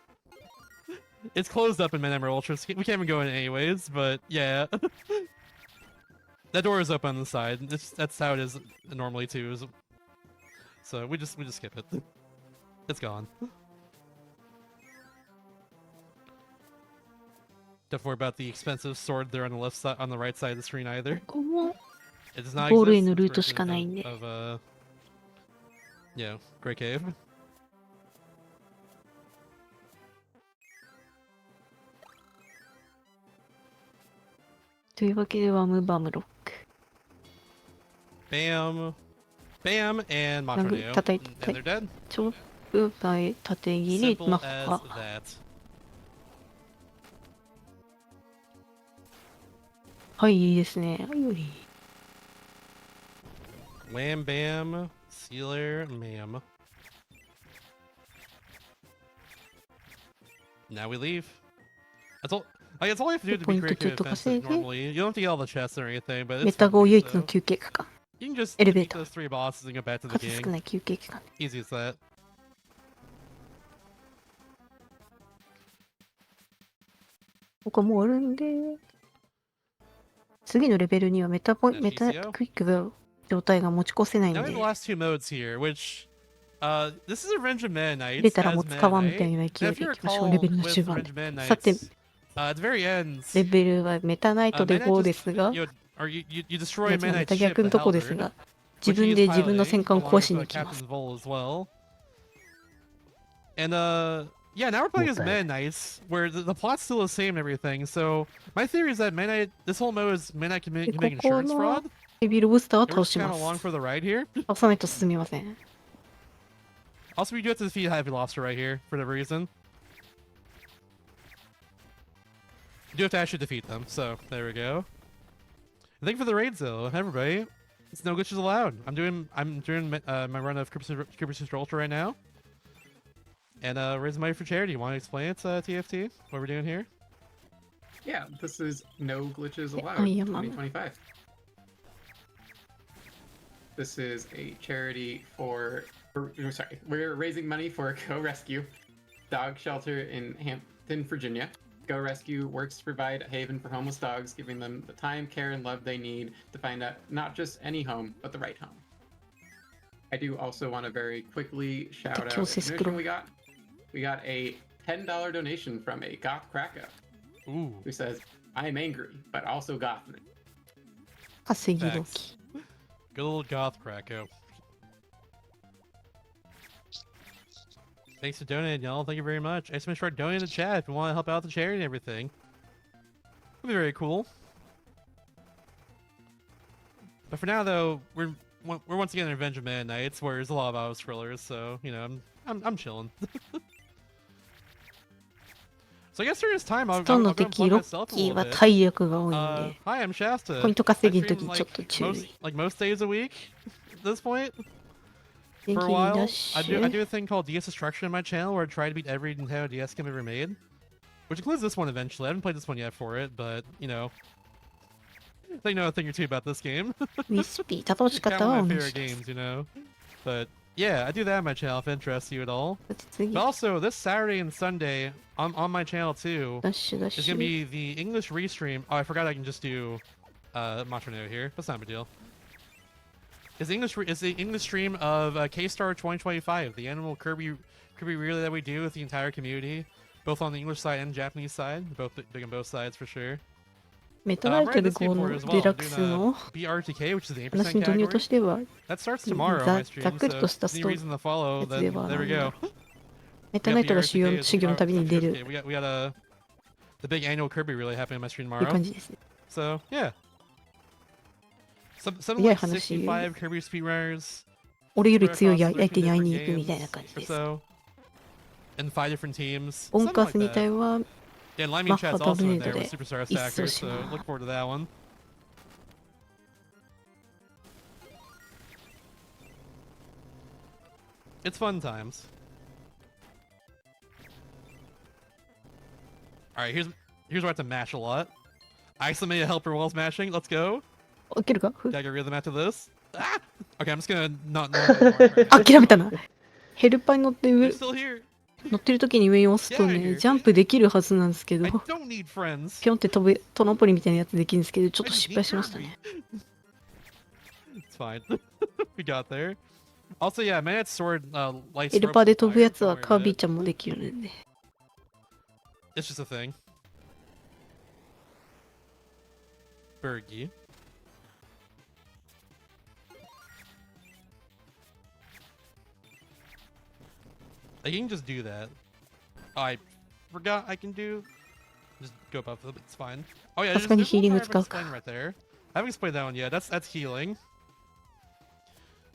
It's closed up in Mid Emerald Ultra. We can't even go in anyways, but yeah. That door is up on the side. That's how it is normally too. So we just skip it. It's gone. Don't worry about the expensive sword there on the left side, on the right side of the screen either. ここも It does not ゴールへ exist. の It's ルート version しかないんで。 of yeah, Great Cave. というわけでワムバムロック。 Bam, bam, and Macho 叩い and て they're dead. チョップ、縦切り、 Simple マ as ッハ。 that. はい、いいですね。はい、より。 Wham bam, sealer, ma'am. Now we leave. That's all. Like, that's all you have to do to be great good offensive normally. You don't have to get all the chests or anything, but メ it's タ fun 号 to 唯 do 一の so. 休憩区間。 You can just Elevator. defeat those 3 bosses and go back to the 数少 king. ない休憩区間。 Easy as that. ここもう終わるんで。次のレベルにはメタクイックが状態が持ち越せないん Now で we have the last 2 modes here, which this is Revenge of Meta 入 Knights れたら as もう使わんみたい Meta な Knight. 勢 Now い if で you いきましょう。 recall レベルの with 終盤 Revenge of Meta さて、 Knights, at the very end, レベルはメタナイトで Meta 5 Knight ですが、 you destroy Meta メ Knight's タ ship, 逆 the のとこです Halberd, が、 which 自 he 分 is で自分の piloting, 戦艦 along 壊 with しに the 行きます。 Captain's Vol as well. And yeah, now we're playing as Meta Knights, where the plot's still the same and everything. So my theory is that Meta Knight, this whole mode is Meta Knight can make insurance fraud. ヘビーロブスターを And we're 倒 just し kind ま of along す。 for the ride here. 倒さないと進みません。Also, we do have to defeat Heavy Lobster right here for the reason. You do have to actually defeat them, so there we go. And thank you for the raids, though, everybody. It's no glitches allowed. I'm doing my run of Cooper's Ultra right now, and raising money for charity. You want to explain it, TFT? What we're doing here? Yeah, this is no glitches allowed. Oh, yeah, 2025. This is a charity for. Sorry, we're raising money for Go Rescue, dog shelter in Hampton, Virginia. Go Rescue works to provide a haven for homeless dogs, giving them the time, care, and love they need to find out not just any home, but the right home. I do also want to very quickly shout out the donation we got. We got a $10 donation from a Goth Kraka, Ooh. who says, "I'm angry, but also Gothman." 稼ぎ時。 Facts. Good old Goth Krakow. Thanks for donating, y'all. Thank you very much. I just make sure to donate in the chat if you want to help out the charity and everything. That'd be very cool. But for now, though, we're once again in Revenge of Man Nights, where there's a lot of auto scrollers, so you know, I'm chilling. So I guess during this time, I'll ストーン go の and plug 敵ロッ myself a キー little は bit. 体力が多いんで、 Hi, I'm Shasta. ポイント I 稼ぎの stream 時にちょっと注意。 most days a week at this point. 元 For 気 a にい while, らっし I ゃ do い。 a thing called DS Destruction on my channel where I try to beat every Nintendo DS game ever made, which includes this one eventually. I haven't played this one yet for it, but you know, they know a thing or two about this game. ウィスピー、楽しか Kind った of わ、 one of 同 my じ favorite です。 games, you know. But yeah, I do that on my channel if it interests you at all. だって次、 But also, this Saturday and Sunday on my channel too ダッシュダッ is シ gonna ュ。 be the English restream. Oh, I forgot I can just do Montreno here. That's not a big deal. Is the English stream of K-Star 2025, the annual Kirby relay that we do with the entire community, both on the English side and Japanese side, both big on both sides for sure. メタナイ I'm ト writing で this こ game の for it as デ well. ラ I'm ック doing スの BRTK, which is the 話 8% の導入 category. としては、 That starts tomorrow on my stream, ざっくり so とした if ス any トー reason to follow, やつ then では there we なんだ go. ろう。メタナイトが修行の旅に出る We got the big annual Kirby relay happening on my stream っていう tomorrow. 感じですね。 So yeah, something いや like 話。 65 Kirby speedrunners 俺より spread 強い across 相手に会い 13に different 行くみたい games な感じ or です。 so, and 5 different teams. オン Something カー like ス2 that. 体は Yeah, and Limey マッ Chat's ハ also in ダブ there ネート with で Superstar 一掃 Stackers, し so ま look す。 forward to that one. It's fun times. Alright, here's where I have to mash a lot. I actually made a helper while smashing. Let's go. いけるか Gotta get rhythm after this. Ah! Okay, I'm just gonna not right now. 諦めたな。ヘルパーに乗って They're 上 still here. 乗ってる時に上に押すとね、ジャンプできるはずなんですけど、 I don't need friends. ピョンって飛ぶトランポリンみたいなやつできるんですけど、ちょっと失敗しましたね。 It's fine. We got there. Also, yeah, Manet's sword lights ヘル ropes パーで on 飛ぶ fire. やつ Don't は worry カー about ビィ it. ちゃんもできるんで。 It's just a thing. Bergie. Like, you can just do that. Oh, I forgot I can do. Just go above them. It's fine. Oh yeah, さすがに there's ヒーリン one グ more I 使 haven't うか。 explained right there. I haven't explained that one yet. That's healing.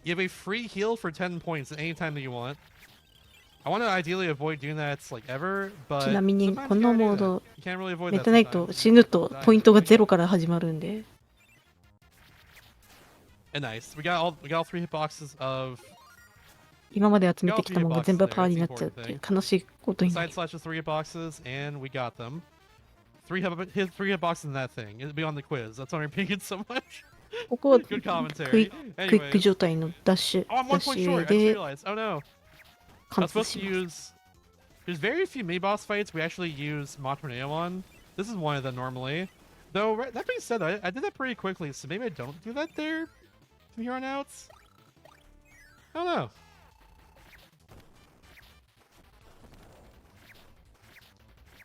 You have a free heal for 10 points at any time that you want. I want to ideally avoid doing that like ever, but ちなみに sometimes こ you の gotta モ do ード that. You can't really avoid メ that タナイト sometimes. 死ぬとポイントがゼロから始まるんで、 And nice. We got all 3 hitboxes of 今まで集めてきたものが全部パーになっちゃうっていう悲しいことにな side ります。 slashes, 3 hitboxes, and we got them. 3 hitboxes in that thing. It'll be on the quiz. That's why I'm repeating it so much. ここは Good ク commentary. イック Anyways. 状態のダッシュ Oh, I'm ダ 1 ッシ point ュ short. I just で realized. Oh no. I 貫 was 通 supposed し to ます use. There's very few mini boss fights we actually use Matroneo on. This is one of them normally. Though, that being said, I did that pretty quickly, so maybe I don't do that there from here on out. I don't know.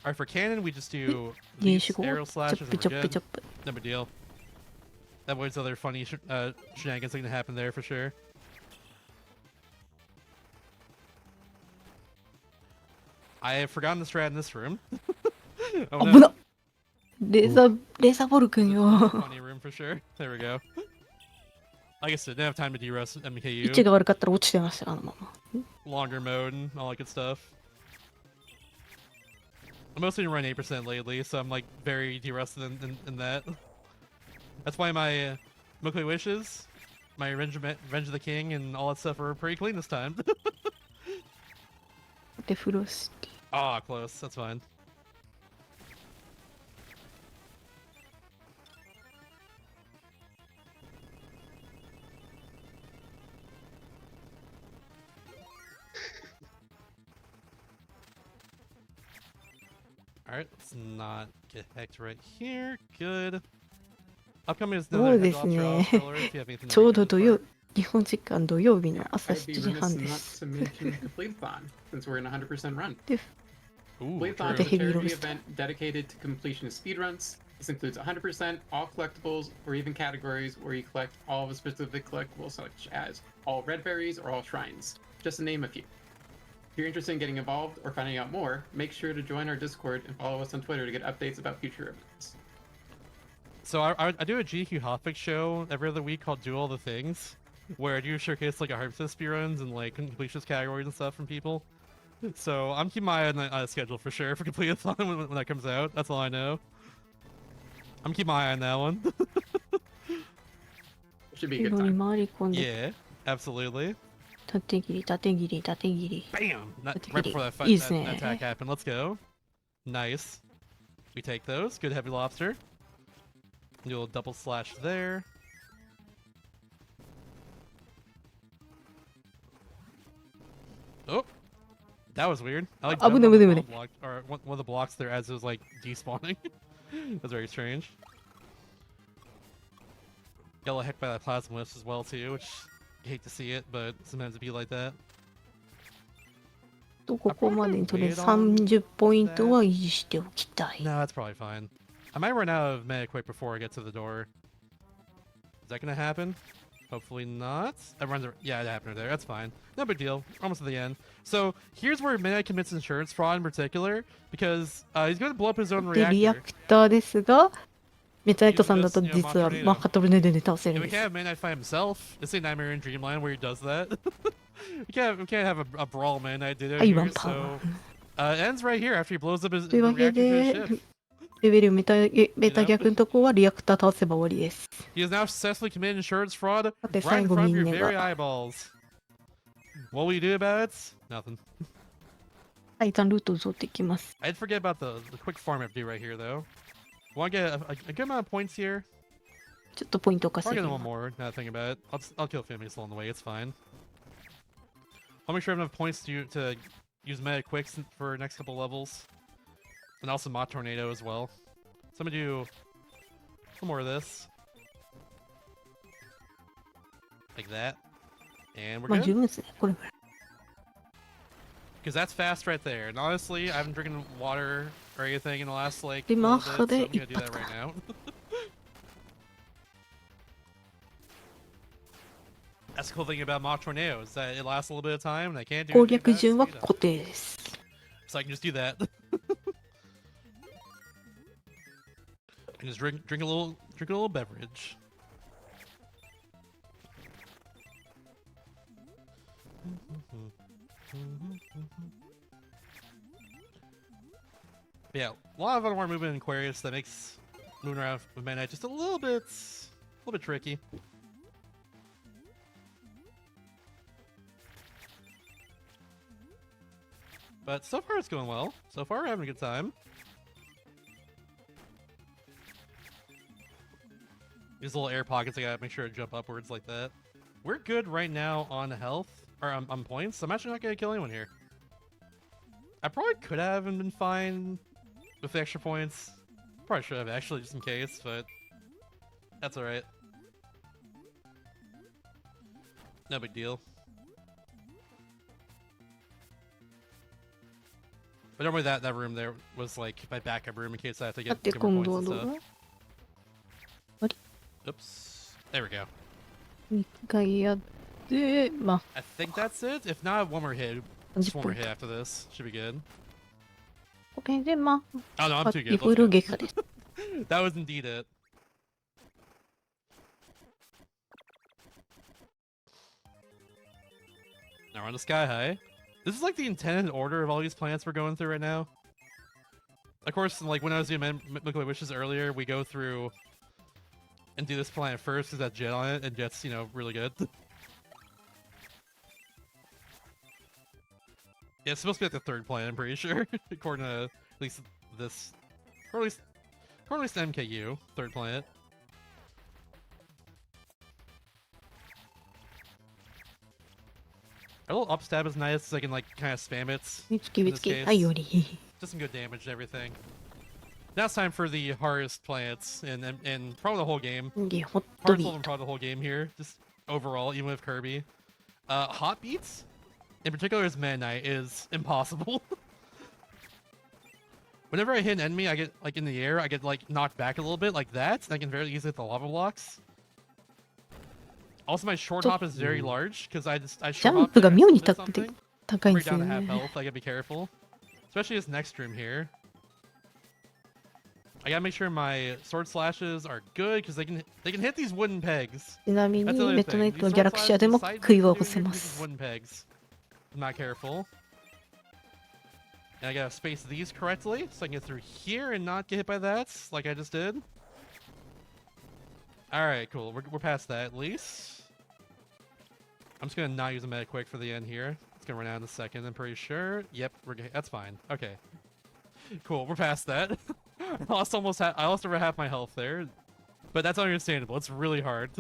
Alright, for cannon, we just do 原 these 子語 arrow チ slashes ョッ and プチョ we're ップ good. チョップ No big deal. That avoids other funny shenanigans that can happen there for sure. I have forgotten the strat in this room. Oh 危 no. なっレーザーボル君よ Funny room for sure. There we go. Like I said, didn't have time to de-rust 位 MKU. 置が悪かったら落ちてましたあのまま longer mode and all that good stuff. I'm mostly running 8% lately, so I'm like very de-rusted in that. That's why my Mokoi Wishes, my Revenge of the King, and all that stuff are pretty clean this time. でフロスティ Ah, close. That's fine. Alright, let's not get hacked right here. Good. Upcoming is そう another で head す off ね trial filler if you have anything ちょう to ど recommend. 日本時間土曜日の Yeah, 朝 I'd be 7時 remiss 半で not す to mention Completeathon, since we're in a 100% run. Ooh, Completeathon true. is a Heavy charity roast. event dedicated to completionist speedruns. This includes 100% all collectibles or even categories where you collect all of a specific collectible, such as all red berries or all shrines, just to name a few. If you're interested in getting involved or finding out more, make sure to join our Discord and follow us on Twitter to get updates about future events. So I do a GQ Hotfix show every other week called Do All the Things, where I do showcase like 100% speedruns and like completionist categories and stuff from people. So I'm keeping my eye on the schedule for sure for Completeathon when that comes out. That's all I know. I'm keeping my eye on that one. Should be a 後 good ろに time. 回り込んで Yeah, absolutely. 縦切り縦切り縦切り Bam! Not, That's right pretty before that, easy. that attack happened. Let's go. Nice. We take those. Good heavy lobster. Do a little double slash there. Oh! That was weird. I like jumped on the wall block, or one of the blocks there as it was like despawning. That's very strange. Got a little hecked by that plasma wisp as well too, which you hate to see it, but sometimes it be like that. とここまでにとりあえず30ポイントは維持しておきたい No, that's probably fine. I might run out of mana quick before I get to the door. Is that gonna happen? Hopefully not. That runs. Yeah, it happened there. That's fine. No big deal. Almost at the end. So here's where Midnight commits insurance fraud in particular, because he's going to blow up his own でリア reactor. クターですがメタナイトさんだと実はマッハトルネードで倒せる And ん we です can't have Midnight fight himself. It's a Nightmare in Dreamland where he does that. we can't have a brawl Midnight did it はい here. ワンパワ So ー it ends right here after he blows up his という the わけ reactor to で his ship. レベルメタ逆のとこはリアクター倒せば終わりです He has now successfully committed insurance fraud さて right 最 in 後 front み of ん your な very が eyeballs. What will you do about it? Nothing. タイタンルートを取っていきます I'd forget about the quick farm I have to do right here, though. Want to get a good amount of points here? ちょっとポイントを I'll 稼 get ぎ one ます more, now that I think about it. I'll kill Phineas along the way, it's fine. I'll make sure I have enough points to use meta quicks for next couple levels. And also Mott Tornado as well. So I'm gonna do some more of this. Like that. And we're まあ十 good. 分ですねこれぐらい Because that's fast right there. And honestly, I haven't drinking water or anything in the last like De little macha bit, so de I'm gonna do that ippata. right now. That's the cool thing about Mach Tornado is that it lasts a little bit of time and I can't do 攻 anything 略 about it, 順は so, 固定です so I can just do that. And just drink a little beverage. But yeah, a lot of unwarned movement in Aquarius that makes moving around with Mana just a little bit tricky. But so far it's going well. So far we're having a good time. These little air pockets, I gotta make sure to jump upwards like that. We're good right now on health, or on points. I'm actually not gonna kill anyone here. I probably could have and been fine with the extra points. Probably should have actually, just in case, but that's alright. No big deal. But normally that room there was like my backup room in case I have to さ get て more 今 points 度は and どう stuff. だ Oops. There we go. 2回やってま I think that's it. If not, one more hit. あ Just 10 one ポ more イン hit ト after this. Should be good. これでま Oh no, あ I'm too い good. ろいろ Let's 結果です go. That was indeed it. Now we're on the sky high. This is like the intended order of all these plants we're going through right now. Of course, like when I was doing Make My Wishes earlier, we go through and do this plant first because that's Jet on it, and Jet's, you know, really good. Yeah, it's supposed to be like the third plant, I'm pretty sure. According to at least this, or at least MKU, third plant. A little upstab is nice, so I can like kind of spam it. 見つけ見つけ。はい、より。 Just some good damage and everything. Now it's time for the hardest plants and probably the whole game. で、ホット Hardest ビ level ー in probably the whole game here, just overall, even with Kirby. Hot beats, in particular as Meta Knight, is impossible. Whenever I hit an enemy, I get like in the air, I get like knocked back a little bit like that, and I can very easily hit the lava blocks. Also, my short hop is very large because I ジ short ャン hop プが there 妙 and に hit 高くて something. 高いん Bring ですよ down to half ね。 health. I gotta be careful, especially this next room here. I gotta make sure my sword slashes are good because they can hit these wooden pegs. ちなみ That's に、 another メタナイ thing. ト These のギャ sword ラクシア slashes, で these も side 杭は beams 押せ doing ま here, these す。 wooden pegs. I'm not careful. And I gotta space these correctly so I can get through here and not get hit by that, like I just did. Alright, cool. We're past that at least. I'm just gonna not use a meta quick for the end here. It's gonna run out in a second, I'm pretty sure. Yep, that's fine. Okay. Cool, we're past that. I lost over half my health there. But that's understandable. It's really hard.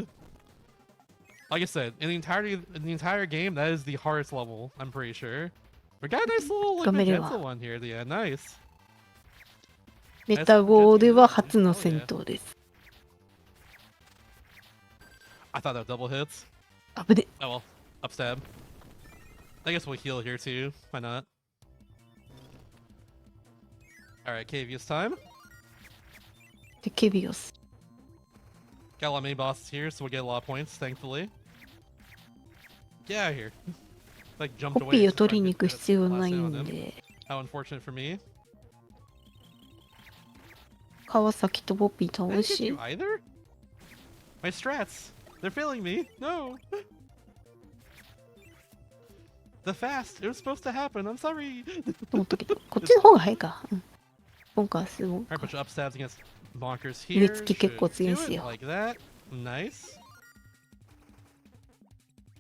Like I said, in the entire game, that is the hardest level, I'm pretty sure. We got a nice little like, magenta one here at the end. Nice. メタ号では初の戦闘です。 I thought that double hits. あぶね。 Oh well, upstab. I guess we'll heal here too. Why not? Alright, Cavius time. で、ケビオス。 Got a lot of mini bosses here, so we'll get a lot of points, thankfully. Get out of here. Like コ jumped ピ away. ーを取りに行く That's 必要 the last ない hit ん on him. で、 How unfortunate for me. 川崎とボッピー I 倒 didn't get し you、either? My strats. They're failing me. No. The fast. It was supposed to happen. I'm sorry. と思ったけど、こっちの方が早いか。うん。今回はすごい。 Alright, bunch of upstabs against bonkers 植え here. 付け結構 Should 強いん do す it よ。 like that. Nice.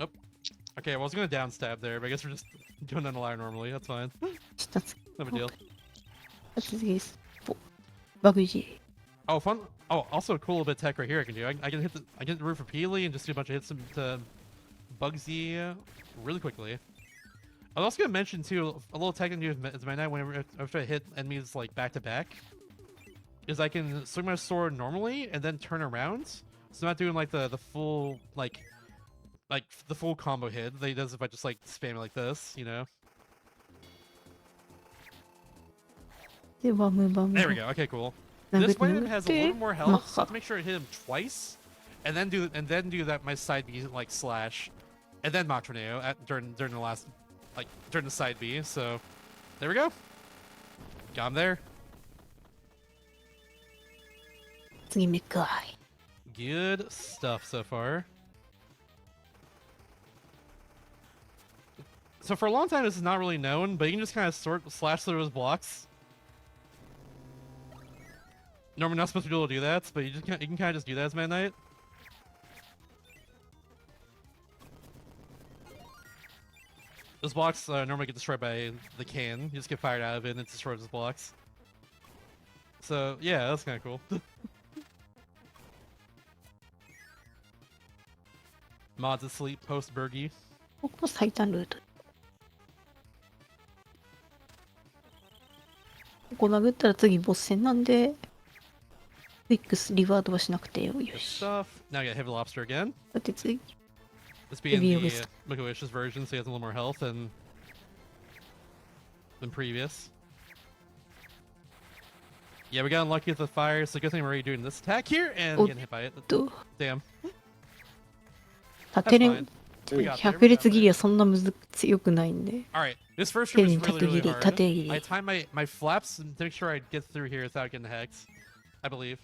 Oh. Okay, well, I was gonna downstab there, but I guess we're just doing that on the ladder normally. That's fine. 下つ No big deal. 次です。バグジ Oh, fun. Oh, also a cool little bit of tech right here I can do. I can hit the roof repeatedly and just do a bunch of hits to Bugsy really quickly. I was also gonna mention too a little tech I can do with my knight whenever after I hit enemies like back to back, is I can swing my sword normally and then turn around. So I'm not doing like the full like the full combo hit that he does if I just like spam it like this, you know. で、ワムバム。 There we go. Okay, cool. 殴 This って weapon 殴 has っ a て little more マッ health, so I ハ have to make sure I hit him twice, and then do that my side B like slash, and then Matroneo during the side B. So there we go. Got him there. 次メカイ。 Good stuff so far. So for a long time, this is not really known, but you can just kind of slash through those blocks. Normally not supposed to be able to do that, but you can kind of just do that as Meta Knight. Those blocks normally get destroyed by the can. You just get fired out of it and it destroys those blocks. So yeah, that's kind of cool. Mods asleep post Bergie. ここ最短ルート。ここ殴ったら次ボス戦なんで、クイックスリワードはしなくてよ Good し。 stuff. Now I got Heavy Lobster again. だって次、 This being Heavy the Lobster. Make-A-Wish's version, so he has a little more health than previous. Yeah, we got unlucky with the fire, so good thing we're already doing this attack here and Oh. getting hit by it. と、 Damn. 縦 That's 連 fine. We got there, 百 we 列 got 切 there. りはそんな強くないんで。 Alright, this first 手 room に is 縦 really, 切 really り、 hard. 縦切 I り。 time my flaps to make sure I get through here without getting hex. I believe.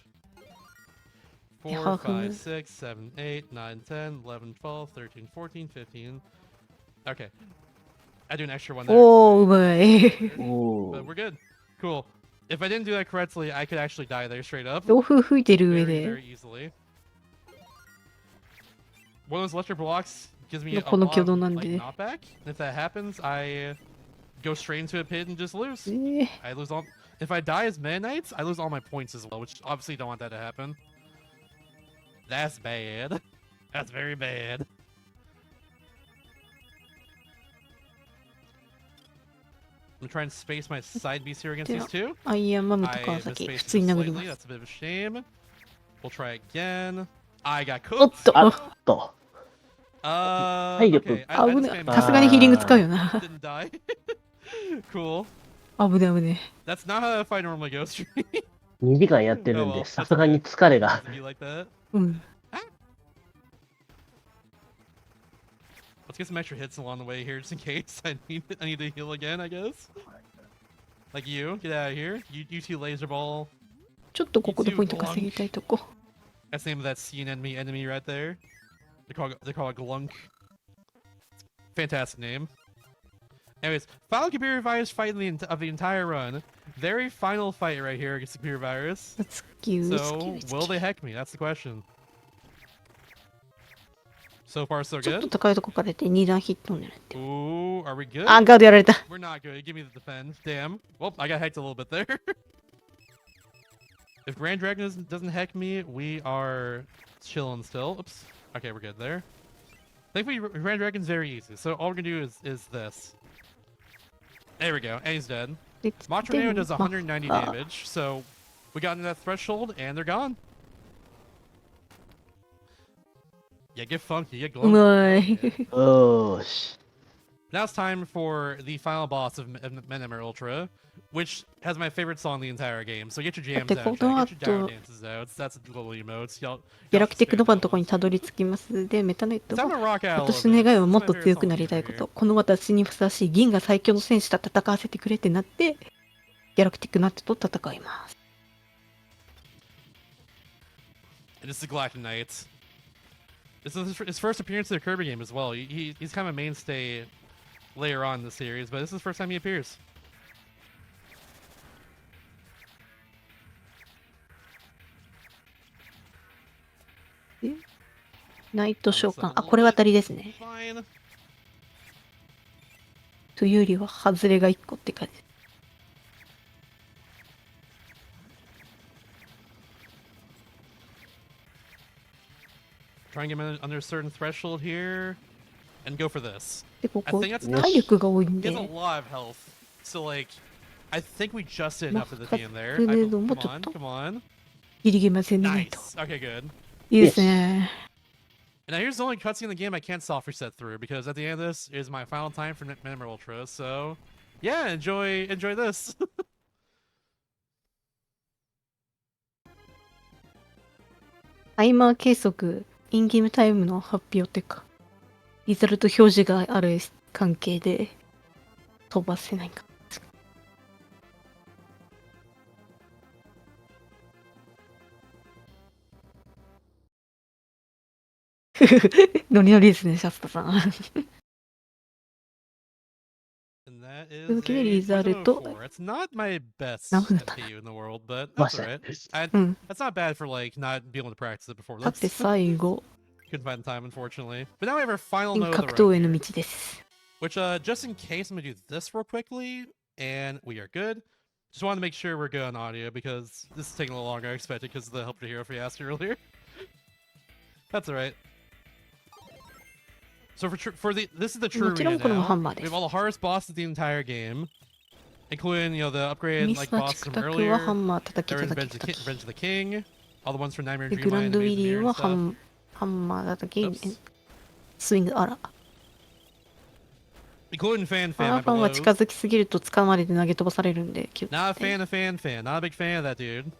4, ハーフ 5, 6, 7, 8, 9, 10, 11, 12, 13, 14, 15. Okay. I do an extra one there. おー、うまい。 But we're good. Cool. If I didn't do that correctly, I could actually die there straight up. 強風吹いてる上 Very, で very easily. One of those electric blocks gives me a この lot 挙 of 動なん like で。 knockback. And if that happens, I go straight into a pit and just lose. I lose all. If I die as Meta Knights, I lose all my points as well, which obviously don't want that to happen. That's bad. That's very bad. I'm trying to space my side beast here against these two. アイアンマムと I 川崎、 misspaced 普通に just 殴り slightly. ます That's a bit of a shame. We'll try again. I got おっ cooked. と、と。 Okay. I 危 just ね spammed さすがにヒーリング使うよな。 Didn't die. Cool. 危ね危ね。 That's not how that fight normally goes for me. 2時間やってるん Oh well, で、さすがに疲れが To。be like that. うん。 Let's get some extra hits along the way here, just in case I need to heal again, I guess. Like you, get out of here. You two laser ball. ちょっとここでポイント稼ぎたいとこ。 That's the name of that sea enemy right there. They call it Glunk. Fantastic name. Anyways, final computer virus fight of the entire run. Very final fight right here against the computer virus. スキュー、ス So キュー。 will they heck me? That's the question. So far, so ちょっと good. 高いとこからで2段ヒットを狙って。 Ooh, are we good? あ、ガードやられた。 We're not good. Give me the defend. Damn. Well, I got hecked a little bit there. If Grand Dragon doesn't heck me, we are chilling still. Oops. Okay, we're good there. Thankfully, Grand Dragon's very easy. So all we're gonna do is this. There we go. And he's dead. で Macho does 190 あ damage. So we got into that threshold and they're gone. Yeah, get funky. Get う glowing. まい。よーし。 Now it's time for the final boss of Menemer Ultra, which has my favorite song in the entire game. So get your jams out, この Jack. Get your down 後 dances out. That's global emotes. Y'all, ギャラ y'all クティックノヴァ spam のところにたどり着きますで、メタネット those. I'm が gonna rock out a 私 little の bit. 願いは This も is っ my と favorite 強く song なりたい right こ here. と、この私にふさわしい銀が最強の戦士と戦わせてくれってなって、ギャラクティックナットと戦います。 And this is the Galactic Knight. This is his first appearance in the Kirby game as well. He's kind of a mainstay later on in the series, but this is the first time he appears. ナイト召喚。あ、これ渡りですね。 Fine. というよりは、外れが1個って感じ。 Try and get him under a certain threshold here, and go for this. で、こ I こ、 think that's 体力が多いん He で、 has a lot of health, so like, I think we just did enough of the Mas- team there. pero I, no come mucho on, to. come on. ギリギリませんでないと。 Nice. Okay, good. いいですね。 And now here's the only cutscene in the game I can't soft reset through because at the end of this is my final time for Menemer Ultra. So, yeah, enjoy this. タイマー計測、インゲームタイムの発表っていうか、リザルト表示がある関係で飛ばせないか。ノリノリですね、シャスタさん。 And that is Okay, a result. 4. It's not my best Naman na FPU in the world, but ま that's した。 alright. うん。 That's not bad for like not being able to practice it before さて this. 最後、 Couldn't find the time, unfortunately. But now we have our final 新 node of 格 the 闘 run への here, 道です。 which just in case I'm gonna do this real quickly, and we are good. Just wanted to make sure we're good on audio because this is taking a little longer than I expected because of the help to hero fiasco earlier. That's alright. So this is the true もちろん arena これもハ now. ンマー We で have す。 all the hardest bosses of the entire game, including the upgrade ミ like スターチ bosses ク from タクは earlier. ハンマー叩き There 叩 Revenge き of the 叩き。 Revenge of the King, all the ones from Nightmare で Dream グラン Land, ドウィ Amazing リー Mirror は and ハ stuff. ンマー叩き、 Oops. スイングあら。 Including Fan ア Fan, ラ I ファンは believe. 近づきすぎると捕まれて投げ飛ばされるんで気をつ Not a けて。 fan of Fan Fan. Not a big fan of that dude.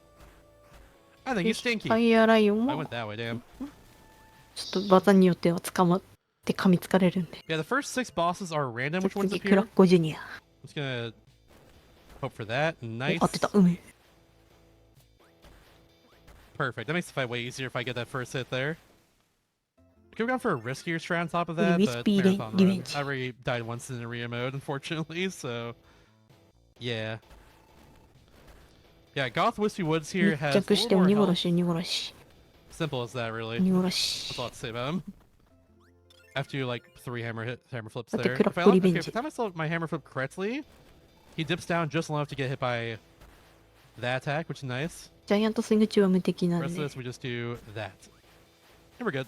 I think で he's stinky. ファイヤーライオン I も went that way, damn. ちょっと技によっては捕まって噛みつかれるんで。 Yeah, the first 6 bosses are random. Which ones 次クラ appear? ッコジュニア。 I'm just gonna hope for that. お Nice. 当てた。うめ。 Perfect. That makes the fight way easier if I get that first hit there. Could have gone for a riskier strat on top of Maybe that, but speed marathon run. revenge. I already died once in arena mode, unfortunately, so yeah. Yeah, Goth Wispy Woods 密 here has a 着して little 鬼 more 殺 health. し鬼殺し Simple as that, really. 鬼殺し That's all I have to say about him. I have to do like 3 hammer flips But the there. crap If I, revenge. okay, if I time myself my hammer flip correctly, he dips down just enough to get hit by that attack, which is nice. ジャイアントスイング中は無敵な The ん rest で of this we just do that. And we're good.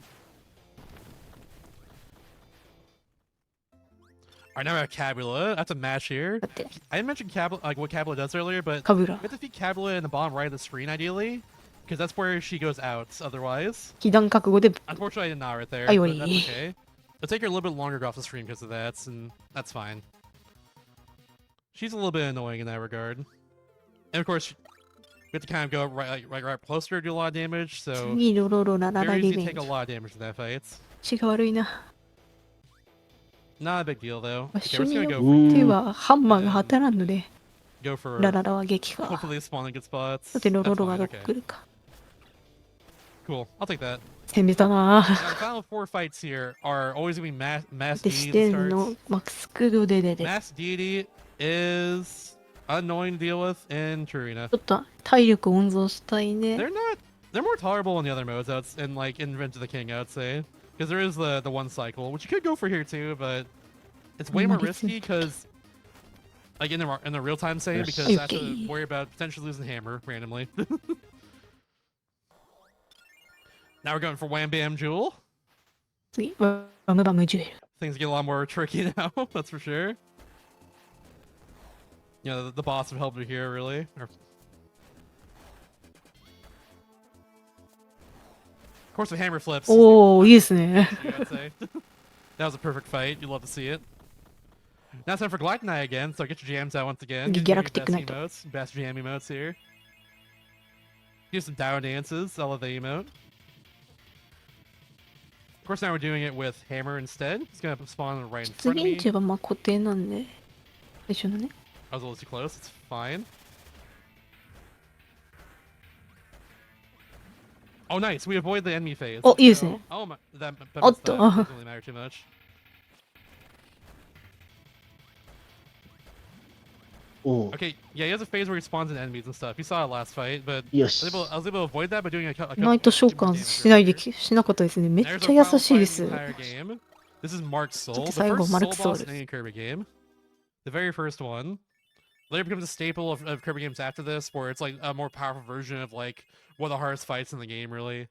Alright, now we have Cabula. That's a match here. だって I didn't mention like what Cabula does earlier, but カブラ we have to defeat Cabula in the bottom right of the screen ideally, because that's where she goes out otherwise. 被弾覚悟で Unfortunately, I did not right there, Ay, but oi. that's okay. It'll take her a little bit longer to go off the screen because of that, and that's fine. She's a little bit annoying in that regard. And of course, we have to kind of go right closer to do a lot of damage, so 次ロロロラララ very リ easy ベ to ン take ジ a lot of damage in that fight. 血が悪いな Not a big deal though. 場 Okay, 所 we're just に gonna よ go ってはハンマーが当たらんので for ラララは激化 hopefully spawn in good spots. さてロ That's ロロが fine, どこ okay. 来るか Cool. I'll take that. 攻めたな Now, the final 4 fights here are always gonna be mass で deity 視点 starts. のマックスクドででで Mass deity is annoying to deal with in Trurina. ちょっと体力温存したいね They're more tolerable in the other modes in like in Revenge of the King, I would say. Because there is the one cycle, which you could go for here too, but it's way more risky because like in the real time save, because I have to Okay. worry about potentially losing hammer randomly. Now we're going for Wham Bam Jewel. 次バムバムジュエル Things get a lot more tricky now, that's for sure. You know, the boss would help you here, really. Of course, the hammer flips. おおいいですね I'd say. That was a perfect fight. You'd love to see it. Now it's time for Galactic again, so get your jams out once again. Get your Galactic best Knight. emotes, best jam emotes here. Do some down dances. I love the emote. Of course, now we're doing it with hammer instead. It's gonna spawn right in 出 front of 現 me. 地はまあ固定なんで最初のね I was a little too close. It's fine. Oh, nice. We avoid the enemy phase. Oh, Let's yes, go. yeah. Oh, my. That Oh, messed up. duh. Doesn't really matter too much. おう Okay, yeah, he has a phase where he spawns in enemies and stuff. You saw it last fight, but よ I し was able to avoid that by doing a couple ナイト召 damage 喚しないで earlier. しなかったですねめっ There's ちゃ our final 優しい fight で in す the entire game. This is Mark's Soul, the 最後 first マル soul クソウ boss ル in any Kirby game. The very first one. Later becomes a staple of Kirby games after this, where it's like a more powerful version of like one of the hardest fights in the game, really.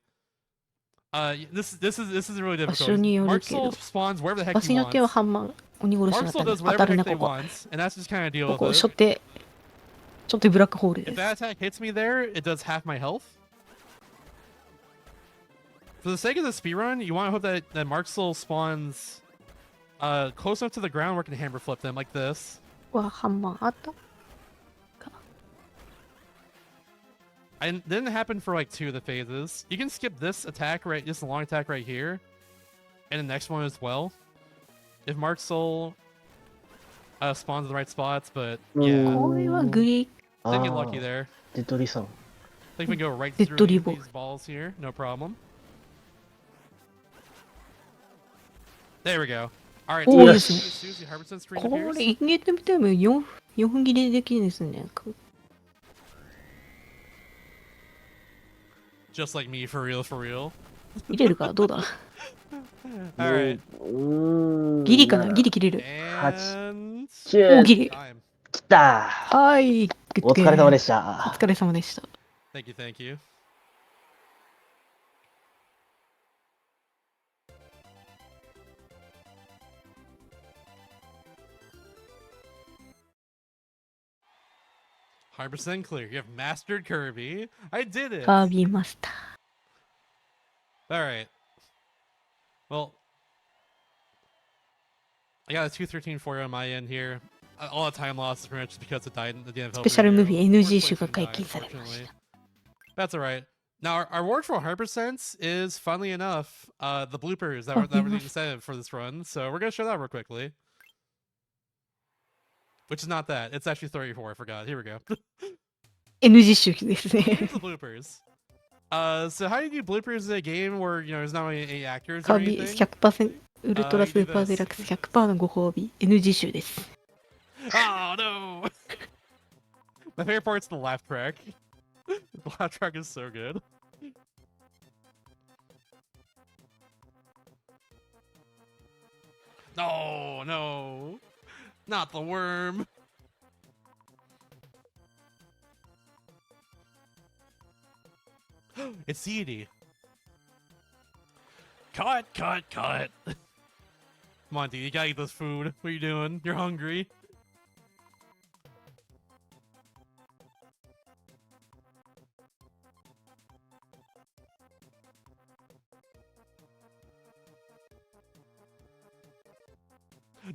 This is really difficult. 場所による Mark けど Soul spawns wherever the heck 場所 he によっては wants. ハンマー鬼殺し Mark だっ Soul たんで does 当 whatever た the るね heck they ここ want, and that's just kind of deal ここ with 初 it. 手ちょっとブラックホールで If す that attack hits me there, it does half my health. For the sake of the speedrun, you want to hope that Mark Soul spawns close enough to the ground where I can hammer flip them like this. わハンマーあった And it didn't happen for like 2 of the phases. You can skip this attack right, this long attack right here, and the next one as well. If Mark Soul spawns in the right spots, but う yeah, んこれはグリ didn't あ get lucky あ there. デトリさん I think we can go right Did through Doribo. these balls here, no problem. There we go. All right, Oh, so yes. Susie Harbison's screen こ appears. れインゲートみたいも4分切りできるんですね Just like me, for real, for real. 入れるかどうだ All right, うんギリかなギリ切れる and おギリ time. 来たはいグッドお疲れ様でしおた疲れ様でした Thank you, thank you. %, clear. You have mastered Kirby. I did it. カービィマスター All right. Well, I got a 213 for you on my end here. All the time loss is pretty much because it died at the end of スペシャルムービー Worst NG place 集が to 解 die, 禁されまし unfortunately. た That's all right. Now, our reward for 100% is, funnily enough, the bloopers that were the yes. incentive for this run. So we're going to show that real quickly. Which is not that. It's actually 34. I forgot. Here we go. NG 集ですね Here's the bloopers. So how do you do bloopers in a game where there's not any actors カ or ービィ anything? 100%ウルトラスーパーデラックス 100% のご褒美 NG 集です。Oh no! My favorite part's the laugh track. The laugh track is so good. No, no, not the worm. It's Edie. Cut. Come on, dude, you gotta eat this food. What are you doing? You're hungry.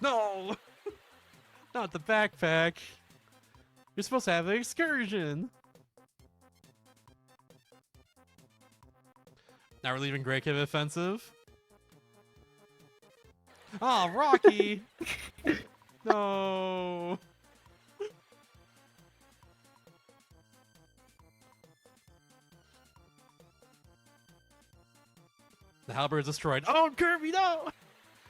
No! Not the backpack. You're supposed to have an excursion. Now we're leaving Grey Kid offensive. Oh, Rocky! No! The halberd is destroyed. Oh, Kirby, no!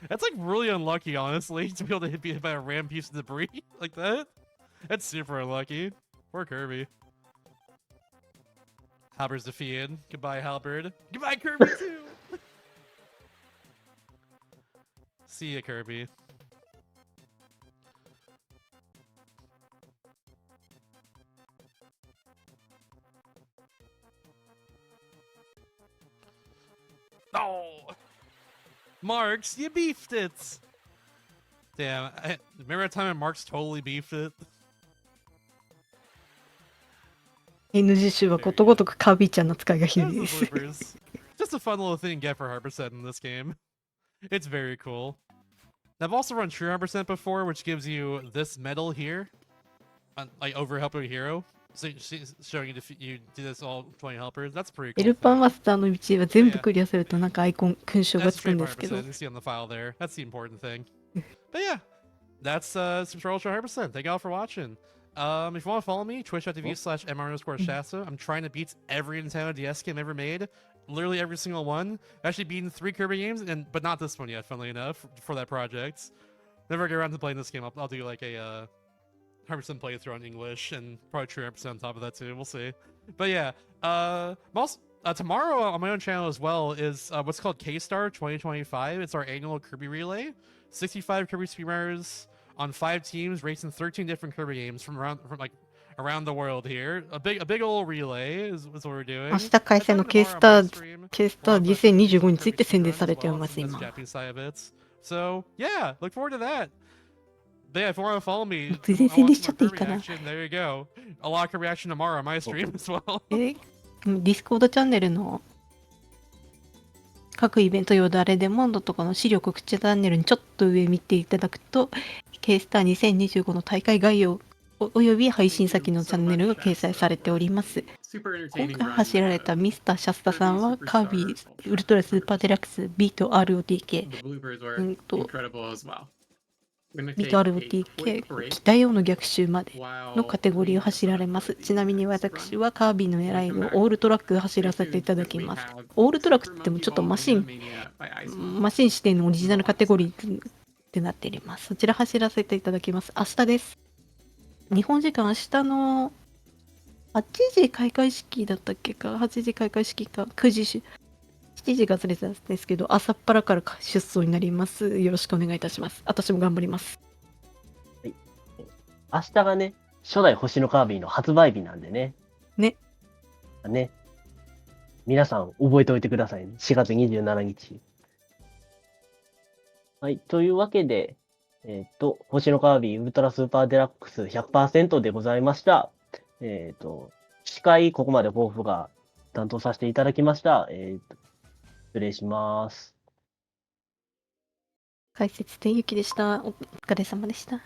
That's like really unlucky, honestly, to be able to be hit by a random piece of debris like that. That's super unlucky. Poor Kirby. Halberd's defeated. Goodbye, Halberd. Goodbye, Kirby, too! See ya, Kirby. Oh! Marks, you beefed it! Damn, remember that time when Marks totally beefed it? NG 集はことごとくカービィちゃんの使いがひどい Those で are す。 bloopers. Just a fun little thing to get for 100% in this game. It's very cool. I've also run true 100% before, which gives you this medal here, like over helping a hero. So showing you do this all 20 helpers. That's pretty エ cool. ルパンマスターの道は全部クリアするとなんかアイコン勲章が That's つくん straight ですけど 100%. You see on the file there. That's the important thing. But yeah, that's Super Ultra 100%. Thank you all for watching. If you want to follow me, twitch.tv/mr_shasta. I'm trying to beat every Nintendo DS game ever made. Literally every single one. I've actually beaten 3 Kirby games, but not this one yet, funnily enough, for that project. Never get around to playing this game. I'll do like a 100% playthrough on English and probably true 100% on top of that too. We'll see. But yeah, also, tomorrow on my own channel as well is what's called K-Star 2025. It's our annual Kirby relay. 65 Kirby speedrunners on 5 teams racing 13 different Kirby games from around the world here. A big old relay is what we're doing. 明日開催の K スター2025について宣伝されております今。 So yeah, look forward to that. But yeah, if you want to follow me, ついでに宣伝しちゃっていいかな。 there you go. A lot of reaction tomorrow on my stream as well. ディスコードチャンネルの各イベント用誰でもんどとかの資料告知チャンネルにちょっと上見ていただくと K スター2025の大会概要および配信先のチャンネルが掲載されております。今回走られたミスターシャスタさんはカービィウルトラスーパーデラックス B と ROTK ビート ROTK 北洋の逆襲までのカテゴリーを走られます。ちなみに私はカービィの狙いのオールトラックを走らせていただきます。オールトラックって言ってもちょっとマシン指定のオリジナルカテゴリーってなっております。そちら走らせていただきます。明日です。日本時間明日の8時開会式だったっけか、8時開会式か、9時7時がずれたんですけど、朝っぱらから出走になります。よろしくお願いいたします。私も頑張ります。はい。明日がね、初代星のカービィの発売日なんでね。ね。皆さん覚えておいてくださいね。4月27日。はい。というわけで、星のカービィウルトラスーパーデラックス 100% でございました。司会、ここまで抱負が担当させていただきました。失礼します。解説天ゆきでした。お疲れ様でした。